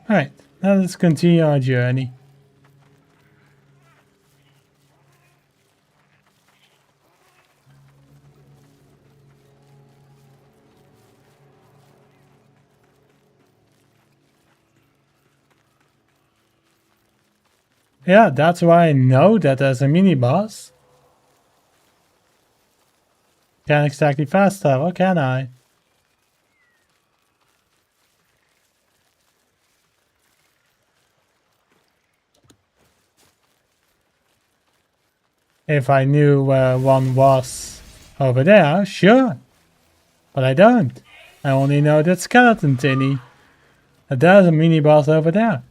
Alright, now let's continue our journey. Yeah, that's why I know that there's a mini-boss. Can't exactly fast travel, can I? If I knew where one was over there, sure. But I don't. I only know that skeleton thingy. That there's a mini-boss over there.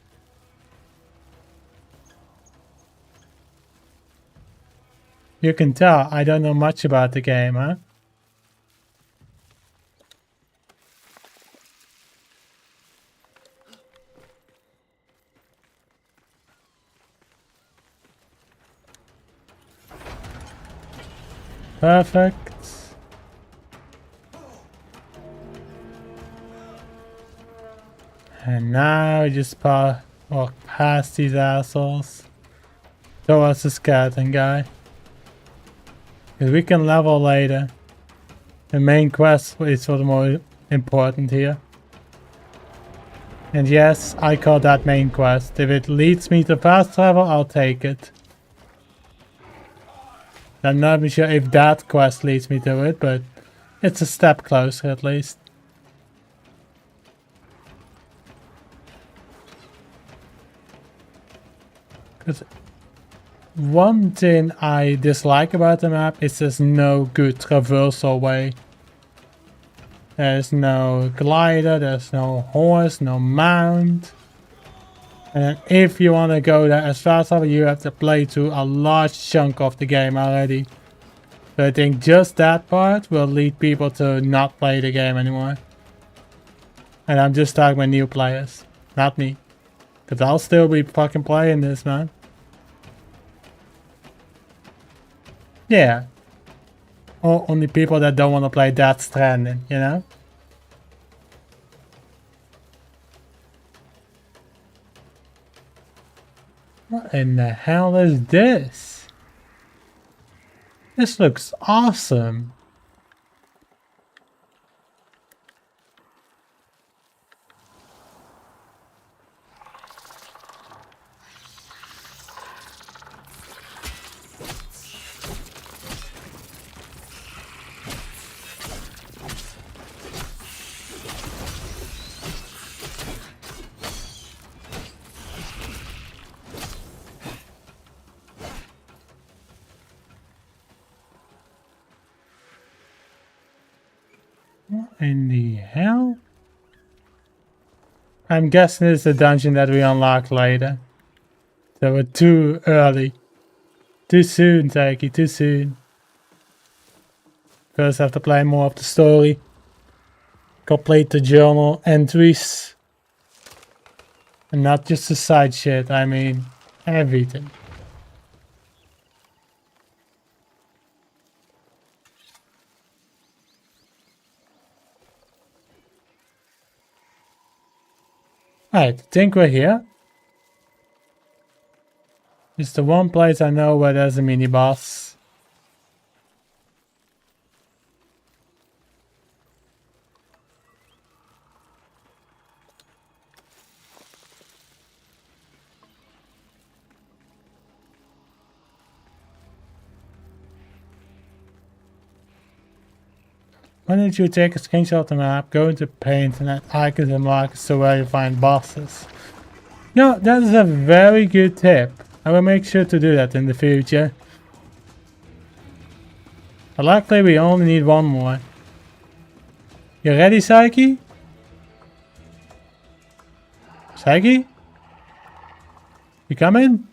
You can tell I don't know much about the game, huh? Perfect. And now we just walk past these assholes towards the skeleton guy. Because we can level later. The main quest is for the more important here. And yes, I call that main quest. If it leads me to fast travel, I'll take it. I'm not sure if that quest leads me to it, but it's a step closer at least. Because one thing I dislike about the map is there's no good traversal way. There's no glider, there's no horse, no mount. And if you want to go there as fast as you have to play through a large chunk of the game already. So I think just that part will lead people to not play the game anymore. And I'm just talking about new players, not me. Because I'll still be fucking playing this, man. Yeah. Or only people that don't want to play Death Stranding, you know? What in the hell is this? This looks awesome. What in the hell? I'm guessing it's the dungeon that we unlock later. So we're too early. Too soon, Taiki, too soon. First I have to play more of the story. Complete the journal entries. And not just the side shit, I mean everything. Right, I think we're here. It's the one place I know where there's a mini boss. Why don't you take a screenshot of the map, go into paint and add icons and markers to where you find bosses? No, that is a very good tip. I will make sure to do that in the future. But luckily we only need one more. You ready, Psyche? Psyche? You coming?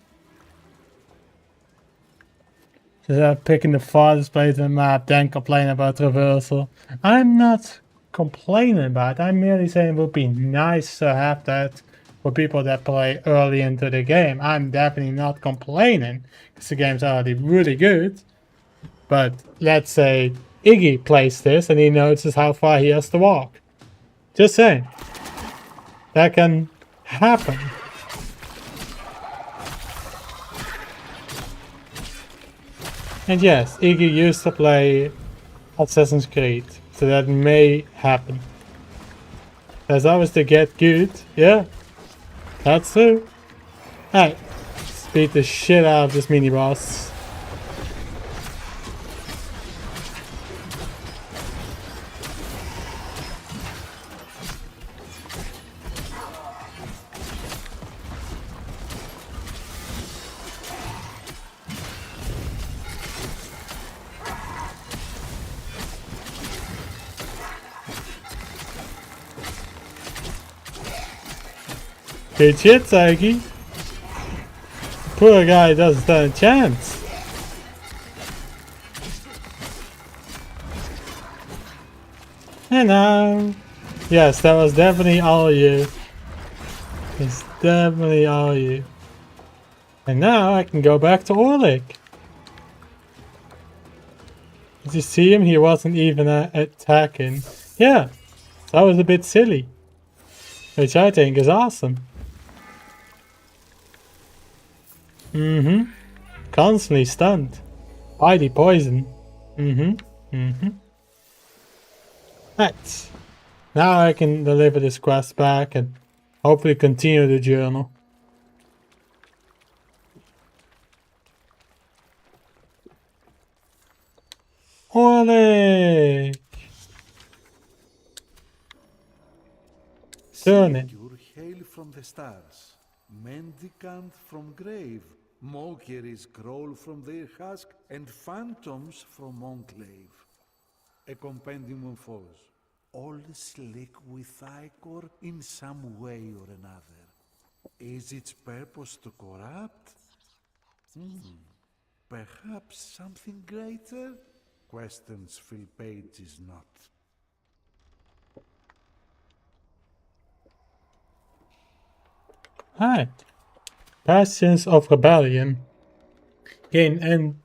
Instead of picking the farthest place on the map, then complain about reversal. I'm not complaining about it. I'm merely saying it would be nice to have that for people that play early into the game. I'm definitely not complaining, because the game's already really good. But let's say Iggy plays this and he notices how far he has to walk. Just saying. That can happen. And yes, Iggy used to play Assassin's Creed, so that may happen. There's always to get good, yeah, that's true. Alright, let's beat the shit out of this mini boss. Good shit, Psyche. Poor guy doesn't stand a chance. And now, yes, that was definitely all you. It's definitely all you. And now I can go back to Orlik. Did you see him? He wasn't even attacking. Yeah, that was a bit silly. Which I think is awesome. Constantly stunned by the poison. Right. Now I can deliver this quest back and hopefully continue the journal. Ole! Turn it. Savior, hail from the stars, mendicant from grave, mockeries crawl from their husk, and phantoms from enclave. A compendium of foes, all slick with ichor in some way or another. Is its purpose to corrupt? Perhaps something greater? Questions fill pages not. Alright. Bastions of Rebellion. Gain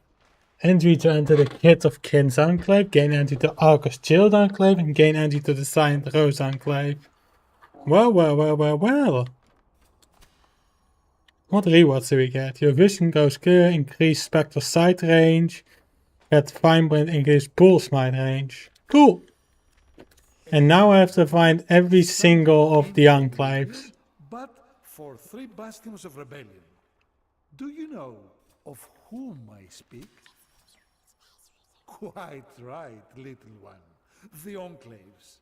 entry to enter the Kith of Kin's Enclave, gain entry to Arcus Child Enclave, and gain entry to the Silent Rose Enclave. Well. What rewards do we get? Your vision goes clear, increased spectral sight range, get fine print, increased pulse might range. Cool! And now I have to find every single of the enclaves. But for 3 bastions of rebellion, do you know of whom I speak? Quite right, little one. The enclaves.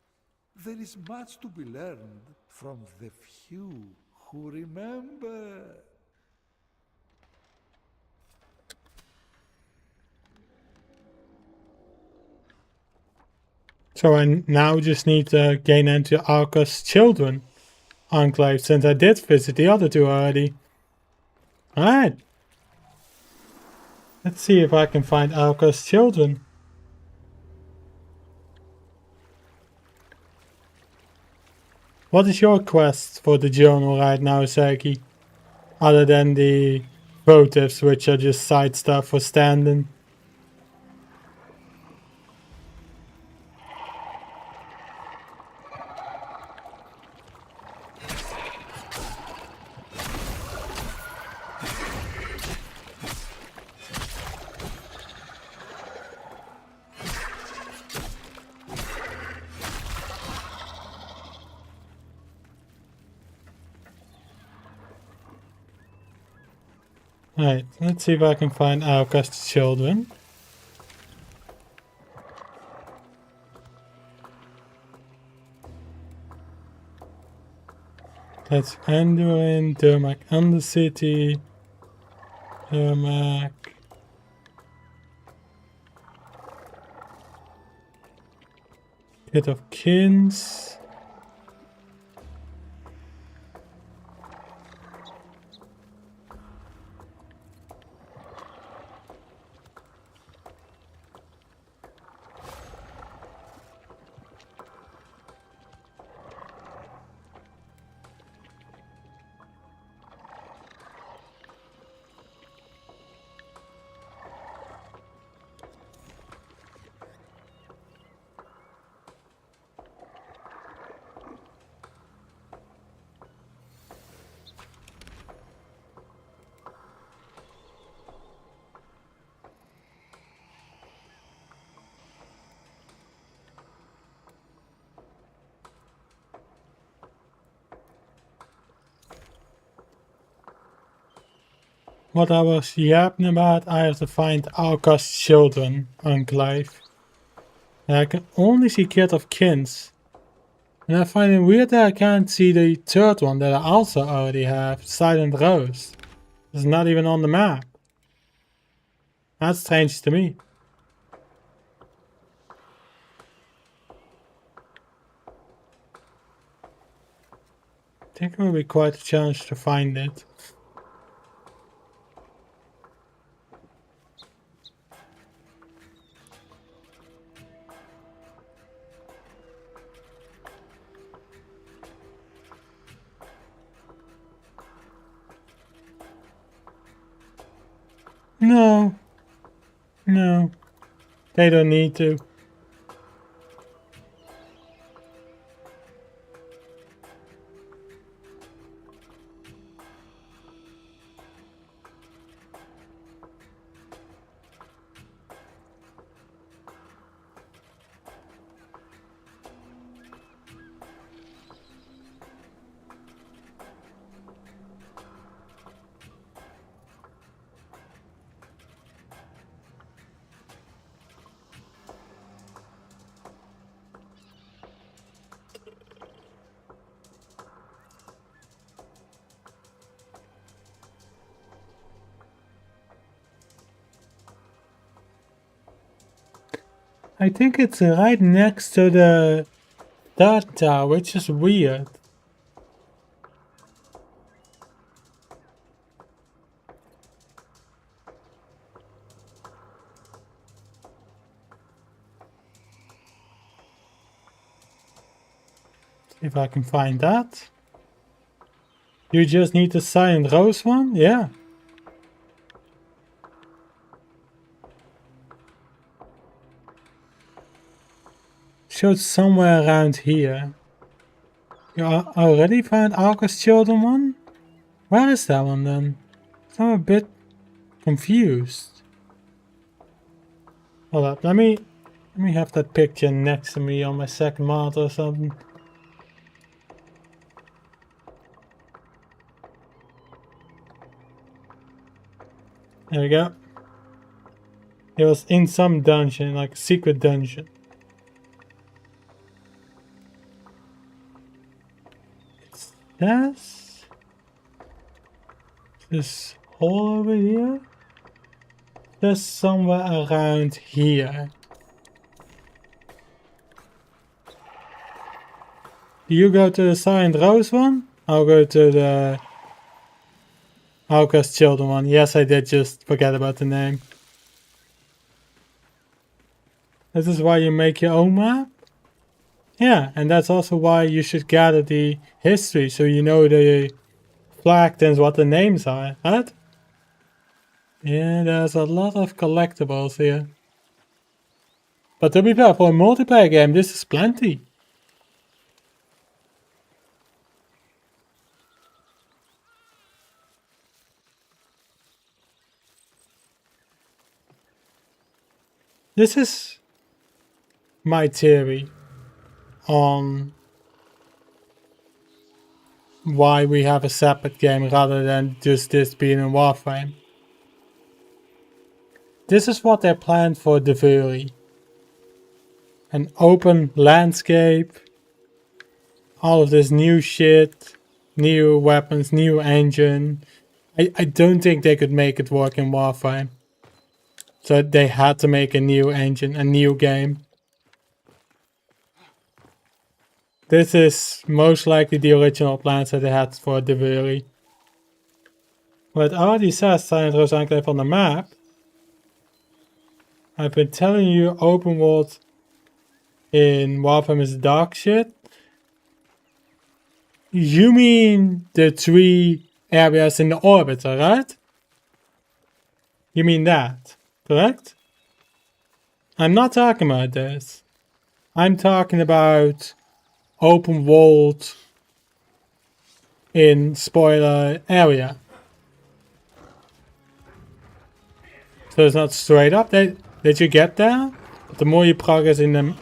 There is much to be learned from the few who remember. So I now just need to gain entry to Arcus Children Enclave, since I did visit the other two already. Alright. Let's see if I can find Arcus Children. What is your quest for the journal right now, Seki? Other than the votives, which are just side stuff for standing. Right, let's see if I can find Alka's children. That's Anduin, Dermak Undercity, Dermak. Kit of Kins. What I was yapping about, I have to find Alka's children enclave. And I can only see Kit of Kins. And I find it weird that I can't see the third one that I also already have, Silent Rose. It's not even on the map. That's strange to me. I think it will be quite a challenge to find it. No. No. They don't need to. I think it's right next to the third tower, which is weird. See if I can find that. You just need the Silent Rose one? Yeah. Showed somewhere around here. You already found Alka's children one? Where is that one then? I'm a bit confused. Hold up, let me have that picture next to me on my second monitor or something. There we go. It was in some dungeon, like a secret dungeon. It's this hole over here. There's somewhere around here. Do you go to the Silent Rose one? I'll go to the Alka's Children one. Yes, I did just forget about the name. This is why you make your own map? Yeah, and that's also why you should gather the history so you know the flagged and what the names are, right? Yeah, there's a lot of collectibles here. But to be fair, for a multiplayer game, this is plenty. This is my theory on why we have a separate game rather than just this being in Warframe. this is what they planned for the Fury. An open landscape, all of this new shit, new weapons, new engine. I don't think they could make it work in Warframe. So they had to make a new engine, a new game. This is most likely the original plans that they had for the Fury. What it already says, zijn we trouwens eigenlijk even on the map. I've been telling you open world in Warframe is dark shit. You mean the 3 areas in the orbiter, right? You mean that, correct? I'm not talking about this. I'm talking about open world in spoiler area. So it's not straight up. Did you get there? The more you progress in the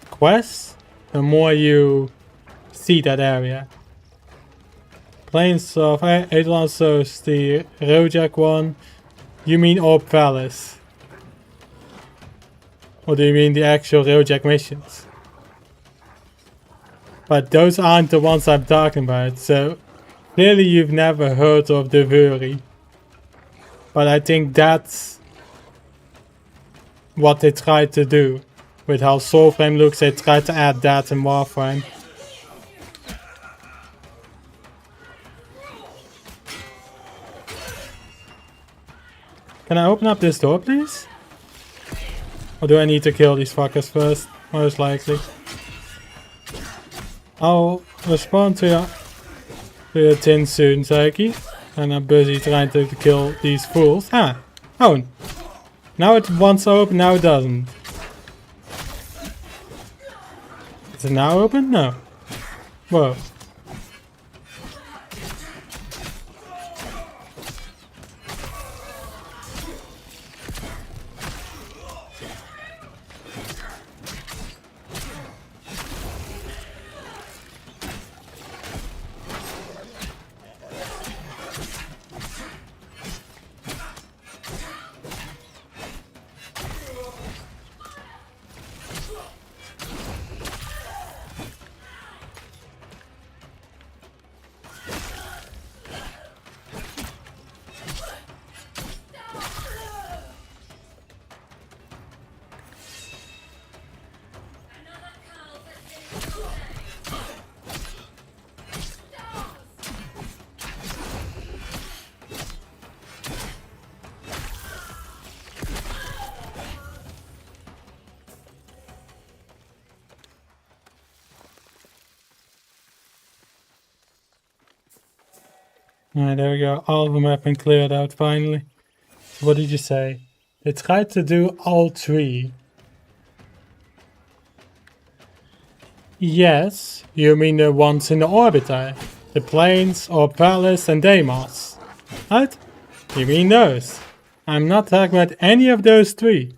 quest, the more you see that area. Plains of Eidolon is the Rojak one. You mean Orb Palace? Or do you mean the actual Rojak missions? But those aren't the ones I'm talking about, so clearly you've never heard of the Fury. But I think that's what they tried to do. With how Soulframe looks, they tried to add that in Warframe. Can I open up this door, please? Or do I need to kill these fuckers first? Most likely. I'll respond to your tin soon, Psyche. And I'm busy trying to kill these fools. Ah! Oh! Now it wants to open, now it doesn't. Is it now open? No. Whoa. Alright, there we go. All of them have been cleared out finally. What did you say? They tried to do all 3. Yes, you mean the ones in the orbiter. The planes, or palace and Deimos. Right? You mean those. I'm not talking about any of those 3.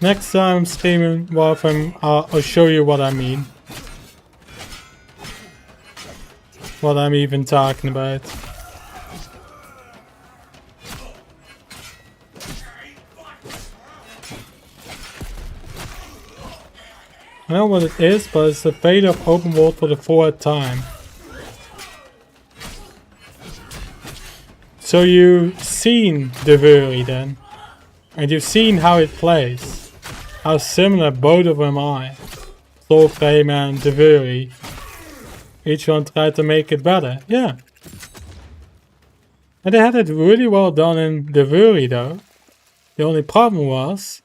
Next time I'm streaming Warframe, I'll show you what I mean. What I'm even talking about. I know what it is, but it's the fate of open world for the 4th time. So you've seen the Fury then. And you've seen how it plays. How similar both of them are. Soulframe and the Fury. Each one tried to make it better. Yeah. And they had it really well done in the Fury though. The only problem was,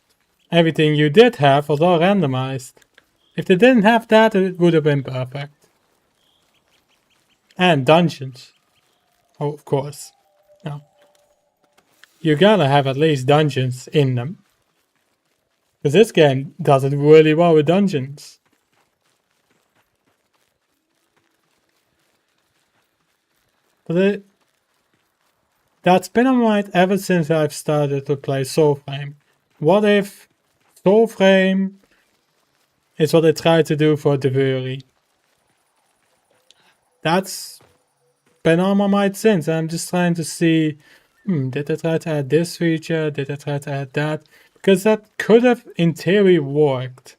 everything you did have was all randomized. If they didn't have that, it would have been perfect. And dungeons. Oh, of course. No. You gotta have at least dungeons in them. Because this game does it really well with dungeons. But that's been on my mind ever since I've started to play Soulframe. What if Soulframe is what they tried to do for the Fury? That's been on my mind since. I'm just trying to see, did I try to add this feature? Did I try to add that? Because that could have, in theory, worked.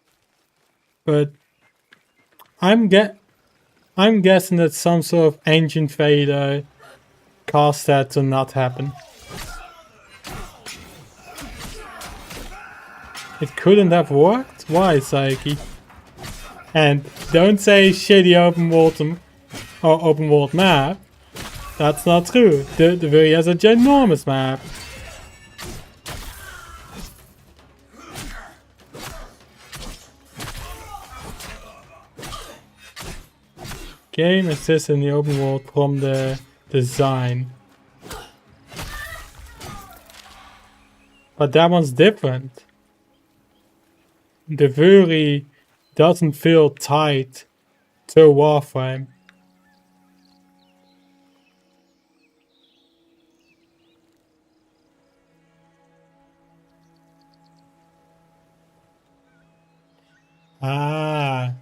But I'm guessing that some sort of engine failure caused that to not happen. It couldn't have worked? Why, Saiki? And don't say shitty open world map. That's not true. The Wii has a ginormous map. Game assists in the open world from the design. But that one's different. The Wii doesn't feel tight to Warframe. Ah,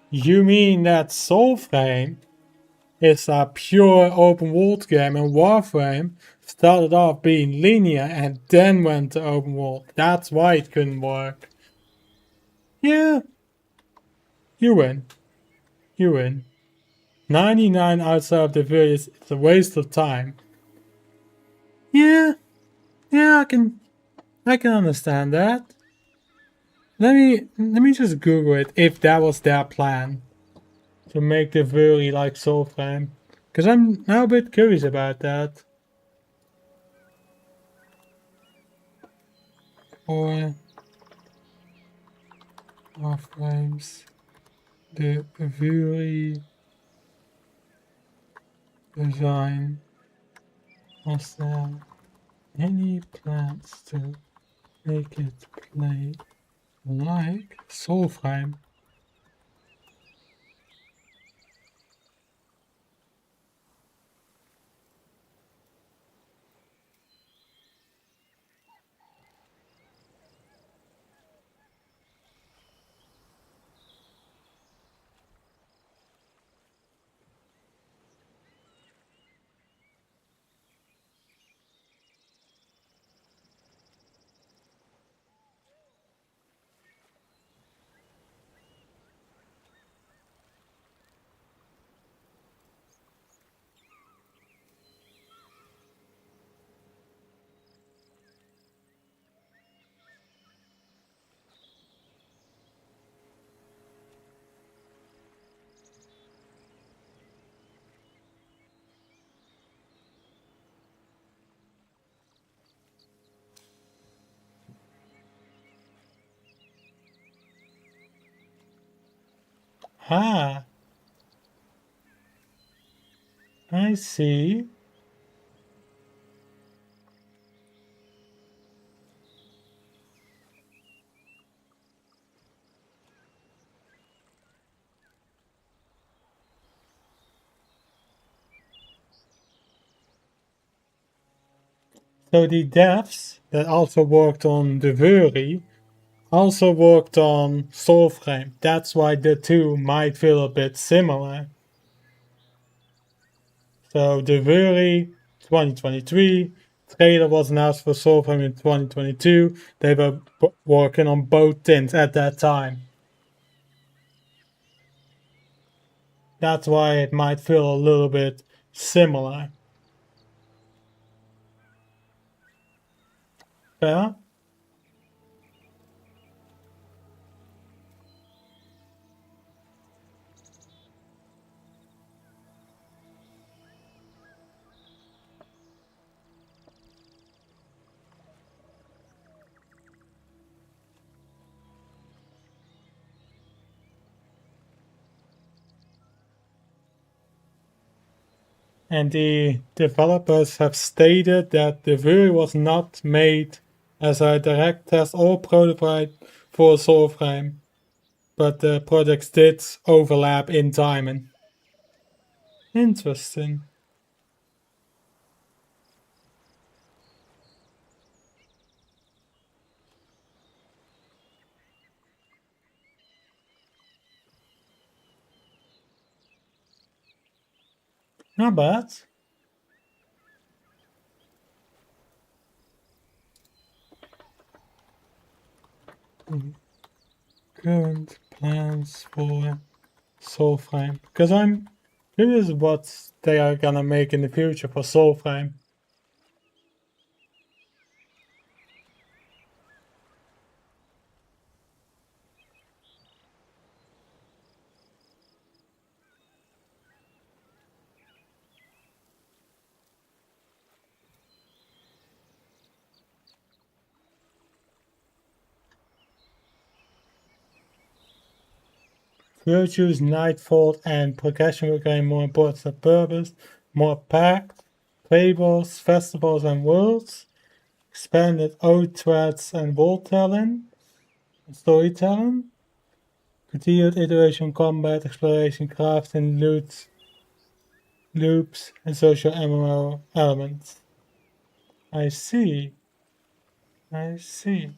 you mean that Soulframe is a pure open world game and Warframe started off being linear and then went to open world. That's why it couldn't work. Yeah, you win. You win. 99 outside of the video is a waste of time. Yeah, I can understand that. Let me just Google it if that was their plan to make the very like Soulframe, because I'm now a bit curious about that. Or Warframes, the very design. Was there any plans to make it play like Soulframe? Ah, I see. So the devs that also worked on the Vuri also worked on Soulframe. That's why the two might feel a bit similar. So the Vuri 2023 trailer was announced for Soulframe in 2022. They were working on both things at that time. That's why it might feel a little bit similar. Fair? And the developers have stated that the Vuri was not made as a direct test or prototype for Soulframe, but the projects did overlap in timing. Interesting. Not bad. Current plans for Soulframe. Because I'm curious what they are gonna make in the future for Soulframe. Virtues, Nightfall, and progression will gain more importance and purpose, more packed, fables, festivals, and worlds, expanded ode threads and storytelling, continued iteration, combat, exploration, crafting, loot, loops, and social MMO elements. I see. I see.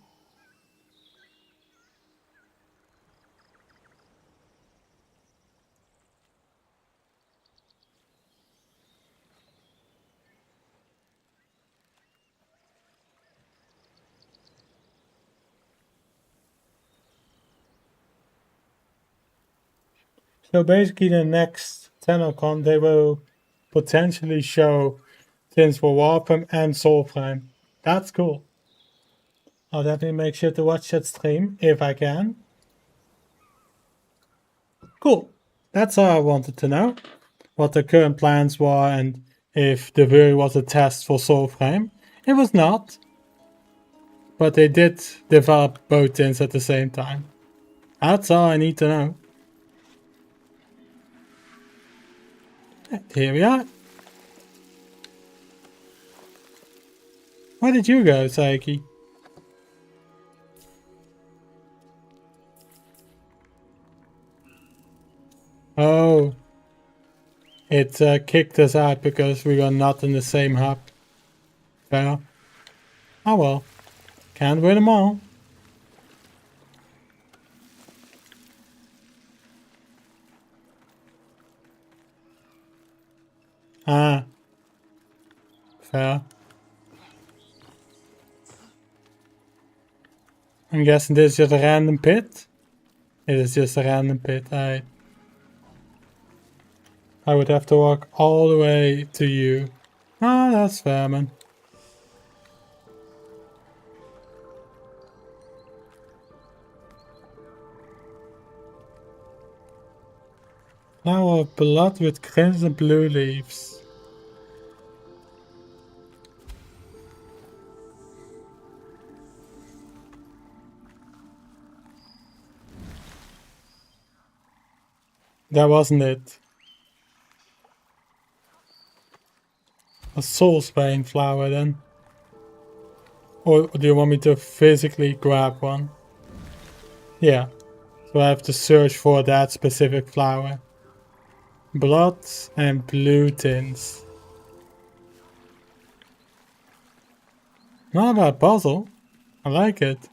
So basically the next TennoCon they will potentially show things for Warframe and Soulframe. That's cool. I'll definitely make sure to watch that stream if I can. Cool. That's all I wanted to know. What the current plans were and if the Vuri was a test for Soulframe. It was not. But they did develop both things at the same time. That's all I need to know. And here we are. Where did you go, Saiki? Oh. It kicked us out because we were not in the same hub. Fair. Oh well. Can't win them all. Ah. Fair. I'm guessing this is just a random pit? It is just a random pit. I would have to walk all the way to you. Ah, that's fair, man. Flower of blood with crimson blue leaves. That wasn't it. A Soulsbane flower then. Or do you want me to physically grab one? Yeah. So I have to search for that specific flower. Blood and blue tints. Not a bad puzzle. I like it.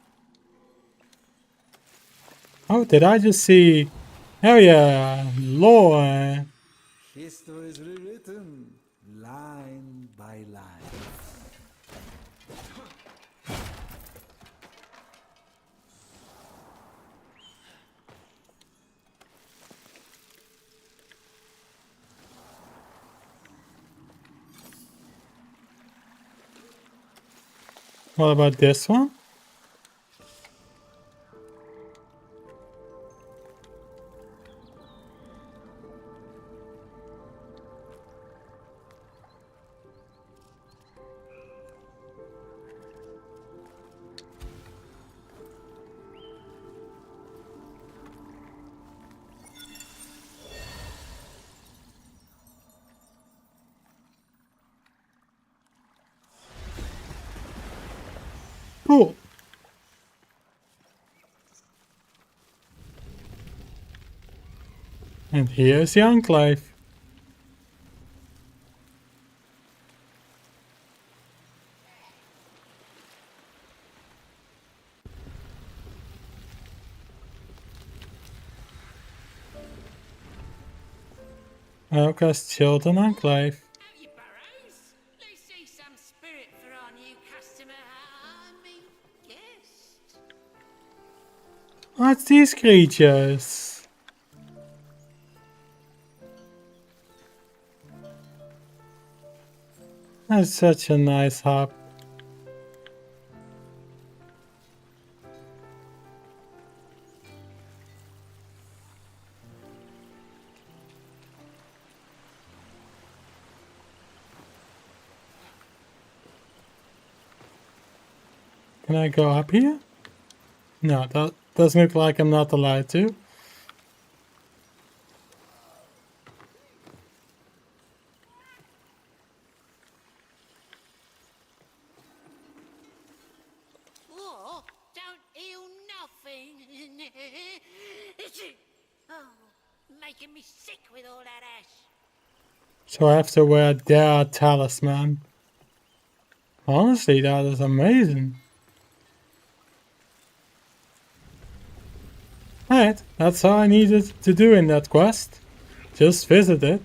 Oh, did I just see... Oh yeah, lore. History is rewritten line by line. What about this one? Cool. And here's the Enclave. I'll cast Shield on Enclave. Out you burrows. Let's see some spirit for our new customer. I mean, guest. What's these creatures? That's such a nice hub. Can I go up here? No, that doesn't look like I'm not allowed to. Oh, don't heal nothing. Oh, making me sick with all that ash. So I have to wear their talisman. Honestly, that is amazing. Alright, that's all I needed to do in that quest. Just visit it.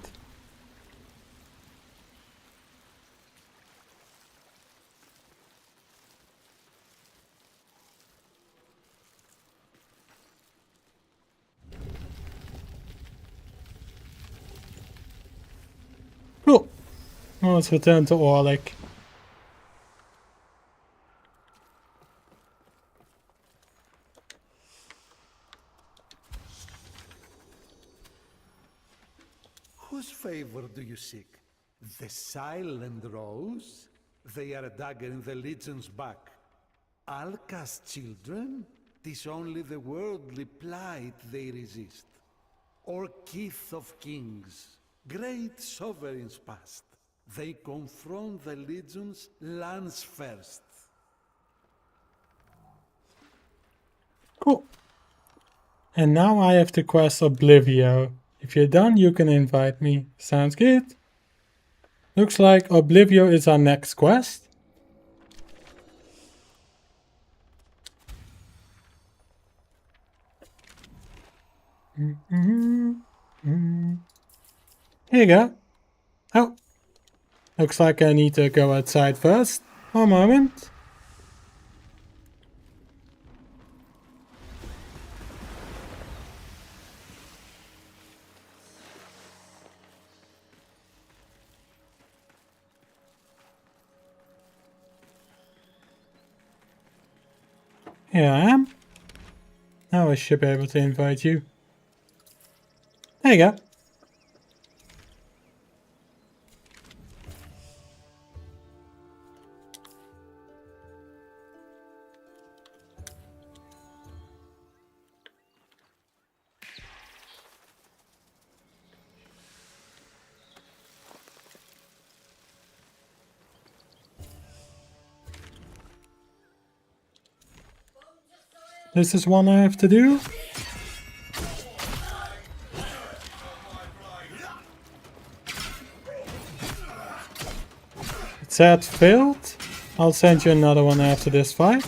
Cool. Well, let's return to Orlick. Whose favor do you seek? The Silent Rose? They are a dagger in the Legion's back. Alka's children? 'Tis only the worldly plight they resist. Or Keith of Kings, great sovereigns past. They confront the Legion's lance first. Cool. And now I have to quest Oblivio. If you're done, you can invite me. Sounds good. Looks like Oblivio is our next quest. Here you go. Oh. Looks like I need to go outside first. One moment. Here I am. Now I should be able to invite you. There you go. This is one I have to do. It said failed. I'll send you another one after this fight.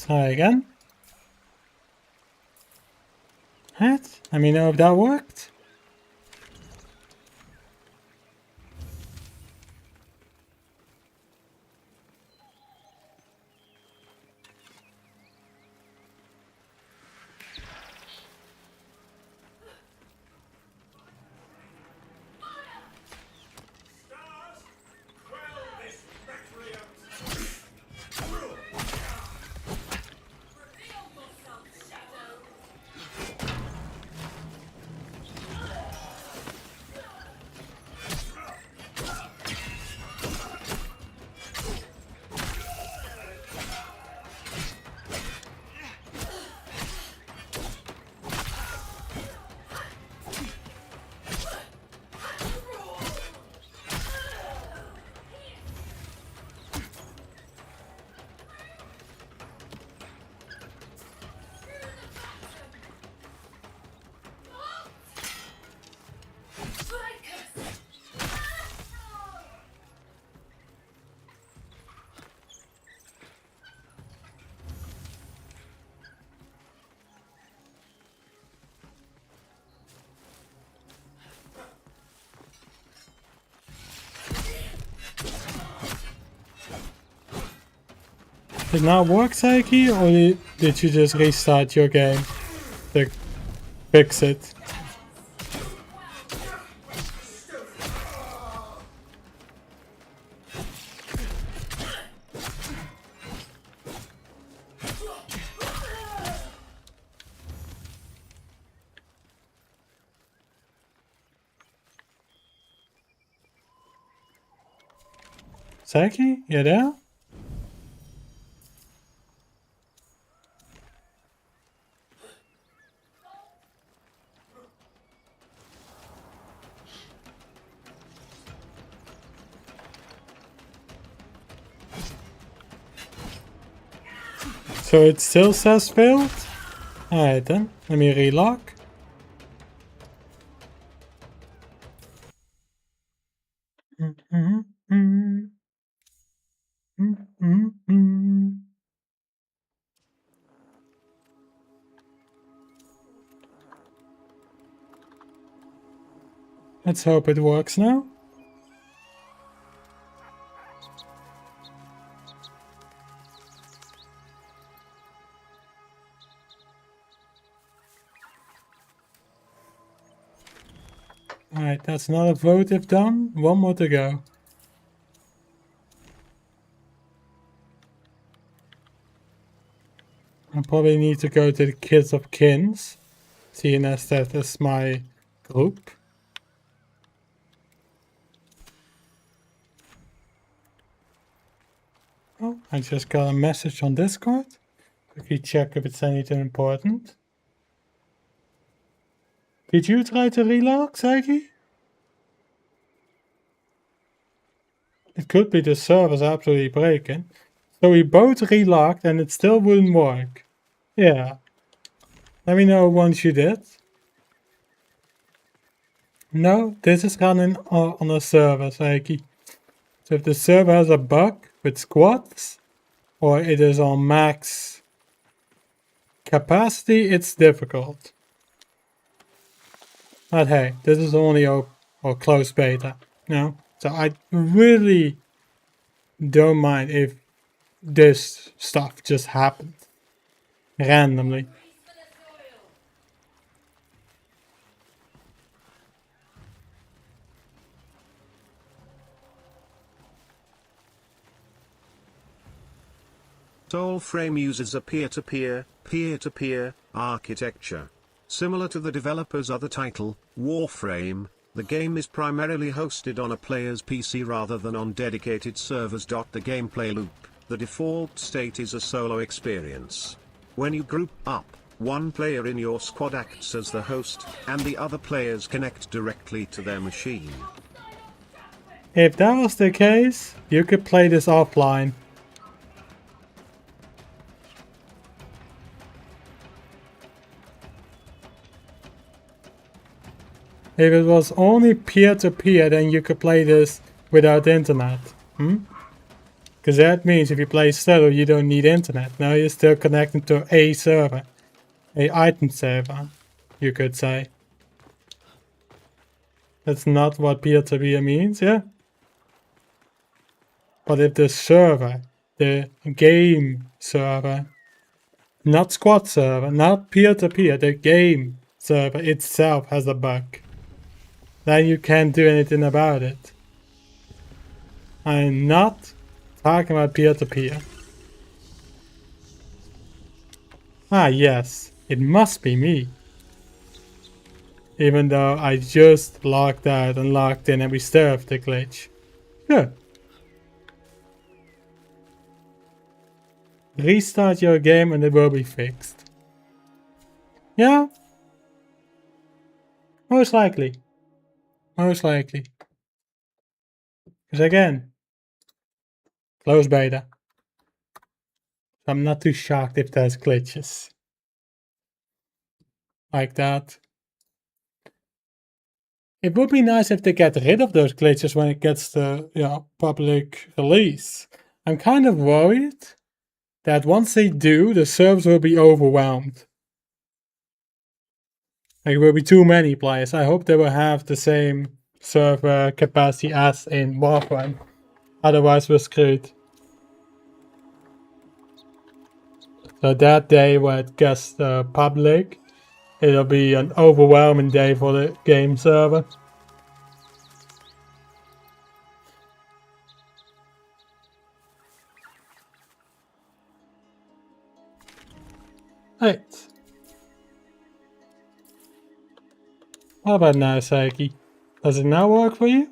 Try again. Right, let me know if that worked. Did it not work, Saiki, or did you just restart your game to fix it? Saiki, you there? So it still says failed? Alright then, let me relock. Let's hope it works now. Alright, that's another votive done. One more to go. I probably need to go to the Kids of Kins, seeing as that is my group. Oh, I just got a message on Discord. Quickly check if it's anything important. Did you try to relock, Saiki? It could be the server's absolutely breaking. So we both relocked and it still wouldn't work. Yeah. Let me know once you did. No, this is running on a server, Saiki. So if the server has a bug with squads, or it is on max capacity, it's difficult. But hey, this is only or closed beta, no? So I really don't mind if this stuff just happened randomly. Soulframe uses a peer-to-peer architecture. Similar to the developer's other title, Warframe, the game is primarily hosted on a player's PC rather than on dedicated servers. The gameplay loop, the default state is a solo experience. When you group up, one player in your squad acts as the host, and the other players connect directly to their machine. If that was the case, you could play this offline. If it was only peer-to-peer, then you could play this without internet. Because that means if you play solo, you don't need internet. Now you're still connecting to a server. A item server, you could say. That's not what peer-to-peer means, yeah? But if the server, the game server, not squad server, not peer-to-peer, the game server itself has a bug, then you can't do anything about it. I'm not talking about peer-to-peer. Ah yes, it must be me. Even though I just logged out and logged in and we still have the glitch. Good. Restart your game and it will be fixed. Yeah? Most likely. Most likely. Because again, closed beta. I'm not too shocked if there's glitches. Like that. It would be nice if they get rid of those glitches when it gets to public release. I'm kind of worried that once they do, the servers will be overwhelmed. Like, there will be too many players. I hope they will have the same server capacity as in Warframe. Otherwise we're screwed. So that day where it gets public, it'll be an overwhelming day for the game server. Right. What about now, Saiki? Does it now work for you?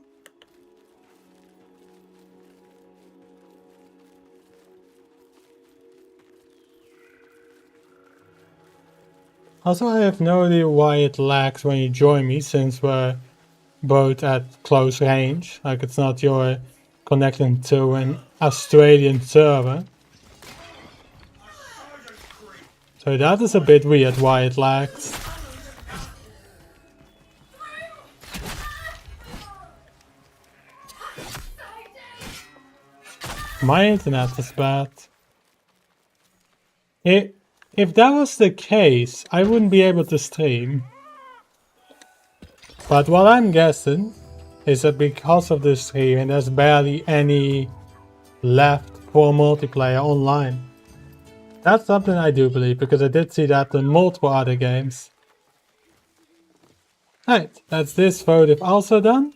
Also, I have no idea why it lags when you join me, since we're both at close range. Like, it's not you're connecting to an Australian server. So that is a bit weird why it lags. My internet is bad. If that was the case, I wouldn't be able to stream. But what I'm guessing is that because of this stream, there's barely any left for multiplayer online. That's something I do believe, because I did see that in multiple other games. Right, that's this votive also done.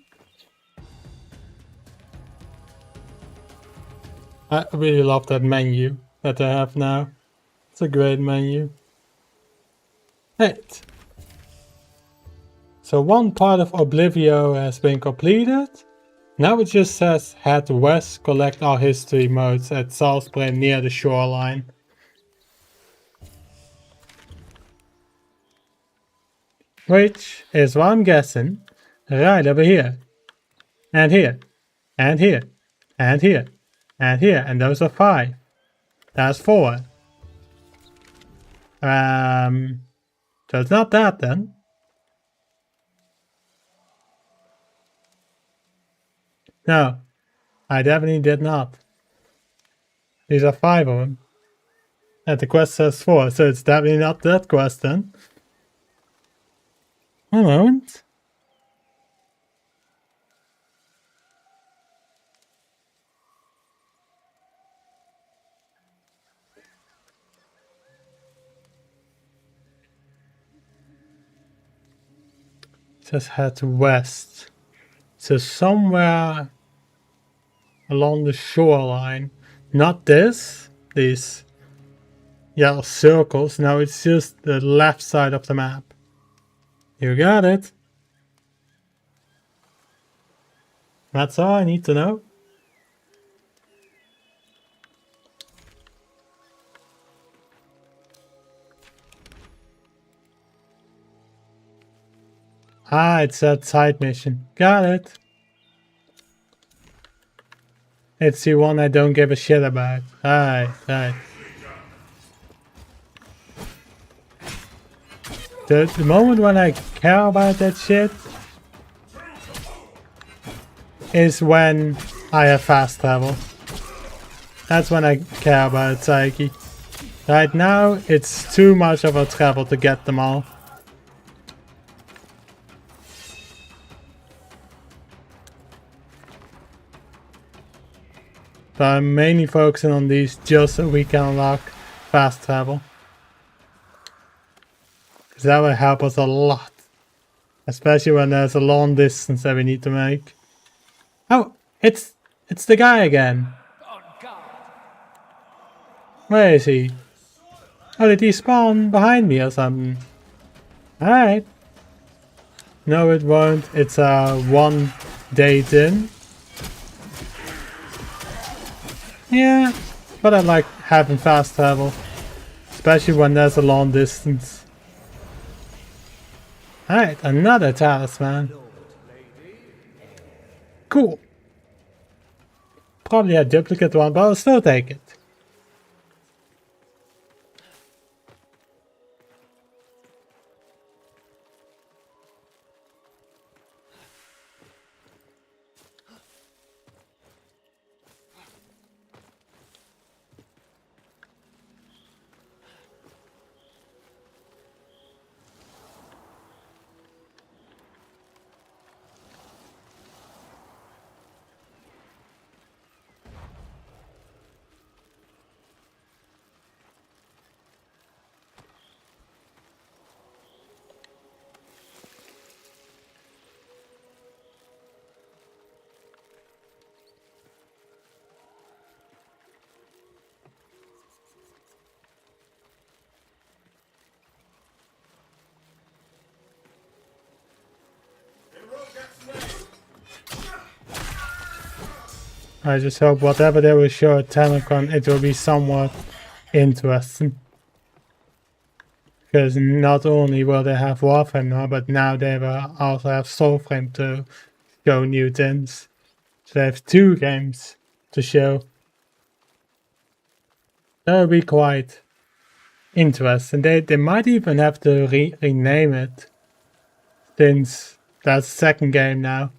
I really love that menu that they have now. It's a great menu. Right. So one part of Oblivio has been completed. Now it just says head west, collect our history modes at Soulframe near the shoreline. Which is what I'm guessing right over here. And here. And here. And here. And here. And those are 5. That's 4. So it's not that then. No, I definitely did not. These are 5 of them. And the quest says 4, so it's definitely not that quest then. One moment. It says head west. So somewhere along the shoreline. Not this. These yellow circles. No, it's just the left side of the map. You got it. That's all I need to know. Ah, it's that side mission. Got it. It's the one I don't give a shit about. Right. The moment when I care about that shit is when I have fast travel. That's when I care about it, Psyche. Right now, it's too much of a travel to get them all. So I'm mainly focusing on these just so we can unlock fast travel. Because that will help us a lot. Especially when there's a long distance that we need to make. Oh, it's the guy again. On guard. Where is he? Oh, did he spawn behind me or something? Alright. No, it won't. It's 1 day in. Yeah, but I like having fast travel. Especially when there's a long distance. Alright, another talisman. Cool. Probably a duplicate one, but I'll still take it. I just hope whatever they will show at TennoCon, it will be somewhat interesting. Because not only will they have Warframe now, but now they will also have Soulframe to show new things. So they have 2 games to show. That will be quite interesting. They might even have to rename it, since that's the 2nd game now.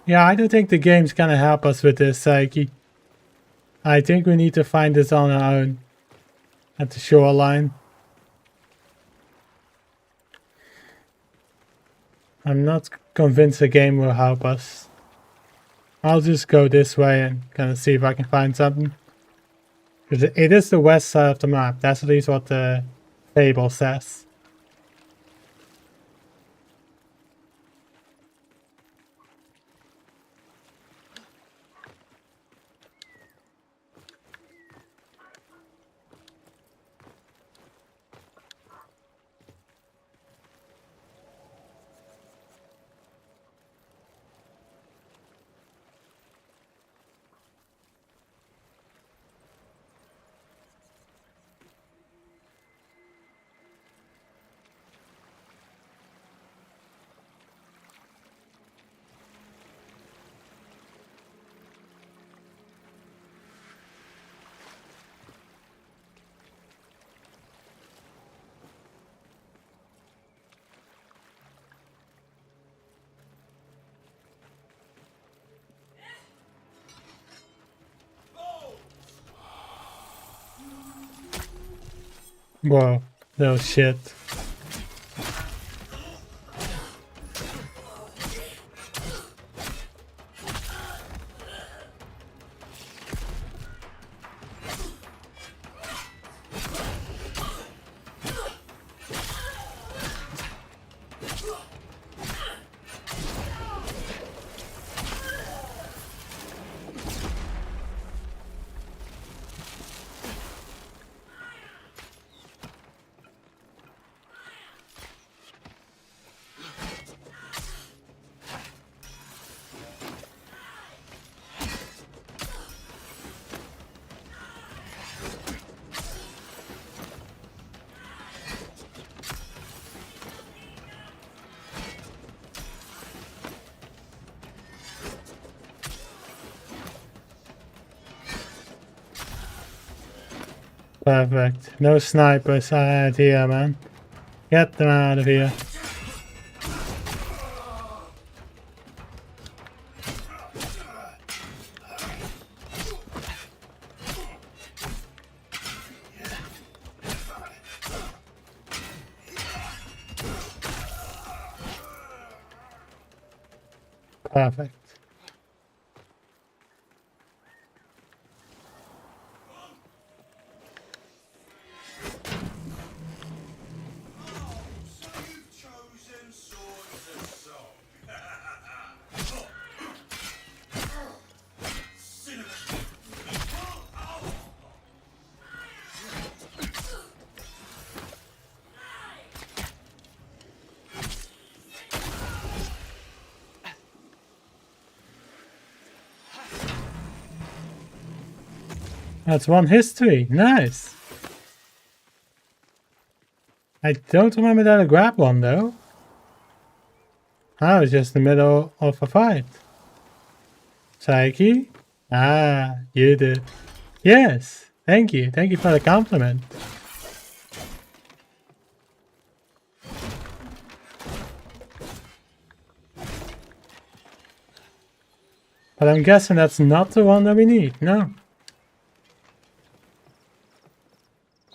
Yeah, I don't think the game's gonna help us with this, Psyche. I think we need to find this on our own. At the shoreline. I'm not convinced the game will help us. I'll just go this way and kind of see if I can find something. Because it is the west side of the map. That's at least what the table says. Whoa, no shit. Perfect. No snipers out here, man. Get them out of here. Perfect. That's one history. Nice. I don't remember that I grabbed one though. I was just in the middle of a fight. Psyche? Ah, you did. Yes. Thank you. Thank you for the compliment. But I'm guessing that's not the one that we need. No.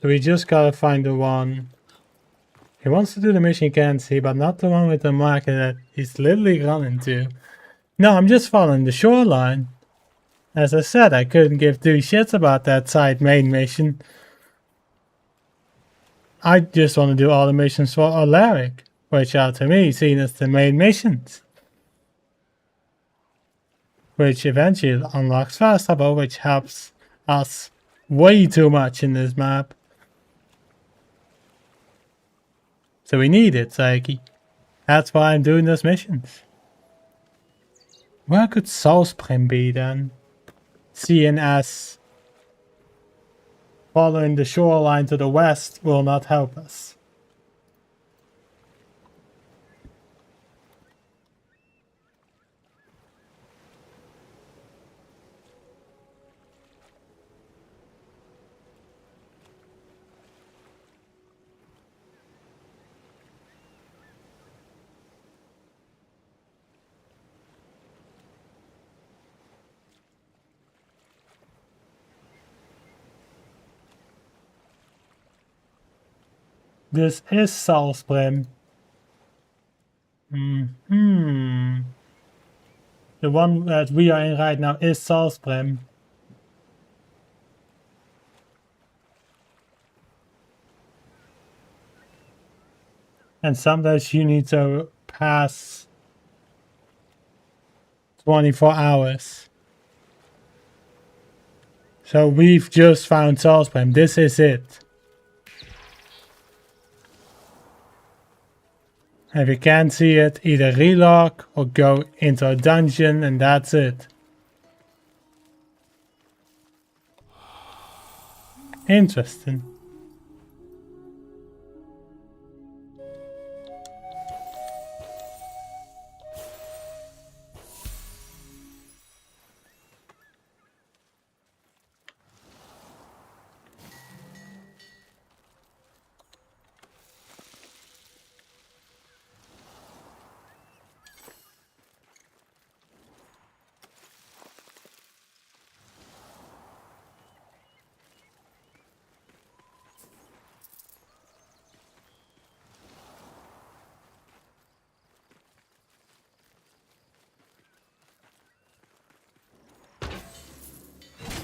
So we just gotta find the one. He wants to do the mission he can see, but not the one with the marker that he's literally running to. No, I'm just following the shoreline. As I said, I couldn't give two shits about that side main mission. I just want to do all the missions for Alaric, which are to me seen as the main missions. Which eventually unlocks fast travel, which helps us way too much in this map. So we need it, Saiki. That's why I'm doing those missions. Where could Soulframe be then? Seeing as following the shoreline to the west will not help us. This is Soulframe. The one that we are in right now is Soulframe. And sometimes you need to pass 24 hours. So we've just found Soulframe. This is it. If you can't see it, either relog or go into a dungeon and that's it. Interesting.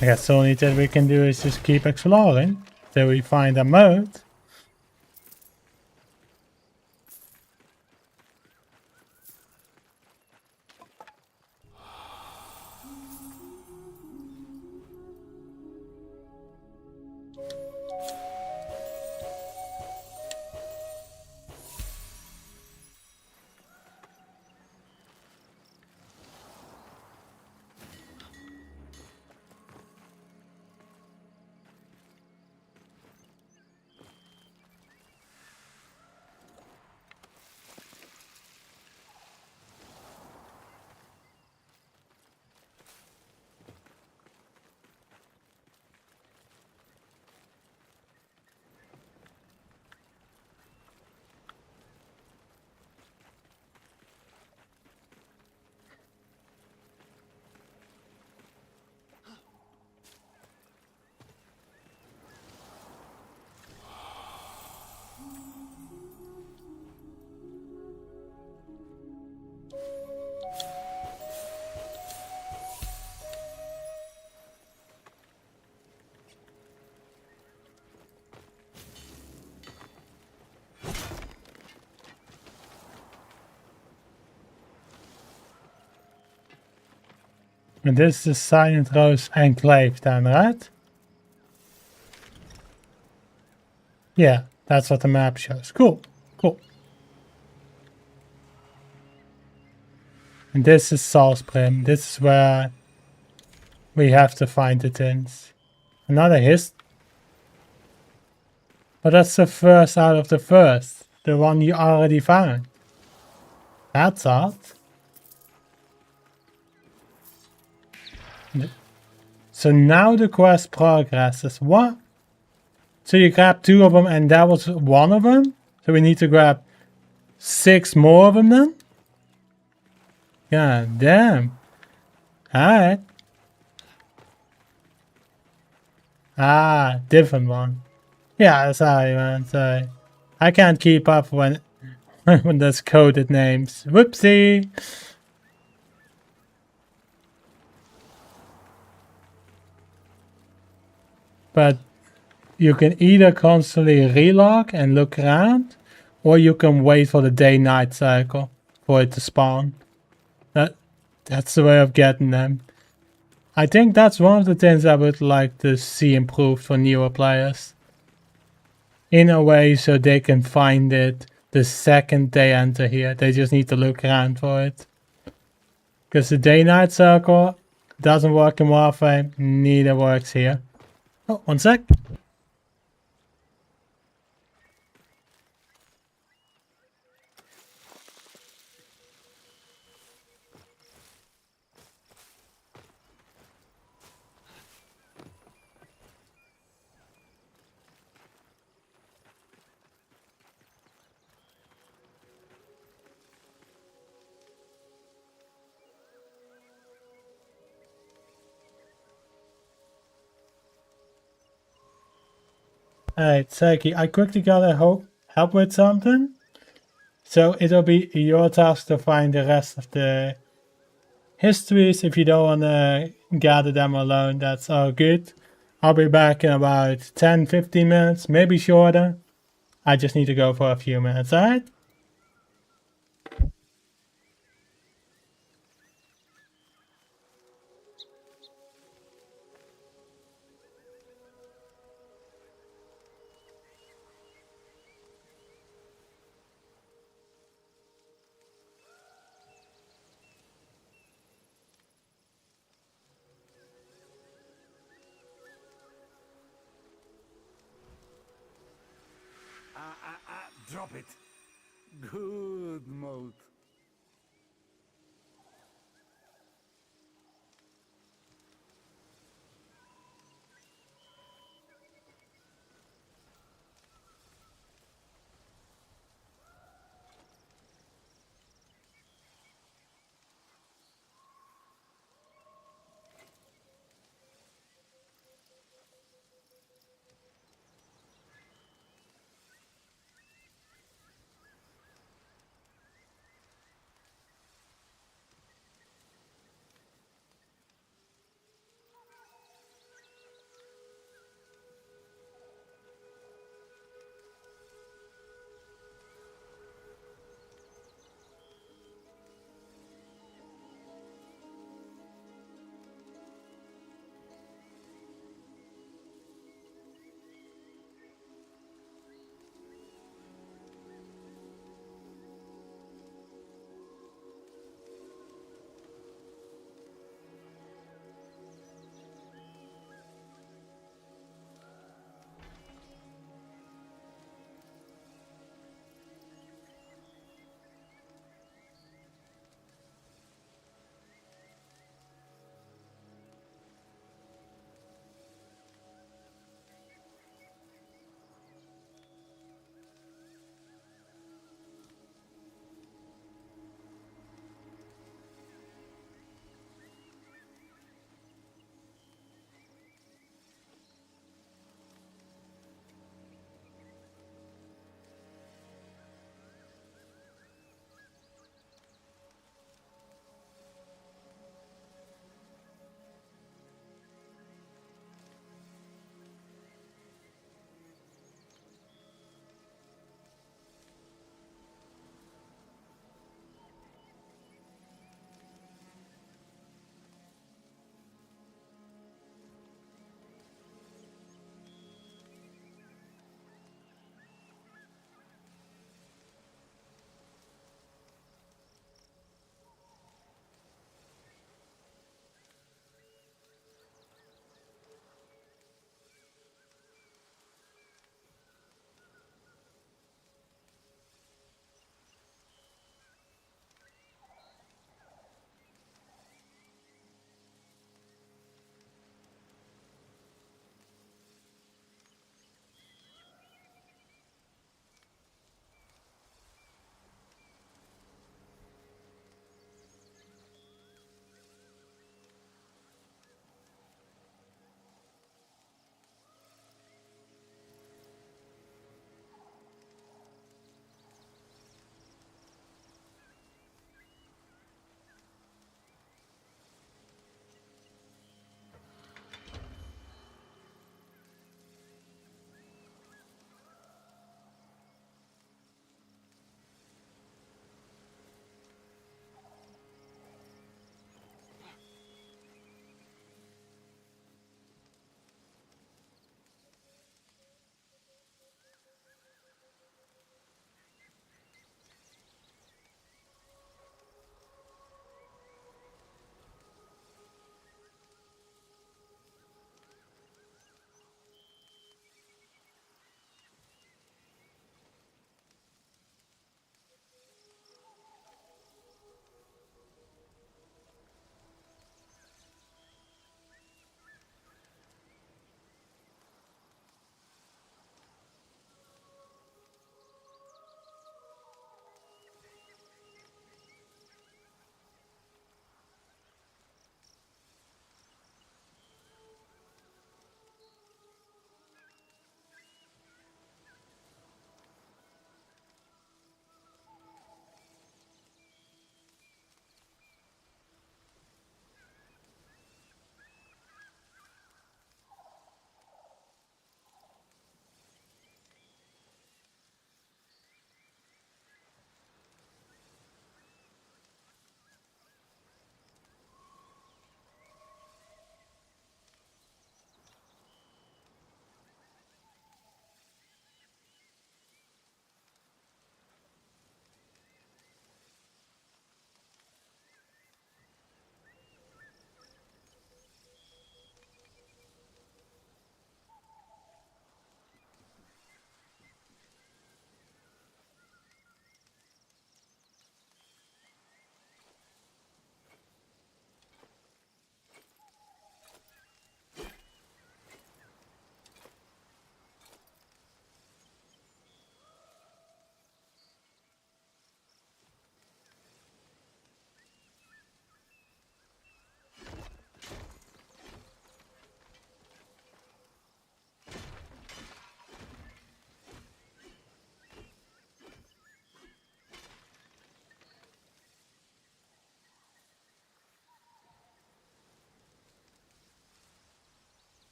I guess the only thing we can do is just keep exploring till we find a mode. And this is Silent Rose Enclave then, right? Yeah, that's what the map shows. Cool, cool. And this is Soulframe. This is where we have to find the tins. Another hist. But that's the first out of the first. The one you already found. That's odd. So now the quest progresses. What? So you grab 2 of them and that was 1 of them? So we need to grab 6 more of them then? God damn. Alright. Ah, different one. Yeah, sorry, man. Sorry. I can't keep up when when there's coded names. Whoopsie. But you can either constantly relog and look around, or you can wait for the day-night cycle for it to spawn. That's the way of getting them. I think that's one of the things I would like to see improved for newer players. In a way so they can find it the second they enter here. They just need to look around for it. Because the day-night circle doesn't work in Warframe, neither works here. Oh, one sec. Alright, Seki, I quickly gotta help with something. So it'll be your task to find the rest of the histories. If you don't wanna gather them alone, that's all good. I'll be back in about 10-15 minutes, maybe shorter. I just need to go for a few minutes, alright? Drop it. Good mode.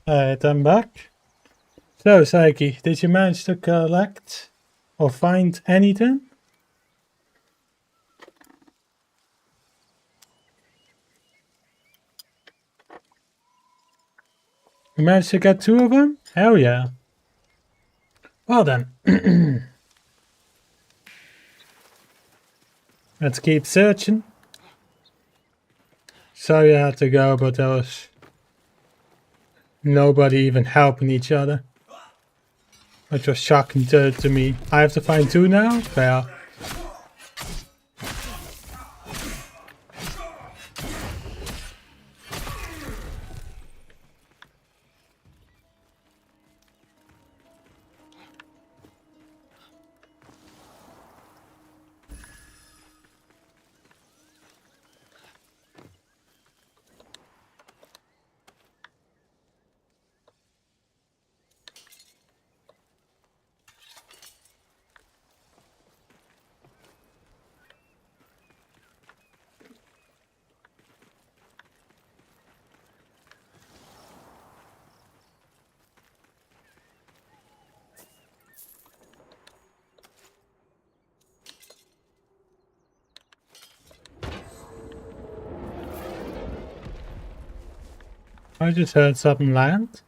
Alright, I'm back. So, Psyche, did you manage to collect or find anything? You managed to get 2 of them? Hell yeah. Well then. Let's keep searching. Sorry I had to go, but there was nobody even helping each other. Which was shocking to me. I have to find 2 now? Fair. I just heard something land.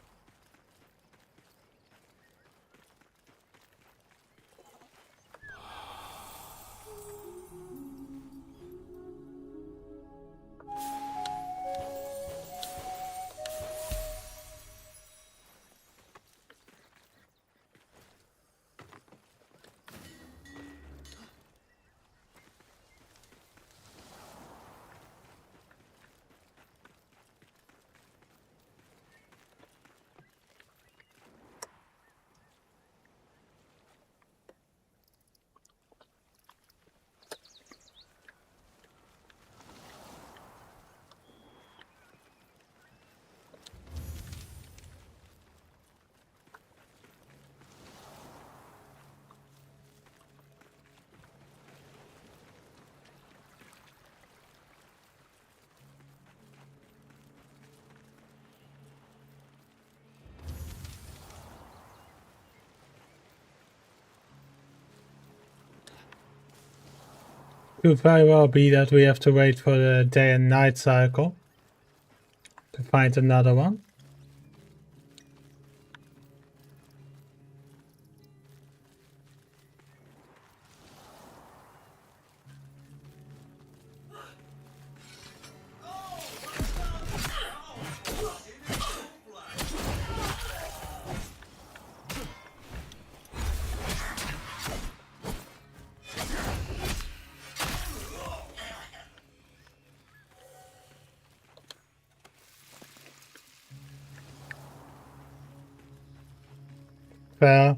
Could very well be that we have to wait for the day and night cycle to find another one. Fair.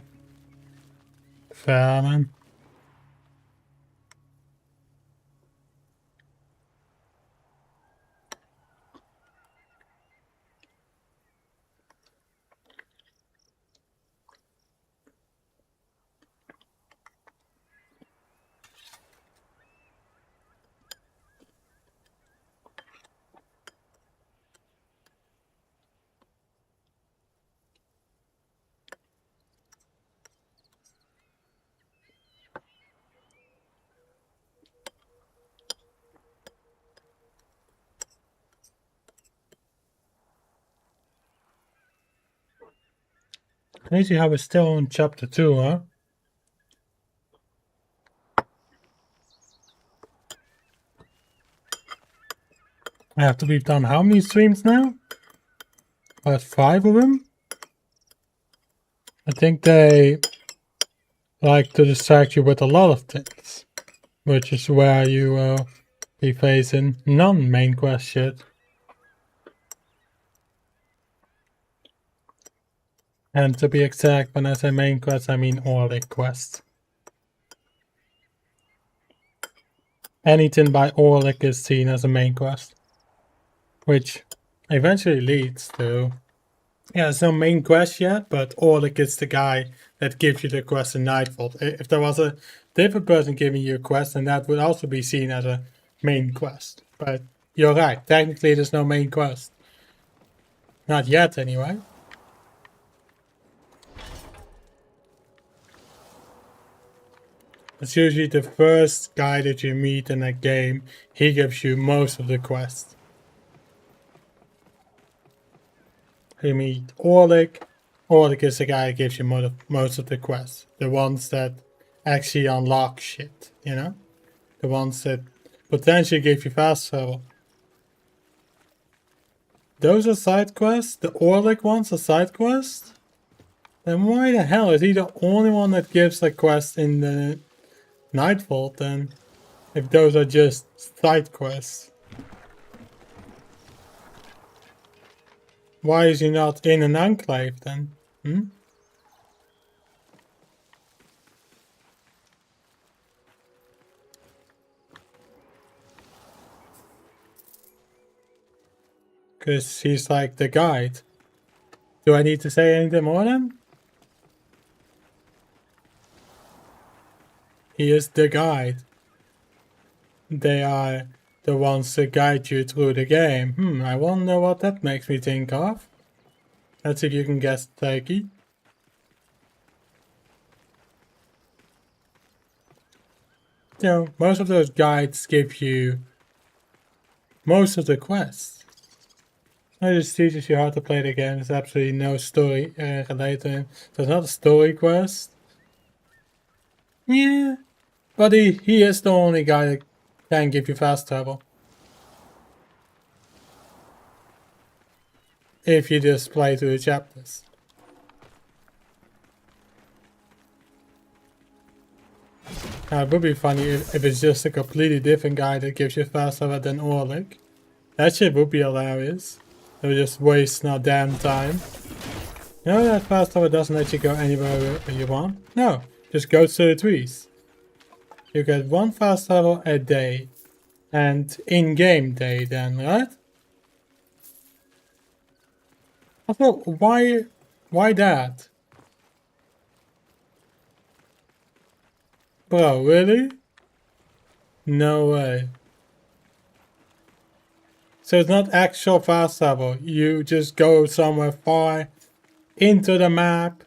Fair, man. Crazy how we're still on chapter 2, huh? After we've done how many streams now? About 5 of them? I think they like to distract you with a lot of things. Which is where you will be facing non-main quest shit. And to be exact, when I say main quest, I mean Orlick quest. Anything by Orlick is seen as a main quest. Which eventually leads to... Yeah, there's no main quest yet, but Orlick is the guy that gives you the quest in Nightfall. If there was a different person giving you a quest, then that would also be seen as a main quest. But you're right, technically there's no main quest. Not yet, anyway. It's usually the first guy that you meet in a game. He gives you most of the quests. You meet Orlick. Orlick is the guy that gives you most of the quests. The ones that actually unlock shit, you know? The ones that potentially give you fast travel. Those are side quests? The Orlick ones are side quests? Then why the hell is he the only one that gives a quest in the Night Vault then? If those are just side quests. Why is he not in an enclave then? Because he's like the guide. Do I need to say anything more then? He is the guide. They are the ones that guide you through the game. I wonder what that makes me think of. Let's see if you can guess, Taiki. You know, most of those guides give you most of the quests. It just teaches you how to play the game. There's absolutely no story related to him. There's not a story quest. Yeah, but he is the only guy that can give you fast travel. If you just play through the chapters. Now, it would be funny if it's just a completely different guy that gives you fast travel than Orlick. That shit would be hilarious. They would just waste our damn time. You know that fast travel doesn't let you go anywhere you want? No, just go to the trees. You get one fast travel a day. And in-game day then, right? I thought, why that? Bro, really? No way. So it's not actual fast travel. You just go somewhere far into the map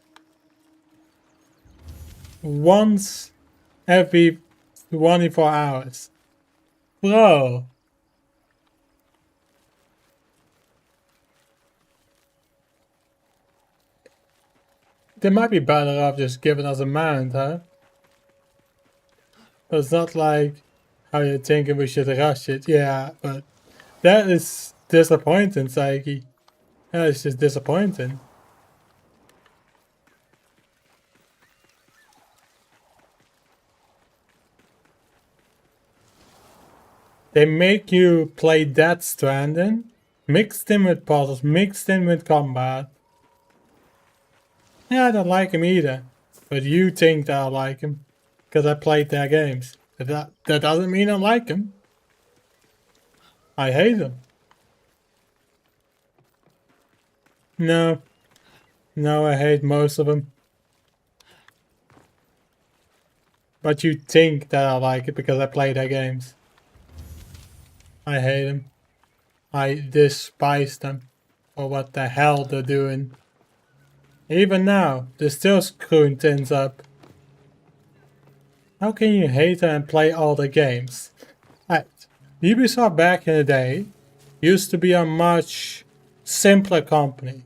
once every 24 hours. Bro. They might be better off just giving us a mount, huh? But it's not like how you're thinking we should rush it. Yeah, but that is disappointing, Saiki. That is just disappointing. They make you play Death Stranding, mixed in with puzzles, mixed in with combat. Yeah, I don't like him either. But you think that I like him. Because I played their games. That doesn't mean I like him. I hate him. No. No, I hate most of them. But you think that I like it because I play their games. I hate them. I despise them for what the hell they're doing. Even now, they're still screwing things up. How can you hate them and play all the games? Right. Ubisoft back in the day used to be a much simpler company.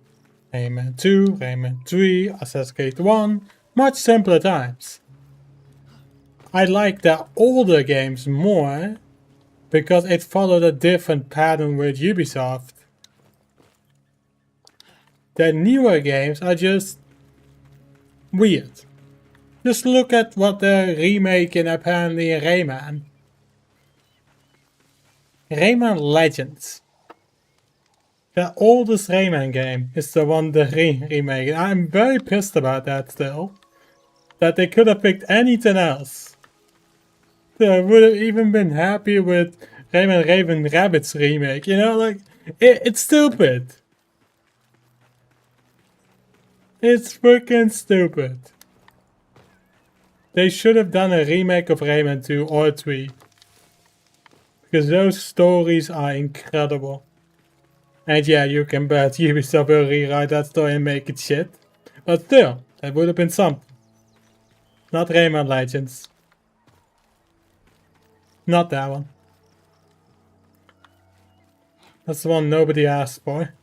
Rayman 2, Rayman 3, Assassin's Creed 1, much simpler times. I like the older games more because it followed a different pattern with Ubisoft. The newer games are just weird. Just look at what they're remaking apparently in Rayman. Rayman Legends. The oldest Rayman game is the one they're remaking. I'm very pissed about that still. That they could have picked anything else. They would have even been happy with Rayman Raven Rabbids remake. You know, like, it's stupid. It's freaking stupid. They should have done a remake of Rayman 2 or 3. Because those stories are incredible. And yeah, you can bet Ubisoft will rewrite that story and make it shit. But still, that would have been something. Not Rayman Legends. Not that one. That's the one nobody asked for.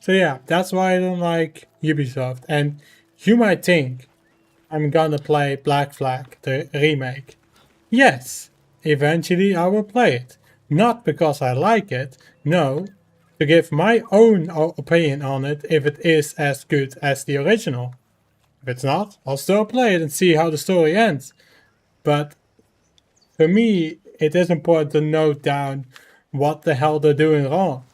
So yeah, that's why I don't like Ubisoft. And you might think I'm gonna play Black Flag, the remake. Yes, eventually I will play it. Not because I like it, no, to give my own opinion on it if it is as good as the original. If it's not, I'll still play it and see how the story ends. But for me, it is important to note down what the hell they're doing wrong.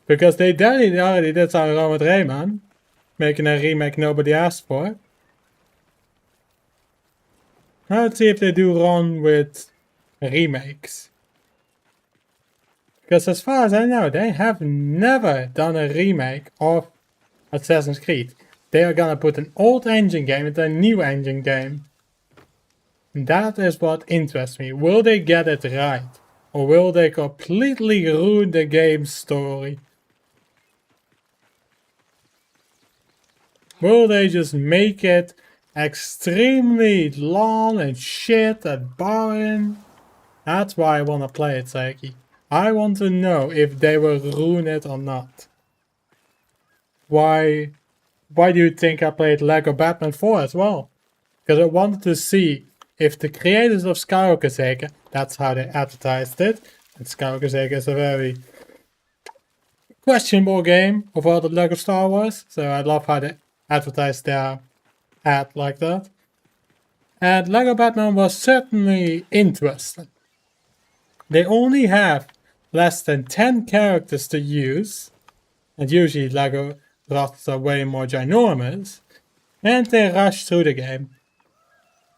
Because they definitely already did something wrong with Rayman, making a remake nobody asked for. Now let's see if they do wrong with remakes. Because as far as I know, they have never done a remake of Assassin's Creed. They are gonna put an old engine game into a new engine game. And that is what interests me. Will they get it right? Or will they completely ruin the game's story? Will they just make it extremely long and shit and boring? That's why I want to play it, Saiki. I want to know if they will ruin it or not. Why do you think I played Lego Batman 4 as well? Because I wanted to see if the creators of Skywalker Saga, that's how they advertised it, and Skywalker Saga is a very questionable game of all the Lego Star Wars, so I love how they advertised their ad like that. And Lego Batman was certainly interesting. They only have less than 10 characters to use, and usually Lego rosters are way more ginormous, and they rush through the game.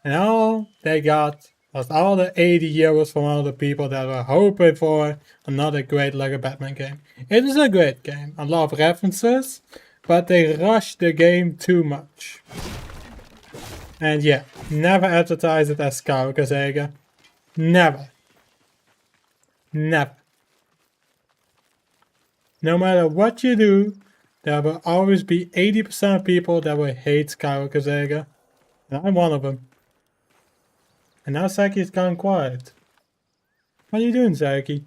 And all they got was all the 80 euros from all the people that were hoping for another great Lego Batman game. It is a great game, a lot of references, but they rushed the game too much. And yeah, never advertise it as Skywalker Saga. Never. Never. No matter what you do, there will always be 80% of people that will hate Skywalker Saga. And I'm one of them. And now Saki's gone quiet. What are you doing, Saki?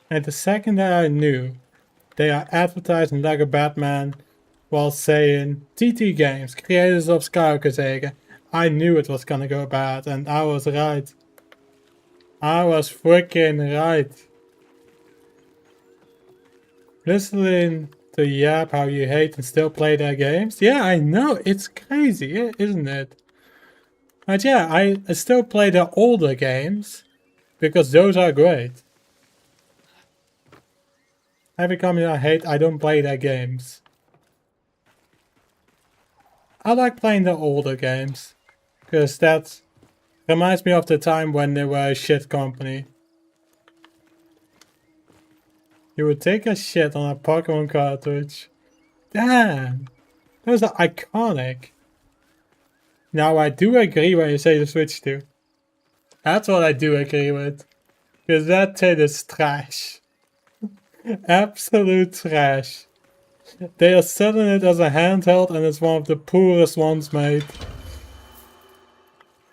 And the second that I knew they are advertising Lego Batman while saying TT Games, creators of Skywalker Saga, I knew it was gonna go bad, and I was right. I was freaking right. Listening to Yap how you hate and still play their games? Yeah, I know, it's crazy, isn't it? But yeah, I still play the older games, because those are great. Every company I hate, I don't play their games. I like playing the older games, because that reminds me of the time when they were a shit company. You would take a shit on a Pokemon cartridge. Damn! Those are iconic. Now I do agree when you say the Switch 2. That's what I do agree with. Because that thing is trash. Absolute trash. They are selling it as a handheld and it's one of the poorest ones made.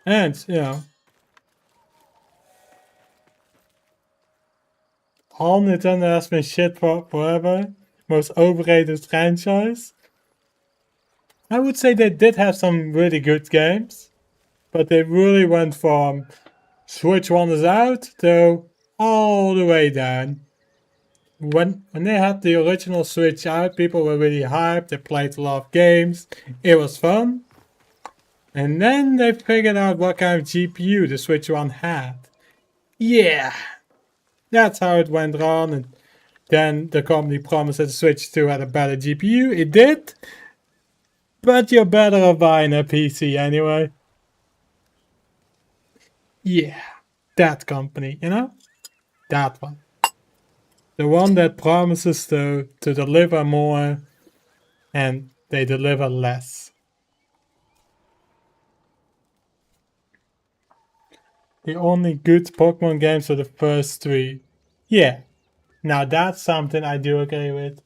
And, you know, all Nintendo has been shit for forever. Most overrated franchise. I would say they did have some really good games. But they really went from Switch 1 is out to all the way down. When they had the original Switch out, people were really hyped, they played a lot of games, it was fun. And then they figured out what kind of GPU the Switch 1 had. Yeah, that's how it went wrong. And then the company promised that the Switch 2 had a better GPU. It did, but you're better off buying a PC anyway. Yeah, that company, you know? That one. The one that promises to deliver more and they deliver less. The only good Pokemon games are the first three. Yeah, now that's something I do agree with.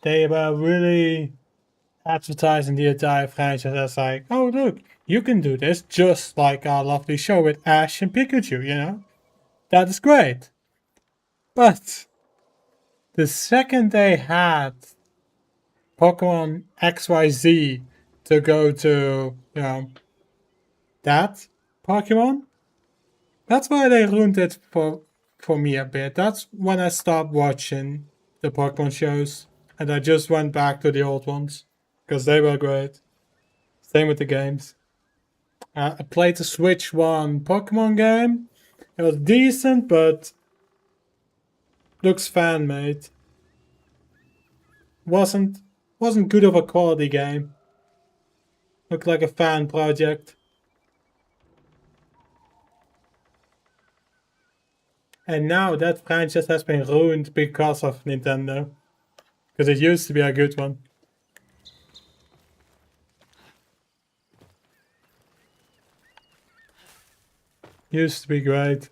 They were really advertising the entire franchise as like, oh look, you can do this just like our lovely show with Ash and Pikachu, you know? That is great. But the second they had Pokemon XYZ to go to, you know, that Pokemon, that's why they ruined it for me a bit. That's when I stopped watching the Pokemon shows and I just went back to the old ones because they were great. Same with the games. I played the Switch one Pokemon game. It was decent, but looks fan made. Wasn't good of a quality game. Looked like a fan project. And now that franchise has been ruined because of Nintendo. Because it used to be a good one. Used to be great.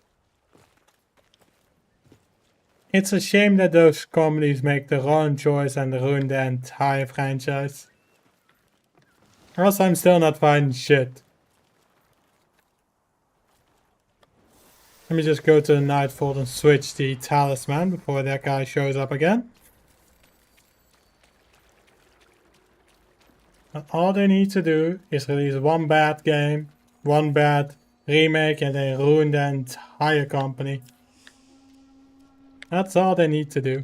It's a shame that those companies make the wrong choice and ruin the entire franchise. Or else I'm still not finding shit. Let me just go to the Nightfall and switch the talisman before that guy shows up again. And all they need to do is release one bad game, one bad remake, and they ruin the entire company. That's all they need to do.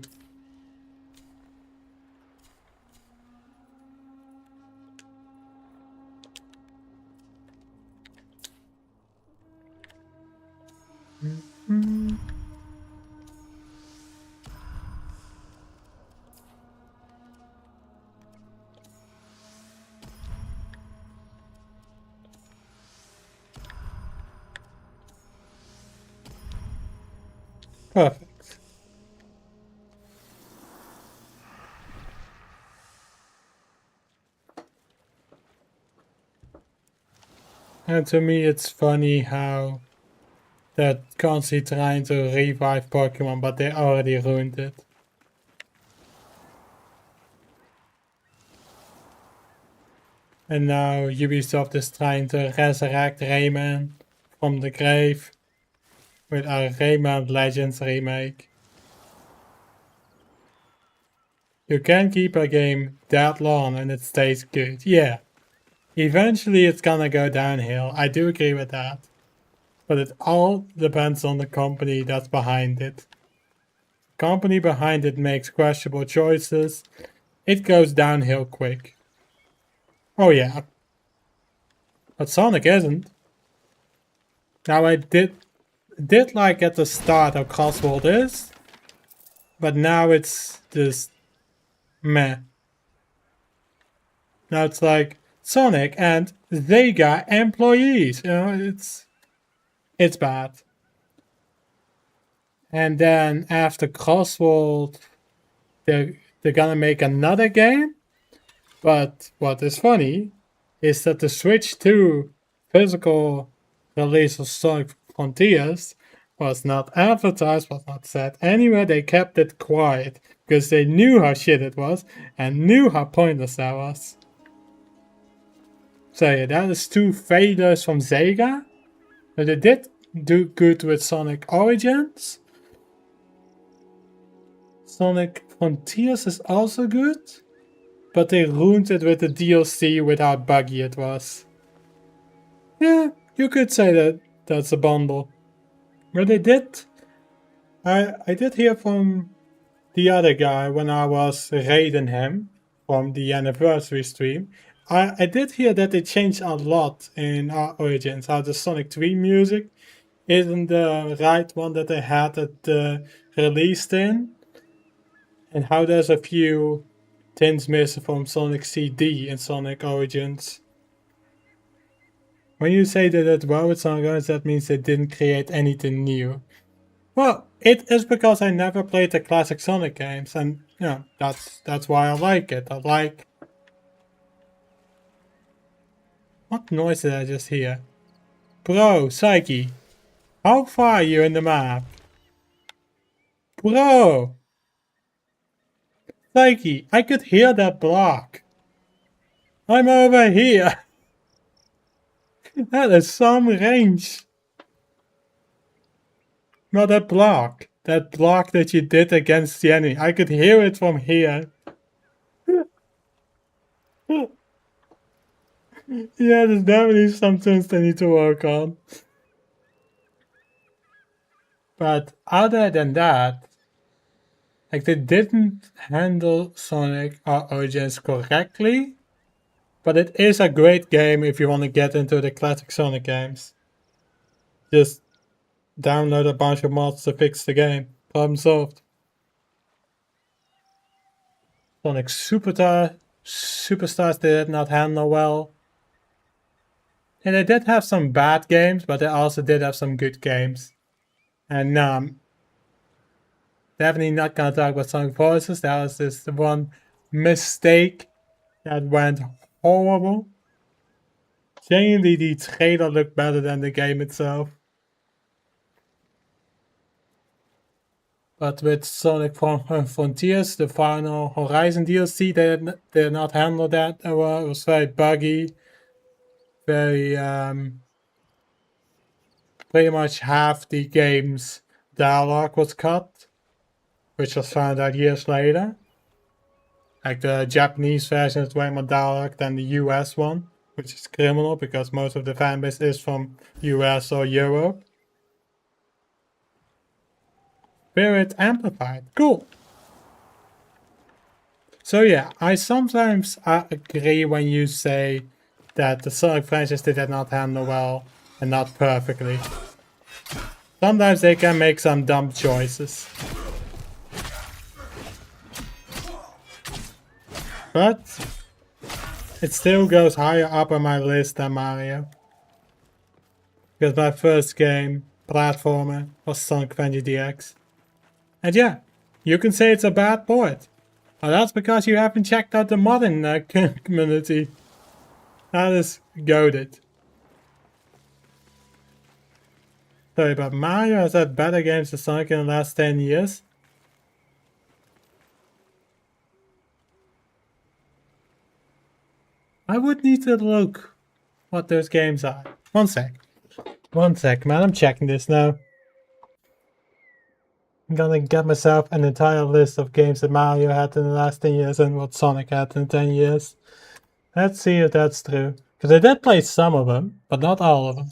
Perfect. And to me it's funny how they're constantly trying to revive Pokemon, but they already ruined it. And now Ubisoft is trying to resurrect Rayman from the grave with a Rayman Legends remake. You can keep a game that long and it stays good, yeah. Eventually it's gonna go downhill, I do agree with that. But it all depends on the company that's behind it. The company behind it makes questionable choices, it goes downhill quick. Oh yeah. But Sonic isn't. Now I did like at the start how Crossworld is, but now it's just meh. Now it's like Sonic and Sega employees, you know, it's bad. And then after Crossworld, they're gonna make another game. But what is funny is that the Switch 2 physical release of Sonic Frontiers was not advertised, was not said anywhere. They kept it quiet because they knew how shit it was and knew how pointless that was. So yeah, that is two failures from Sega. But they did do good with Sonic Origins. Sonic Frontiers is also good. But they ruined it with the DLC with how buggy it was. Yeah, you could say that that's a bundle. But they did. I did hear from the other guy when I was raiding him from the anniversary stream. I did hear that they changed a lot in our Origins. How the Sonic 3 music isn't the right one that they had it released in. And how there's a few things missing from Sonic CD in Sonic Origins. When you say that it well with Sonic Origins, that means they didn't create anything new. Well, it is because I never played the classic Sonic games, and you know, that's why I like it. I like... What noise did I just hear? Bro, Psyche, how far are you in the map? Bro! Psyche, I could hear that block. I'm over here. That is some range. Not that block. That block that you did against the enemy. I could hear it from here. Yeah, there's definitely some things they need to work on. But other than that, like they didn't handle Sonic Origins correctly. But it is a great game if you want to get into the classic Sonic games. Just download a bunch of mods to fix the game. Problem solved. Sonic Superstars they did not handle well. And they did have some bad games, but they also did have some good games. And no, I'm definitely not gonna talk about Sonic Forces. That was just the one mistake that went horrible. Genuinely, the trailer looked better than the game itself. But with Sonic Frontiers, the final Horizon DLC, they did not handle that well. It was very buggy. Very, pretty much half the game's dialogue was cut, which was found out years later. Like the Japanese version is way more dialogue than the US one, which is criminal because most of the fanbase is from US or Europe. Spirit amplified. Cool. So yeah, I sometimes agree when you say that the Sonic franchise did not handle well and not perfectly. Sometimes they can make some dumb choices. But it still goes higher up on my list than Mario. Because my first game, platformer, was Sonic Adventure DX. And yeah, you can say it's a bad port. Well, that's because you haven't checked out the modern community. That is goated. Sorry, but Mario has had better games than Sonic in the last 10 years. I would need to look what those games are. One sec. One sec, man. I'm checking this now. I'm gonna get myself an entire list of games that Mario had in the last 10 years and what Sonic had in 10 years. Let's see if that's true. Because I did play some of them, but not all of them.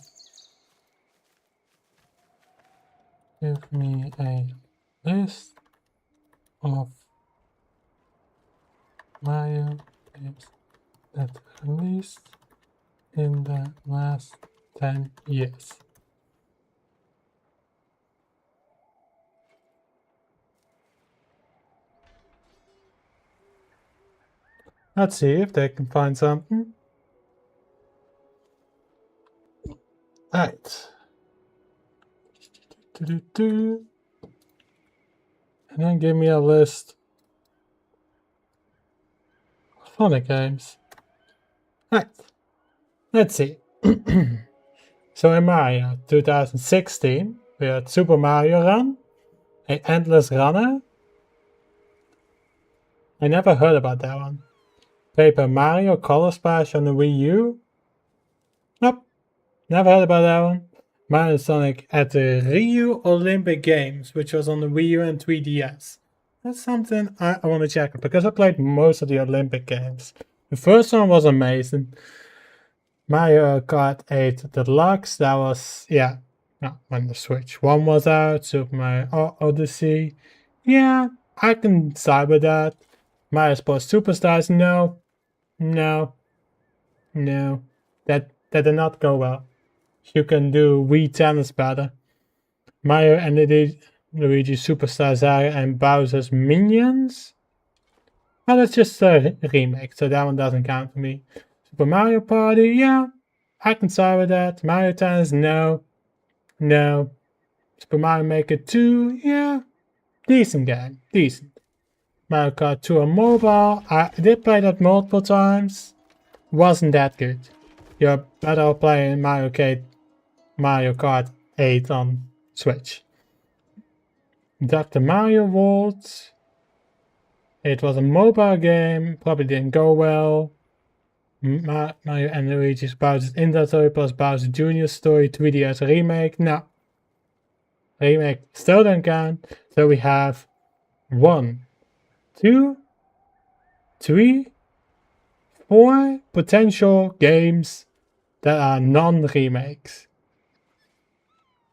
Give me a list of Mario games that released in the last 10 years. Let's see if they can find something. Alright. And then give me a list of Sonic games. Right. Let's see. So in Mario 2016, we had Super Mario Run, an Endless Runner. I never heard about that one. Paper Mario Color Splash on the Wii U. Nope. Never heard about that one. Mario Sonic at the Rio Olympic Games, which was on the Wii U and 3DS. That's something I want to check out because I played most of the Olympic games. The first one was amazing. Mario Kart 8 Deluxe, that was, yeah, no, when the Switch 1 was out. Super Mario Odyssey, yeah, I can side with that. Mario Sports Superstars, no, that did not go well. You can do Wii Tennis better. Mario and Luigi Superstar Saga and Bowser's Minions? Well, that's just a remake, so that one doesn't count for me. Super Mario Party, yeah, I can side with that. Mario Tennis, no. Super Mario Maker 2, yeah, decent game, decent. Mario Kart 2 on mobile, I did play that multiple times. Wasn't that good. You're better off playing Mario Kart 8 on Switch. Dr. Mario World. It was a mobile game, probably didn't go well. Mario and Luigi's Bowser's Inside Story plus Bowser Jr. Story 3DS Remake. No. Remake still don't count. So we have 1, 2, 3, 4 potential games that are non-remakes.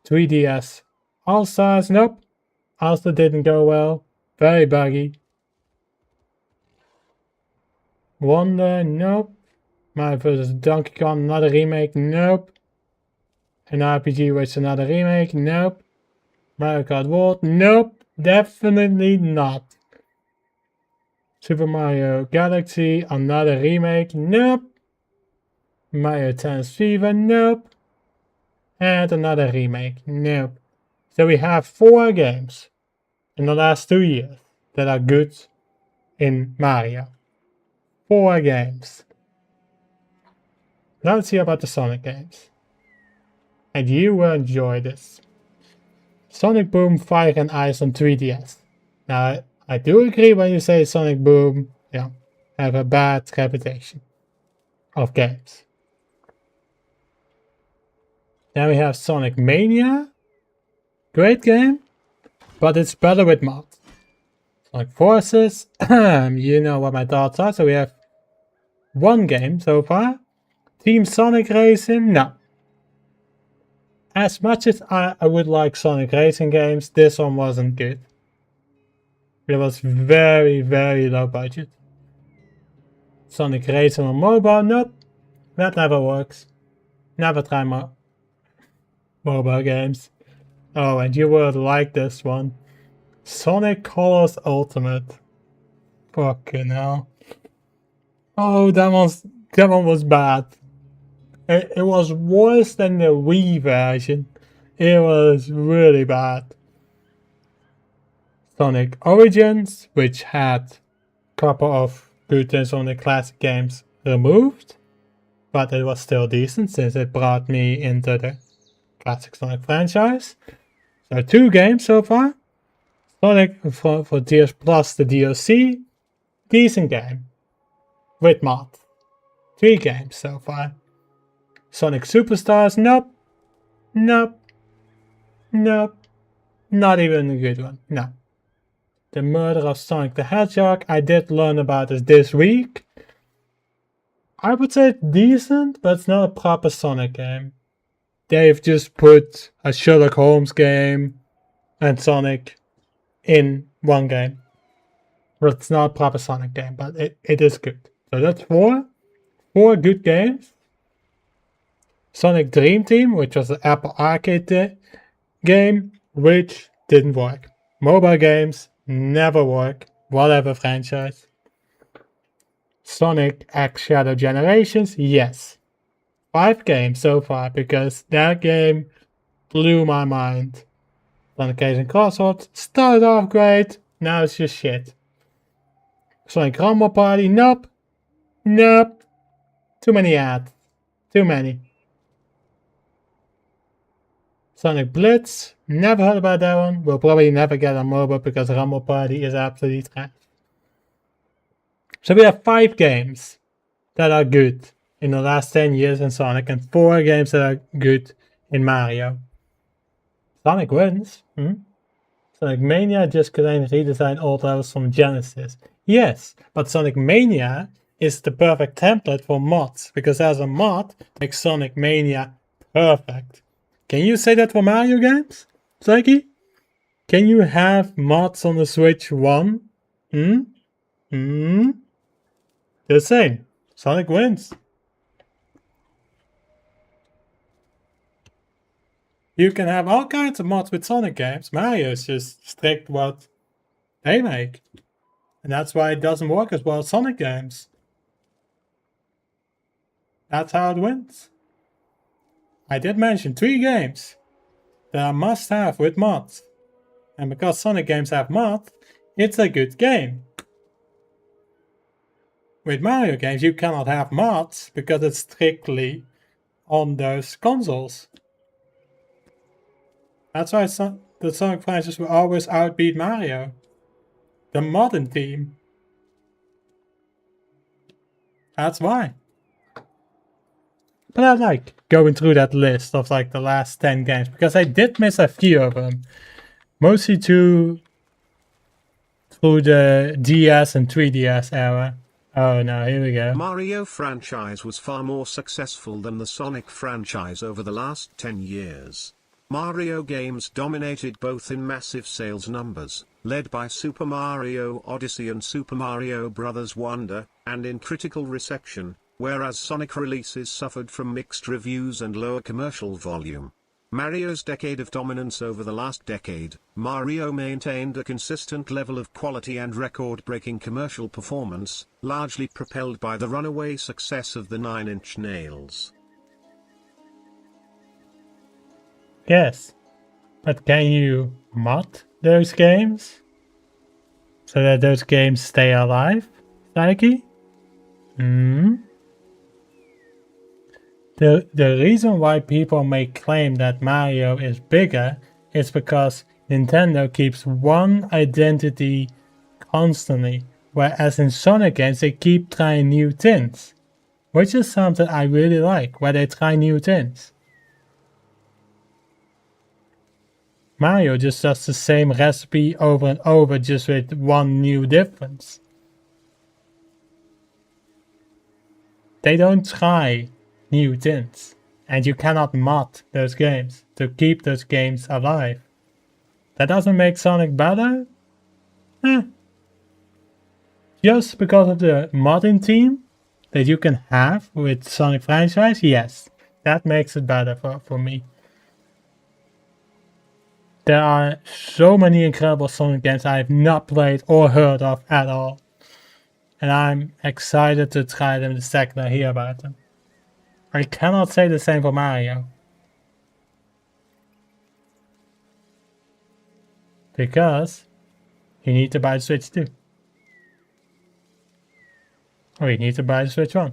3DS All-Stars, nope. Also didn't go well. Very buggy. Wonder, nope. Mario vs. Donkey Kong, another remake, nope. An RPG with another remake, nope. Mario Kart World, nope. Definitely not. Super Mario Galaxy, another remake, nope. Mario Tennis Fever, nope. And another remake, nope. So we have 4 games in the last 2 years that are good in Mario. 4 games. Now let's see about the Sonic games. And you will enjoy this. Sonic Boom Fire and Ice on 3DS. Now, I do agree when you say Sonic Boom, yeah, have a bad reputation of games. Then we have Sonic Mania. Great game, but it's better with mods. Sonic Forces, you know what my thoughts are, so we have 1 game so far. Team Sonic Racing, no. As much as I would like Sonic Racing games, this one wasn't good. It was very, very low budget. Sonic Racing on mobile, nope. That never works. Never try mobile games. Oh, and you would like this one. Sonic Colors Ultimate. Fucking hell. Oh, that one was bad. It was worse than the Wii version. It was really bad. Sonic Origins, which had a couple of good Sonic classic games removed, but it was still decent since it brought me into the classic Sonic franchise. So 2 games so far. Sonic for DS Plus, the DLC, decent game with mod. 3 games so far. Sonic Superstars, nope, nope, nope, not even a good one, no. The Murder of Sonic the Hedgehog, I did learn about this week. I would say it's decent, but it's not a proper Sonic game. They've just put a Sherlock Holmes game and Sonic in 1 game. But it's not a proper Sonic game, but it is good. So that's 4 good games. Sonic Dream Team, which was an Apple Arcade game, which didn't work. Mobile games never work, whatever franchise. Sonic X Shadow Generations, yes. 5 games so far, because that game blew my mind. Sonic Age and Crossroads started off great, now it's just shit. Sonic Rumble Party, nope. Nope. Too many ads. Too many. Sonic Blitz, never heard about that one. We'll probably never get on mobile because Rumble Party is absolutely trash. So we have 5 games that are good in the last 10 years in Sonic and 4 games that are good in Mario. Sonic wins. Sonic Mania just contains redesigned old levels from Genesis. Yes, but Sonic Mania is the perfect template for mods because there's a mod that makes Sonic Mania perfect. Can you say that for Mario games, Psyche? Can you have mods on the Switch 1? The same. Sonic wins. You can have all kinds of mods with Sonic games. Mario is just strict what they make. And that's why it doesn't work as well as Sonic games. That's how it wins. I did mention 3 games that are must-have with mods. And because Sonic games have mods, it's a good game. With Mario games, you cannot have mods because it's strictly on those consoles. That's why the Sonic franchise will always outbeat Mario. The modern team. That's why. But I like going through that list of like the last 10 games because I did miss a few of them. Mostly through the DS and 3DS era. Oh no, here we go. Mario franchise was far more successful than the Sonic franchise over the last 10 years. Mario games dominated both in massive sales numbers, led by Super Mario Odyssey and Super Mario Bros. Wonder, and in critical reception, whereas Sonic releases suffered from mixed reviews and lower commercial volume. Mario's decade of dominance over the last decade, Mario maintained a consistent level of quality and record-breaking commercial performance, largely propelled by the runaway success of the 9 Inch Nails. Yes, but can you mod those games so that those games stay alive, Psyche? The reason why people may claim that Mario is bigger is because Nintendo keeps one identity constantly, whereas in Sonic games they keep trying new things, which is something I really like, where they try new things. Mario just does the same recipe over and over, just with one new difference. They don't try new things, and you cannot mod those games to keep those games alive. That doesn't make Sonic better? Just because of the modding team that you can have with Sonic franchise, yes, that makes it better for me. There are so many incredible Sonic games I have not played or heard of at all. And I'm excited to try them the second I hear about them. I cannot say the same for Mario. Because you need to buy the Switch 2. Or you need to buy the Switch 1.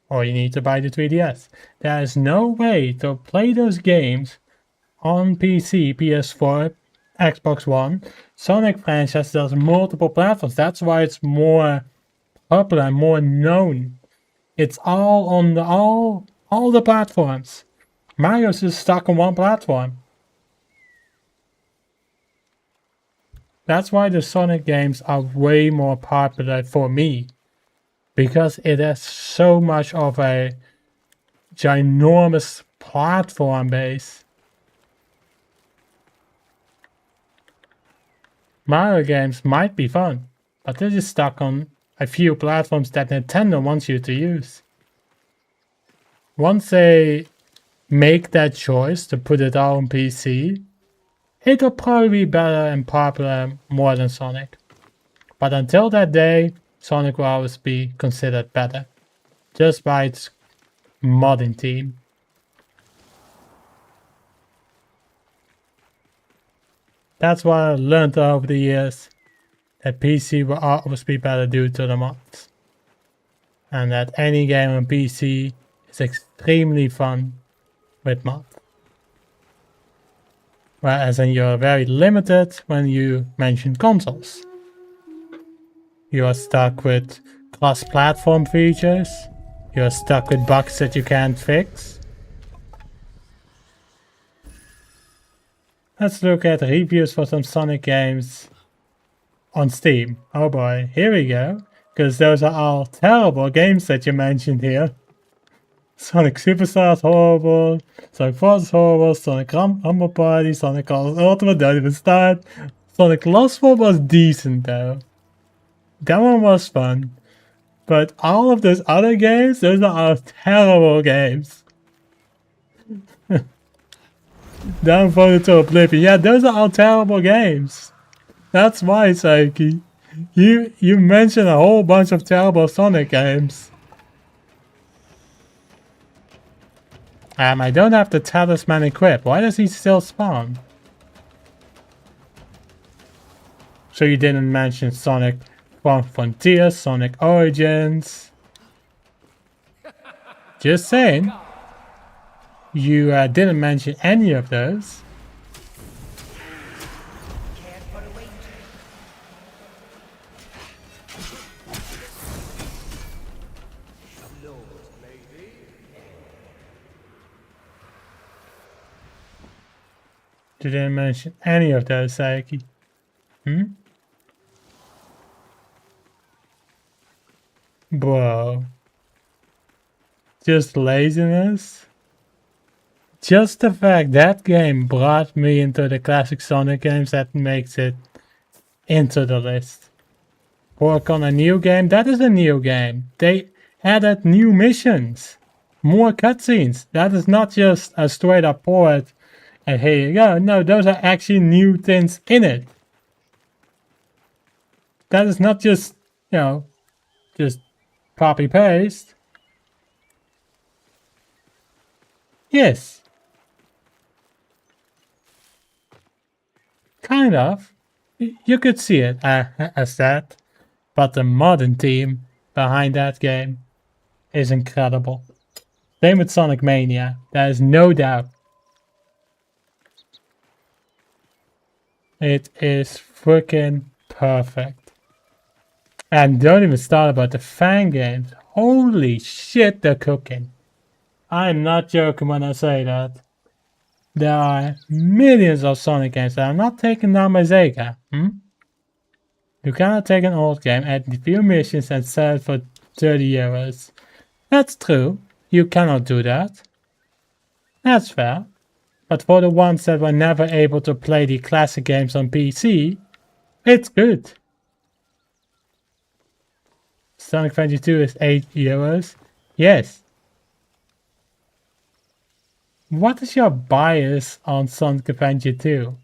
Or you need to buy the 3DS. There is no way to play those games on PC, PS4, Xbox One. Sonic franchise does multiple platforms. That's why it's more popular and more known. It's all on all the platforms. Mario's just stuck on one platform. That's why the Sonic games are way more popular for me. Because it has so much of a ginormous platform base. Mario games might be fun, but they're just stuck on a few platforms that Nintendo wants you to use. Once they make that choice to put it all on PC, it'll probably be better and popular more than Sonic. But until that day, Sonic will always be considered better, just by its modding team. That's what I learned over the years, that PC will always be better due to the mods. And that any game on PC is extremely fun with mods. Whereas then you're very limited when you mention consoles. You are stuck with cross-platform features. You're stuck with bugs that you can't fix. Let's look at reviews for some Sonic games on Steam. Oh boy, here we go. Because those are all terrible games that you mentioned here. Sonic Superstar is horrible. Sonic Force is horrible. Sonic Rumble Party. Sonic Colors Ultimate, don't even start. Sonic Lost World was decent though. That one was fun. But all of those other games, those are all terrible games. Downvoted to oblivion. Yeah, those are all terrible games. That's why, Saiki. You mentioned a whole bunch of terrible Sonic games. I don't have the talisman equipped. Why does he still spawn? So you didn't mention Sonic Frontiers, Sonic Origins. Just saying. You didn't mention any of those. you didn't mention any of those, Saiki. Bro. Just laziness. Just the fact that game brought me into the classic Sonic games that makes it into the list. Work on a new game, that is a new game. They added new missions, more cutscenes. That is not just a straight up port and here you go. No, those are actually new things in it. That is not just, just copy paste. Yes. Kind of. You could see it as that. But the modern team behind that game is incredible. Same with Sonic Mania. There is no doubt. It is freaking perfect. And don't even start about the fan games. Holy shit, they're cooking. I'm not joking when I say that. There are millions of Sonic games that are not taken down by Sega. You cannot take an old game, add a few missions and sell it for 30 euros. That's true. You cannot do that. That's fair. But for the ones that were never able to play the classic games on PC, it's good. Sonic Adventure 2 is 8 euros. Yes. What is your bias on Sonic Adventure 2?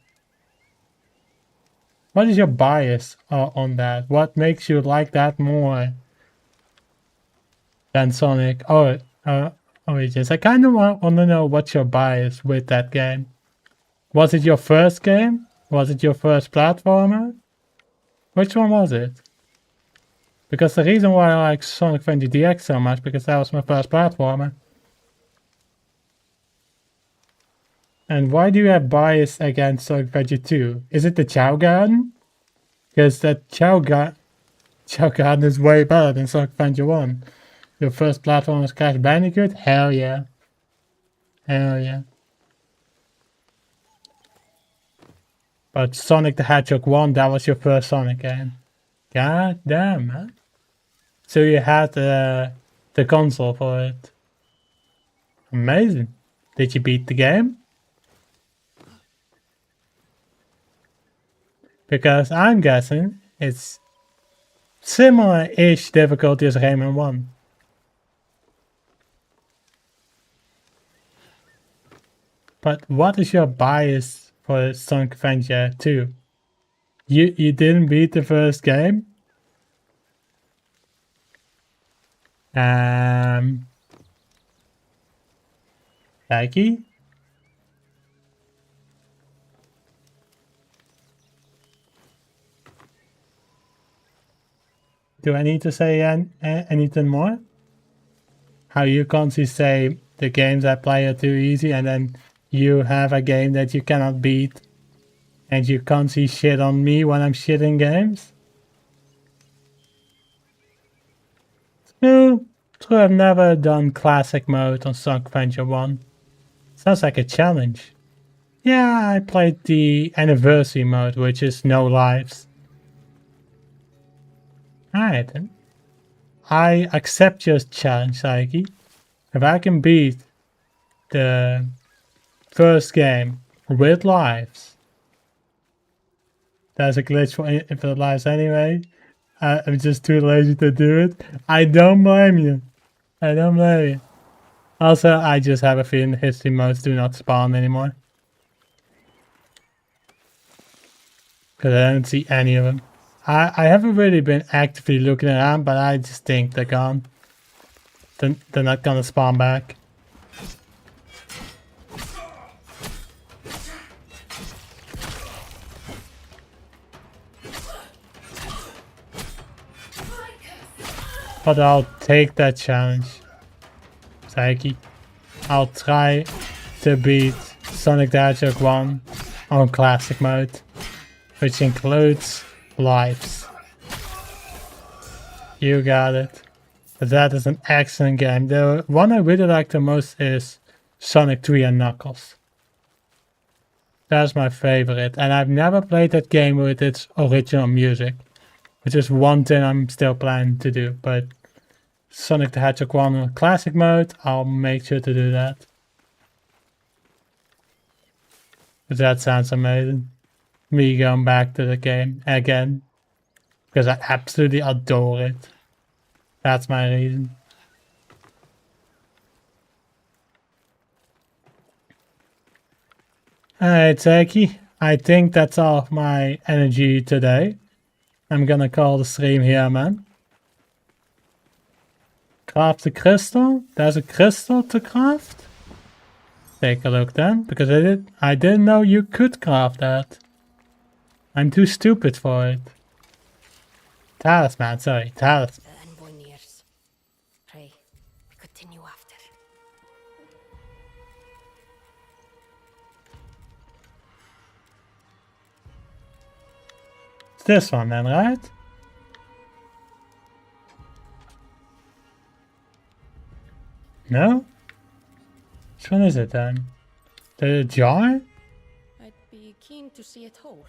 What is your bias on that? What makes you like that more than Sonic Origins? I kind of want to know what's your bias with that game. Was it your first game? Was it your first platformer? Which one was it? Because the reason why I like Sonic Adventure DX so much, because that was my first platformer. And why do you have bias against Sonic Adventure 2? Is it the Chow Garden? Because that Chow Garden is way better than Sonic Adventure 1. Your first platform was Crash Bandicoot? Hell yeah. Hell yeah. But Sonic the Hedgehog 1, that was your first Sonic game. God damn, man. So you had the console for it. Amazing. Did you beat the game? Because I'm guessing it's similar-ish difficulty as Rayman 1. But what is your bias for Sonic Adventure 2? You didn't beat the first game? Jackie? Do I need to say anything more? How you constantly say the games I play are too easy and then you have a game that you cannot beat and you constantly shit on me when I'm shitting games? True, I've never done classic mode on Sonic Adventure 1. Sounds like a challenge. Yeah, I played the anniversary mode, which is no lives. Alright then. I accept your challenge, Saiki. If I can beat the first game with lives, that's a glitch for the lives anyway. I'm just too lazy to do it. I don't blame you. I don't blame you. Also, I just have a feeling the history modes do not spawn anymore. Because I don't see any of them. I haven't really been actively looking around, but I just think they're gone. They're not gonna spawn back. But I'll take that challenge, Saiki. I'll try to beat Sonic the Hedgehog 1 on classic mode, which includes lives. You got it. That is an excellent game. The one I really like the most is Sonic 3 and Knuckles. That's my favorite. And I've never played that game with its original music, which is one thing I'm still planning to do. But Sonic the Hedgehog 1 in classic mode, I'll make sure to do that. But that sounds amazing. Me going back to the game again. Because I absolutely adore it. That's my reason. Alright, Seki. I think that's all of my energy today. I'm gonna call the stream here, man. Craft the crystal? There's a crystal to craft? Take a look then, because I didn't know you could craft that. I'm too stupid for it. Talisman, sorry, talisman. The envoy nears. Pray, we continue after. It's this one then, right? No? Which one is it then? The jar? I'd be keen to see it whole.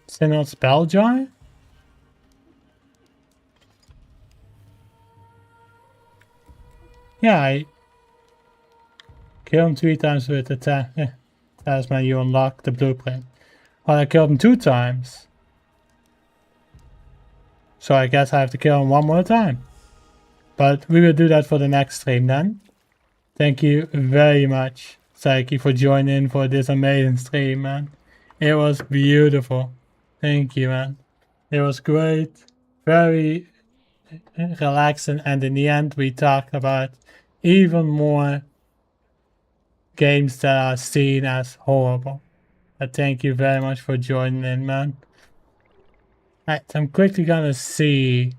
Is it not spell jar? Yeah, I killed him 3 times with the talisman. You unlock the blueprint. Well, I killed him 2 times. So I guess I have to kill him 1 more time. But we will do that for the next stream then. Thank you very much, Saiki, for joining for this amazing stream, man. It was beautiful. Thank you, man. It was great. Very relaxing. And in the end, we talked about even more games that are seen as horrible. But thank you very much for joining in, man. Right, so I'm quickly gonna see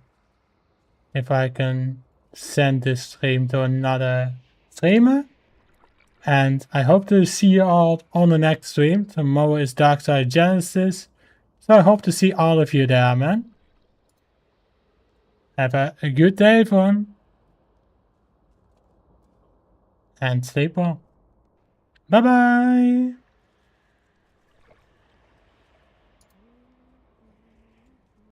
if I can send this stream to another streamer. And I hope to see you all on the next stream. Tomorrow is Darkside Genesis. So I hope to see all of you there, man. Have a good day, everyone. And sleep well. Bye-bye.